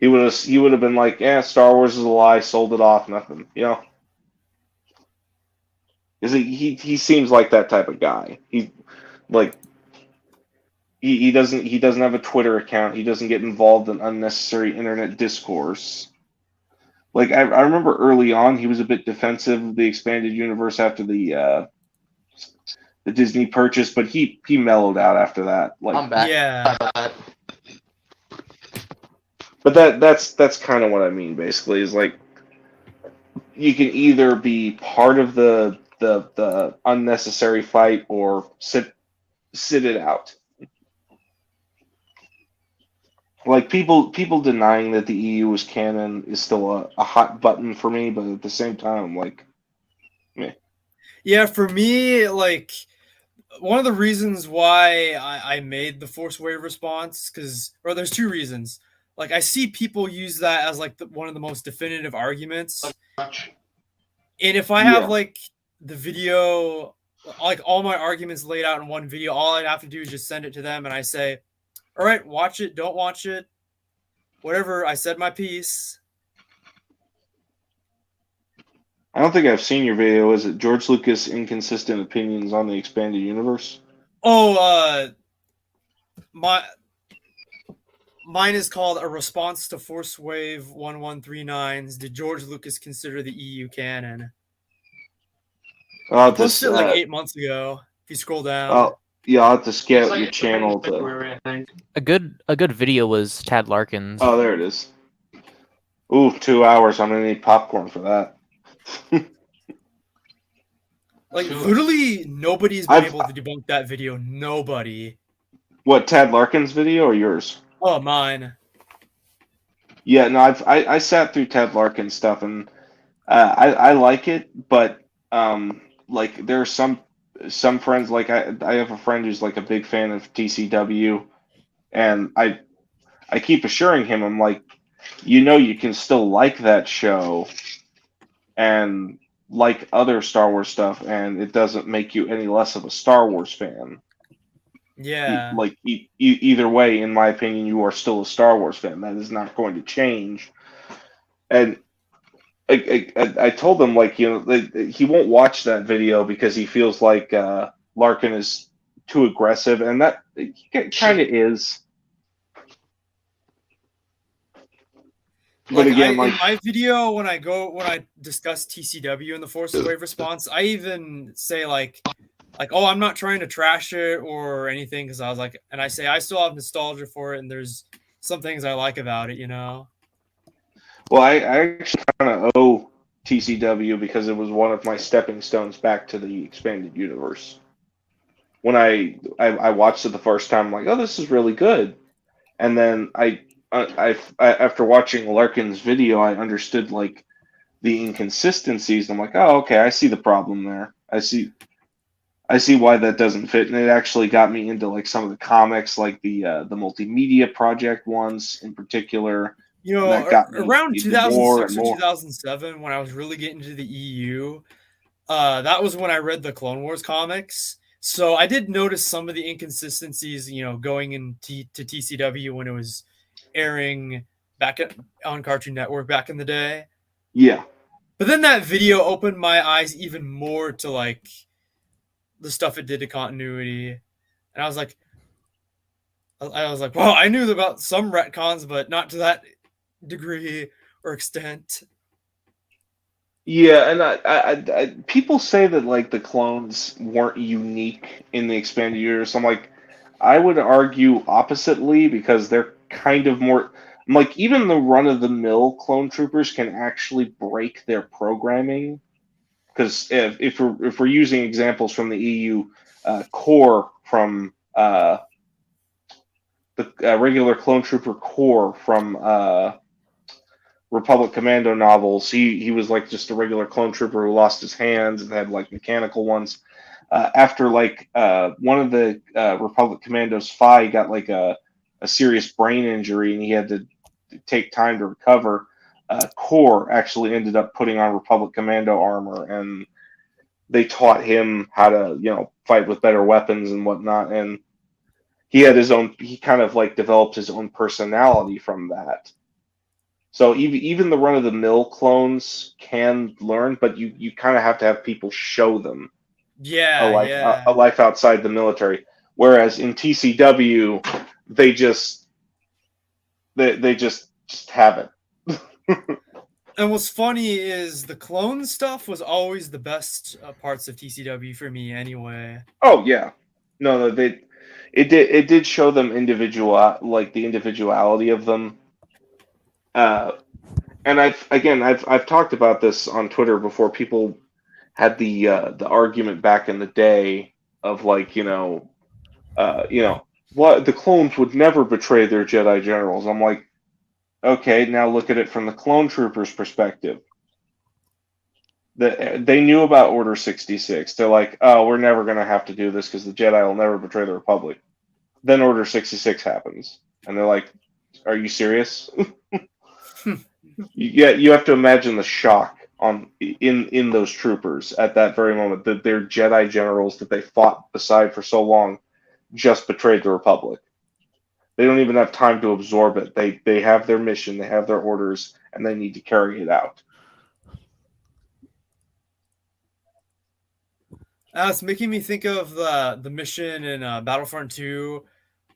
He would have been like, yeah, Star Wars is a lie, sold it off, nothing, Because he seems like that type of guy. He doesn't have a Twitter account. He doesn't get involved in unnecessary internet discourse. Like I remember early on, he was a bit defensive of the expanded universe after the Disney purchase, but he mellowed out after that. Like, I'm back. Yeah. But that's kind of what I mean. Basically, is like you can either be part of the unnecessary fight or sit it out. Like people denying that the EU was canon is still a hot button for me, but at the same time, I'm like, meh. Yeah, for me, like one of the reasons why I made the Force Wave response, or there's two reasons. Like I see people use that as like one of the most definitive arguments, and if I have like the video, like all my arguments laid out in one video, all I'd have to do is just send it to them, and I say, all right, watch it, don't watch it, whatever. I said my piece. I don't think I've seen your video. Is it George Lucas inconsistent opinions on the expanded universe? Oh, mine is called A Response to Force Wave 1139's Did George Lucas Consider the EU Canon? I posted it like 8 months ago. If you scroll down. Yeah, I'll have to It's scale like your it's like in channel to. February, I think. A good video was Tad Larkins. Oh, there it is. Ooh, 2 hours. I'm gonna need popcorn for that. Like Sure. literally nobody's been I've- able to debunk that video. Nobody. What, Tad Larkin's video or yours? Oh, mine. Yeah, no, I sat through Ted Larkin's stuff, and I like it, but like there are some friends, like I have a friend who's like a big fan of TCW, and I keep assuring him, I'm like, you can still like that show and like other Star Wars stuff, and it doesn't make you any less of a Star Wars fan. Yeah. Like either way, in my opinion, you are still a Star Wars fan. That is not going to change. And I told him, like, he won't watch that video because he feels like Larkin is too aggressive, and that kind of is. But Like, again, in like, my video, when I discuss TCW and the Force Wave response, I even say like, oh, I'm not trying to trash it or anything, because I was like, and I say I still have nostalgia for it, and there's some things I like about it, you know. well, I actually kind of owe TCW because it was one of my stepping stones back to the expanded universe. When I watched it the first time, I'm like, oh, this is really good, and then I after watching Larkin's video, I understood like the inconsistencies. I'm like, oh, okay, I see the problem there. I see why that doesn't fit, and it actually got me into like some of the comics, like the multimedia project ones in particular. You know, That got me around into more 2006 and or more. 2007, when I was really getting into the EU, that was when I read the Clone Wars comics. So I did notice some of the inconsistencies, you know, going into to TCW when it was airing on Cartoon Network back in the day. Yeah, But then that video opened my eyes even more to like the stuff it did to continuity, and I was like, well, I knew about some retcons, but not to that degree or extent. yeah, and I people say that like the clones weren't unique in the expanded universe. I'm like, I would argue oppositely because they're kind of more. I'm like, even the run-of-the-mill clone troopers can actually break their programming. Because if we're using examples from the EU, Core from the regular clone trooper Core from Republic Commando novels, he was like just a regular clone trooper who lost his hands and had like mechanical ones. After like one of the Republic Commandos, Phi, got like a serious brain injury and he had to take time to recover. Core actually ended up putting on Republic Commando armor, and they taught him how to, fight with better weapons and whatnot. And he kind of like developed his own personality from that. So even the run of the mill clones can learn, but you kind of have to have people show them Yeah, a life outside the military. Whereas in TCW, they just have it. And what's funny is the clone stuff was always the best parts of TCW for me, anyway. Oh yeah, no, it did show them the individuality of them. And I've talked about this on Twitter before. People had the argument back in the day of like, what, the clones would never betray their Jedi generals. I'm like, okay, now look at it from the clone troopers' perspective. They knew about Order 66. They're like, oh, we're never going to have to do this because the Jedi will never betray the Republic. Then Order 66 happens, and they're like, are you serious? You have to imagine the shock in those troopers at that very moment that their Jedi generals that they fought beside for so long just betrayed the Republic. They don't even have time to absorb it. They have their mission, they have their orders, and they need to carry it out. It's making me think of the mission in Battlefront 2,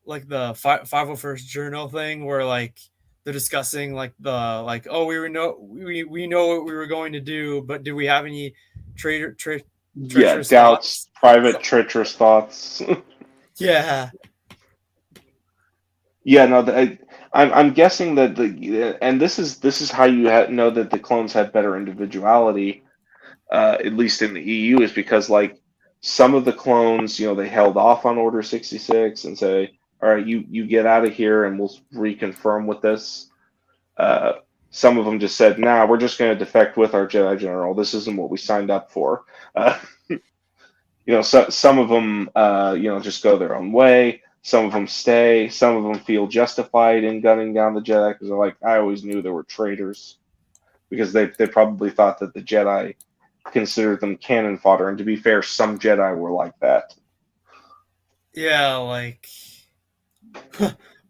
like the 501st Journal thing, where like they're discussing like oh, we know what we were going to do, but do we have any treacherous doubts, thoughts? private treacherous thoughts. Yeah. Yeah, no, I'm guessing that and this is how you know that the clones had better individuality, at least in the EU, is because like some of the clones, they held off on Order 66 and say, all right, you get out of here and we'll reconfirm with this. Uh, some of them just said, nah, we're just going to defect with our Jedi General. This isn't what we signed up for. So some of them, just go their own way. Some of them stay. Some of them feel justified in gunning down the Jedi because they're like, I always knew there were traitors, because they probably thought that the Jedi considered them cannon fodder. And to be fair, some Jedi were like that. Yeah, like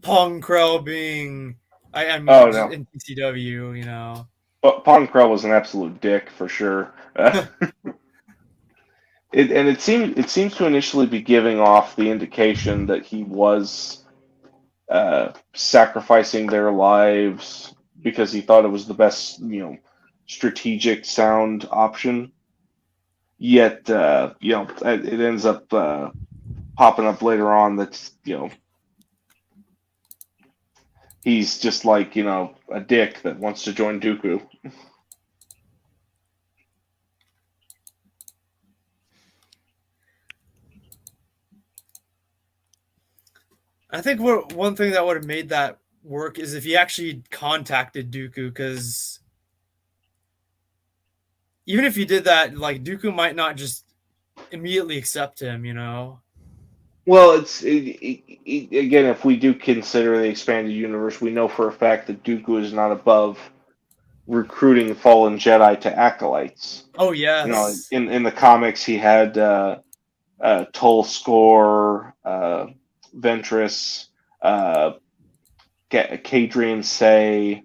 Pong Krell being, I mean, Oh, no. in TCW, you know. But Pong Krell was an absolute dick for sure. It seems to initially be giving off the indication that he was sacrificing their lives because he thought it was the best, strategic sound option. Yet, it ends up popping up later on that, he's just like, a dick that wants to join Dooku. I think one thing that would have made that work is if he actually contacted Dooku, because even if he did that, like, Dooku might not just immediately accept him, you know? Well, again, if we do consider the expanded universe, we know for a fact that Dooku is not above recruiting fallen Jedi to acolytes. Oh, yes. In the comics, he had Tolskor, Ventress, Kadrian Say,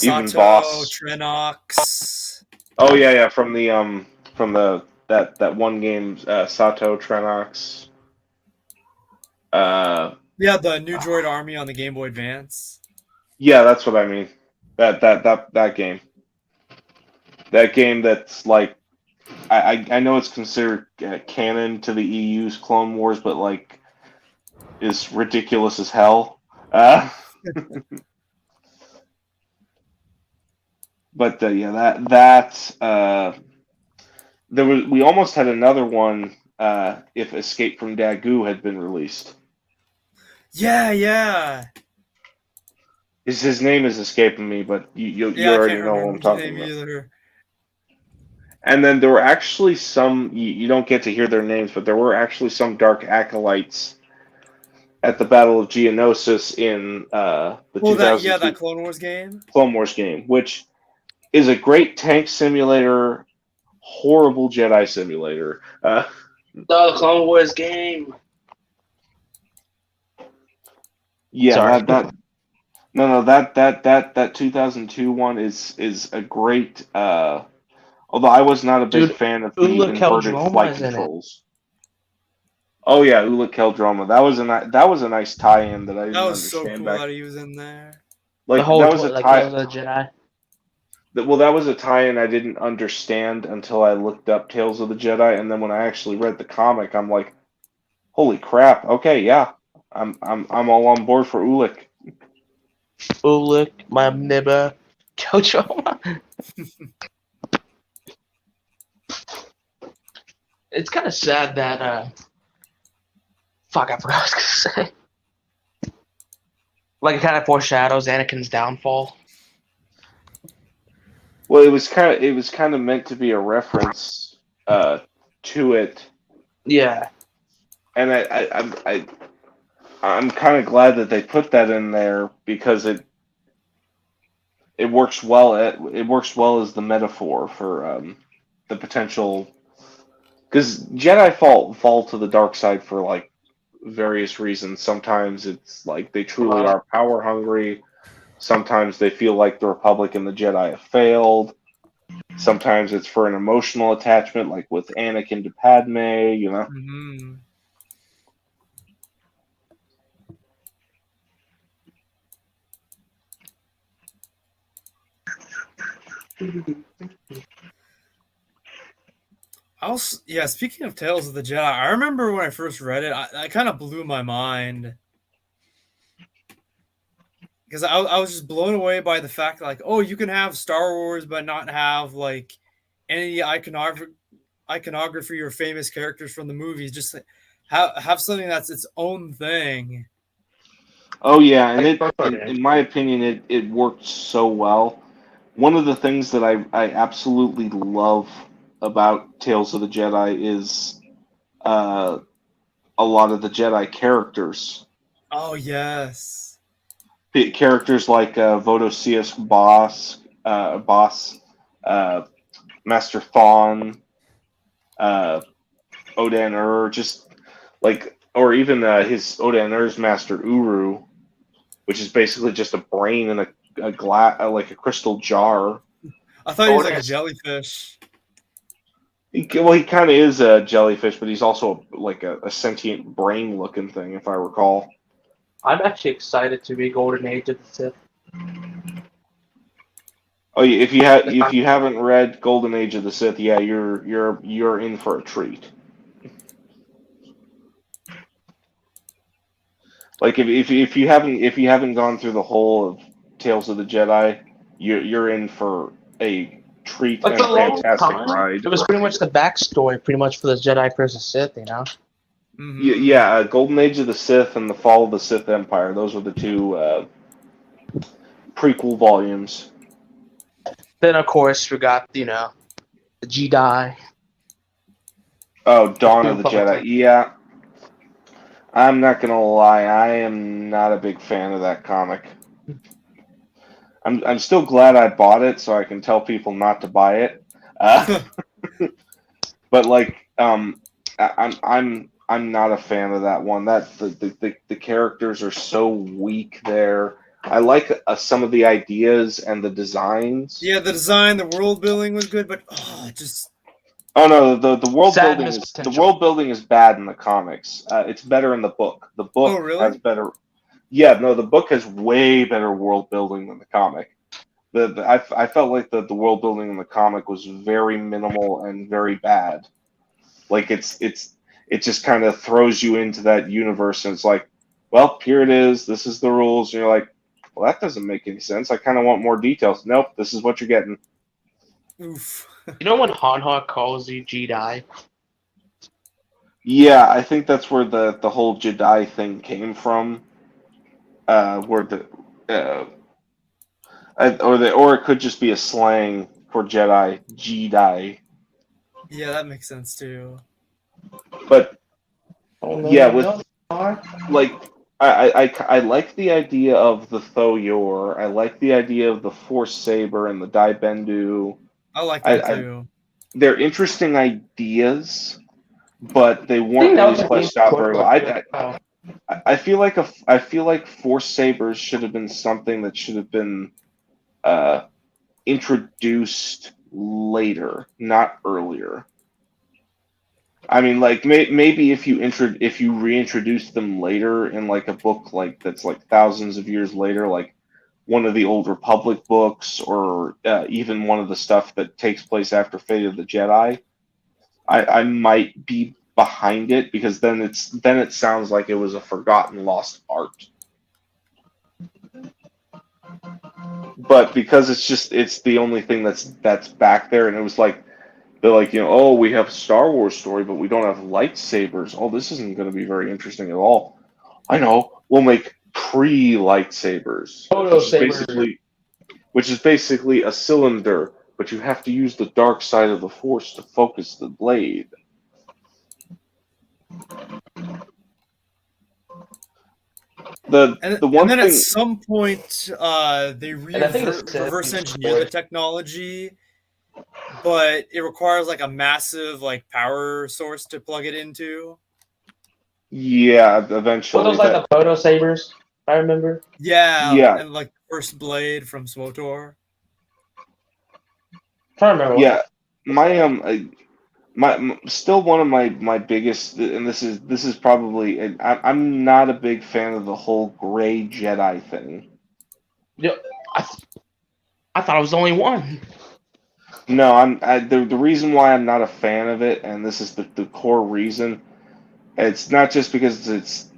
even Sato, Voss. Trenox. Oh yeah, from that one game, Sato, Trenox. Yeah, the New Droid Army on the Game Boy Advance. Yeah, that's what I mean. That game. That game that's like, I know it's considered canon to the EU's Clone Wars, but like is ridiculous as hell. But we almost had another one if Escape from Dagu had been released. Yeah. His name is escaping me, but you already know what I'm talking about. Either. And then there were actually some, you don't get to hear their names, but there were actually some Dark Acolytes at the Battle of Geonosis in the 2002 that Clone Wars game. Clone Wars game, which is a great tank simulator, horrible Jedi simulator. The Clone Wars game. Yeah, Sorry. that 2002 one is a great. Although I was not a big fan of the Ulla inverted Qel-Droma flight is in it. controls. Oh yeah, Ulla Qel-Droma. That was a nice tie-in that I didn't That was so understand cool back. that he was in there. Like The whole that was a tie. Tales of the Jedi. Well, that was a tie-in I didn't understand until I looked up Tales of the Jedi, and then when I actually read the comic, I'm like, "Holy crap! Okay, yeah, I'm all on board for Ulick." Ulick, my nibber, Qel-Droma. It's kind of sad that fuck, I forgot what I was gonna say. Like it kind of foreshadows Anakin's downfall. Well, it was kind of meant to be a reference to it. Yeah. And I'm kind of glad that they put that in there because it works well. It works well as the metaphor for the potential. Because Jedi fall to the dark side for like various reasons. Sometimes it's like they truly are power hungry. Sometimes they feel like the Republic and the Jedi have failed. Sometimes it's for an emotional attachment, like with Anakin to Padme, Mm-hmm. I Also, yeah, speaking of Tales of the Jedi, I remember when I first read it, I kind of blew my mind. Because I was just blown away by the fact that, like, oh, you can have Star Wars but not have, like, any iconography or famous characters from the movies. Just have something that's its own thing. Oh yeah, and in my opinion, it worked so well. One of the things that I absolutely love about Tales of the Jedi is a lot of the Jedi characters. Oh yes, Characters like Vodosius Boss, Master Thawne, Odan just like, or even his Odan Master Uru, which is basically just a brain in a glass, like a crystal jar. I thought he was like a jellyfish. He kind of is a jellyfish, but he's also like a sentient brain-looking thing, if I recall. I'm actually excited to be Golden Age of the Sith. Oh, yeah, if you haven't read Golden Age of the Sith, yeah, you're in for a treat. Like if you haven't gone through the whole of Tales of the Jedi, you're in for a treat and a fantastic ride. It was pretty much the backstory, pretty much for the Jedi versus Sith, you know. Mm-hmm. Yeah, Golden Age of the Sith and the Fall of the Sith Empire. Those were the two prequel volumes. Then of course we got the Jedi. Oh, Dawn of the Jedi. Yeah. I'm not gonna lie, I am not a big fan of that comic. I'm still glad I bought it, so I can tell people not to buy it. But like, I'm not a fan of that one. That the characters are so weak there. I like some of the ideas and the designs. Yeah, the design, the world building was good, but just. Oh no, the world building is bad in the comics. It's better in the book. The book has better. Yeah, no, the book has way better world building than the comic. I felt like the world building in the comic was very minimal and very bad. Like it just kind of throws you into that universe, and it's like, well, here it is. This is the rules. And you're like, well, that doesn't make any sense. I kind of want more details. Nope, this is what you're getting. Oof. You know when Han calls you Jedi? Yeah, I think that's where the whole Jedi thing came from. Or it could just be a slang for Jedi, Jedi. Yeah, that makes sense too. But yeah, with like I like the idea of the Thoyor. I like the idea of the Force Saber and the Dai Bendu. I like that too. They're interesting ideas, but they weren't really fleshed out very well. I feel like Force Sabers should have been something that should have been introduced later, not earlier. I mean, like maybe if you reintroduce them later in like a book like that's like thousands of years later, like one of the Old Republic books, or even one of the stuff that takes place after Fate of the Jedi, I might be behind it, because then it sounds like it was a forgotten lost art. But because it's the only thing that's back there, and it was like they're like, oh, we have a Star Wars story, but we don't have lightsabers. Oh, this isn't going to be very interesting at all. I know, we'll make pre-lightsabers, which is basically a cylinder, but you have to use the dark side of the Force to focus the blade. And then at some point, they reverse engineer the technology, but it requires like a massive like power source to plug it into. Yeah, eventually. Were those like the photo sabers? I remember. Yeah, and like first blade from SWTOR. I remember. Yeah, my still one of my biggest, and this is probably, I'm not a big fan of the whole gray Jedi thing. Yeah, I thought I was the only one. No, the reason why I'm not a fan of it, and this is the core reason. It's not just because it's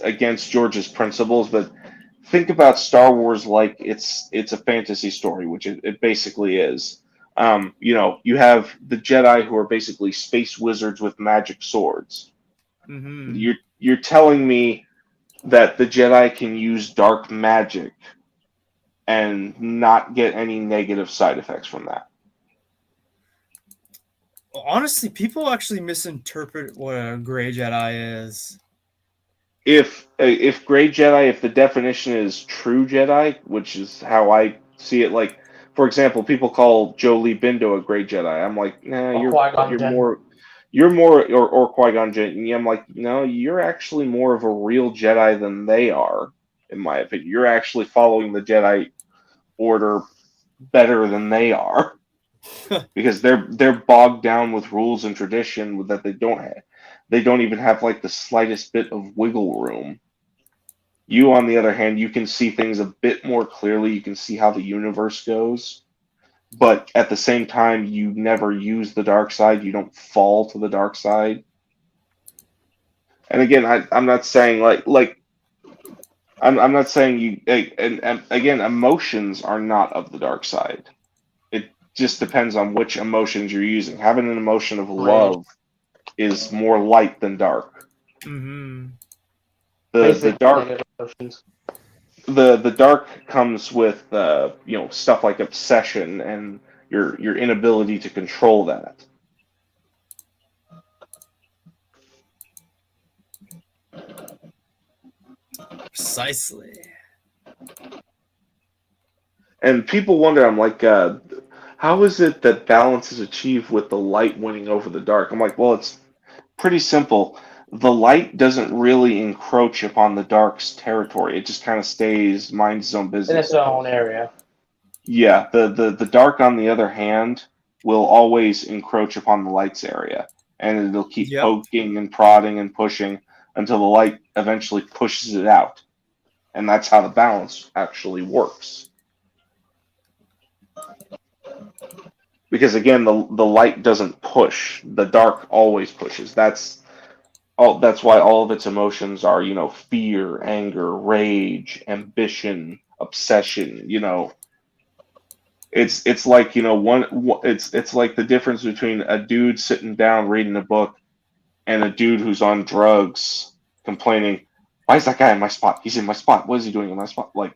against George's principles, but think about Star Wars like it's a fantasy story, which it basically is. You have the Jedi who are basically space wizards with magic swords. Mm-hmm. You're telling me that the Jedi can use dark magic and not get any negative side effects from that. Honestly, people actually misinterpret what a gray Jedi is. If Gray Jedi, if the definition is true Jedi, which is how I see it, like for example, people call Jolee Bindo a Gray Jedi. I'm like, nah, Or Qui-Gon you're Jinn. more or Qui-Gon Jinn. I'm like, no, you're actually more of a real Jedi than they are, in my opinion. You're actually following the Jedi Order better than they are. Because they're bogged down with rules and tradition that they don't have. They don't even have like the slightest bit of wiggle room. You, on the other hand, you can see things a bit more clearly. You can see how the universe goes, but at the same time, you never use the dark side. You don't fall to the dark side. And again, I'm not saying I'm not saying you. And again, emotions are not of the dark side. It just depends on which emotions you're using. Having an emotion of love is more light than dark. Mm-hmm. The dark negative emotions. the dark comes with stuff like obsession and your inability to control that. Precisely. And people wonder, I'm like, how is it that balance is achieved with the light winning over the dark? I'm like, well, it's pretty simple. The light doesn't really encroach upon the dark's territory. It just kind of stays, minds its own business. In its own area. Yeah, the dark, on the other hand, will always encroach upon the light's area, and it'll keep poking and prodding and pushing until the light eventually pushes it out. And that's how the balance actually works. Because again, the light doesn't push. The dark always pushes. That's why all of its emotions are, fear, anger, rage, ambition, obsession, It's like, it's like the difference between a dude sitting down reading a book and a dude who's on drugs complaining, why is that guy in my spot? He's in my spot. What is he doing in my spot? Like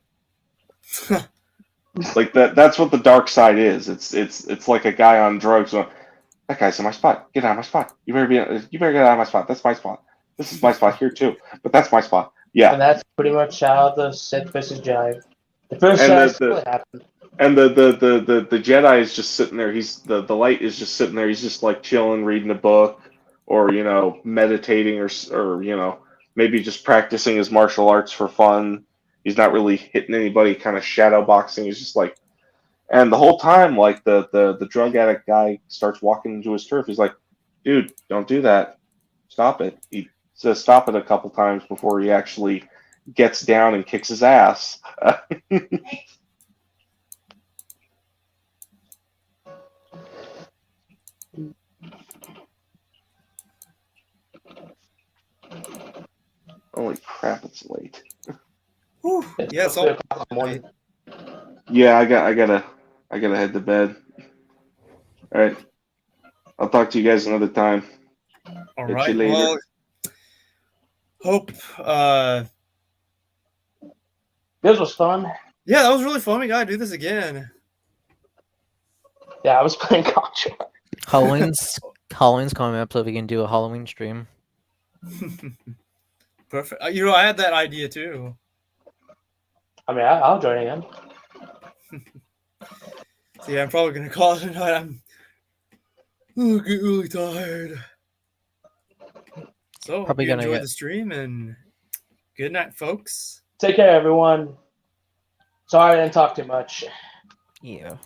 like that's what the dark side is. It's like a guy on drugs going, that guy's in my spot. Get out of my spot. You better get out of my spot. That's my spot. This is my spot here too. But that's my spot. Yeah. And that's pretty much how the Sith versus Jedi. The first Jedi split happened. And the Jedi is just sitting there. He's the light is just sitting there. He's just like chilling, reading a book, or meditating, or maybe just practicing his martial arts for fun. He's not really hitting anybody, kind of shadow boxing. He's just like, and the whole time, like the drug addict guy starts walking into his turf. He's like, dude, don't do that. Stop it. He says stop it a couple times before he actually gets down and kicks his ass. Holy crap! It's late. Whew. Yeah, it's all morning. Yeah, I gotta head to bed. All right, I'll talk to you guys another time. All Catch right. you later. Well, hope. This was fun. Yeah, that was really fun. We gotta do this again. Yeah, I was playing Contra. Halloween's coming up, so we can do a Halloween stream. Perfect. I had that idea too. I mean, I'll join again. So yeah, I'm probably gonna call it tonight. I'm getting really tired. So Probably hope you gonna enjoyed get- the stream, and good night, folks. Take care, everyone. Sorry I didn't talk too much. Yeah.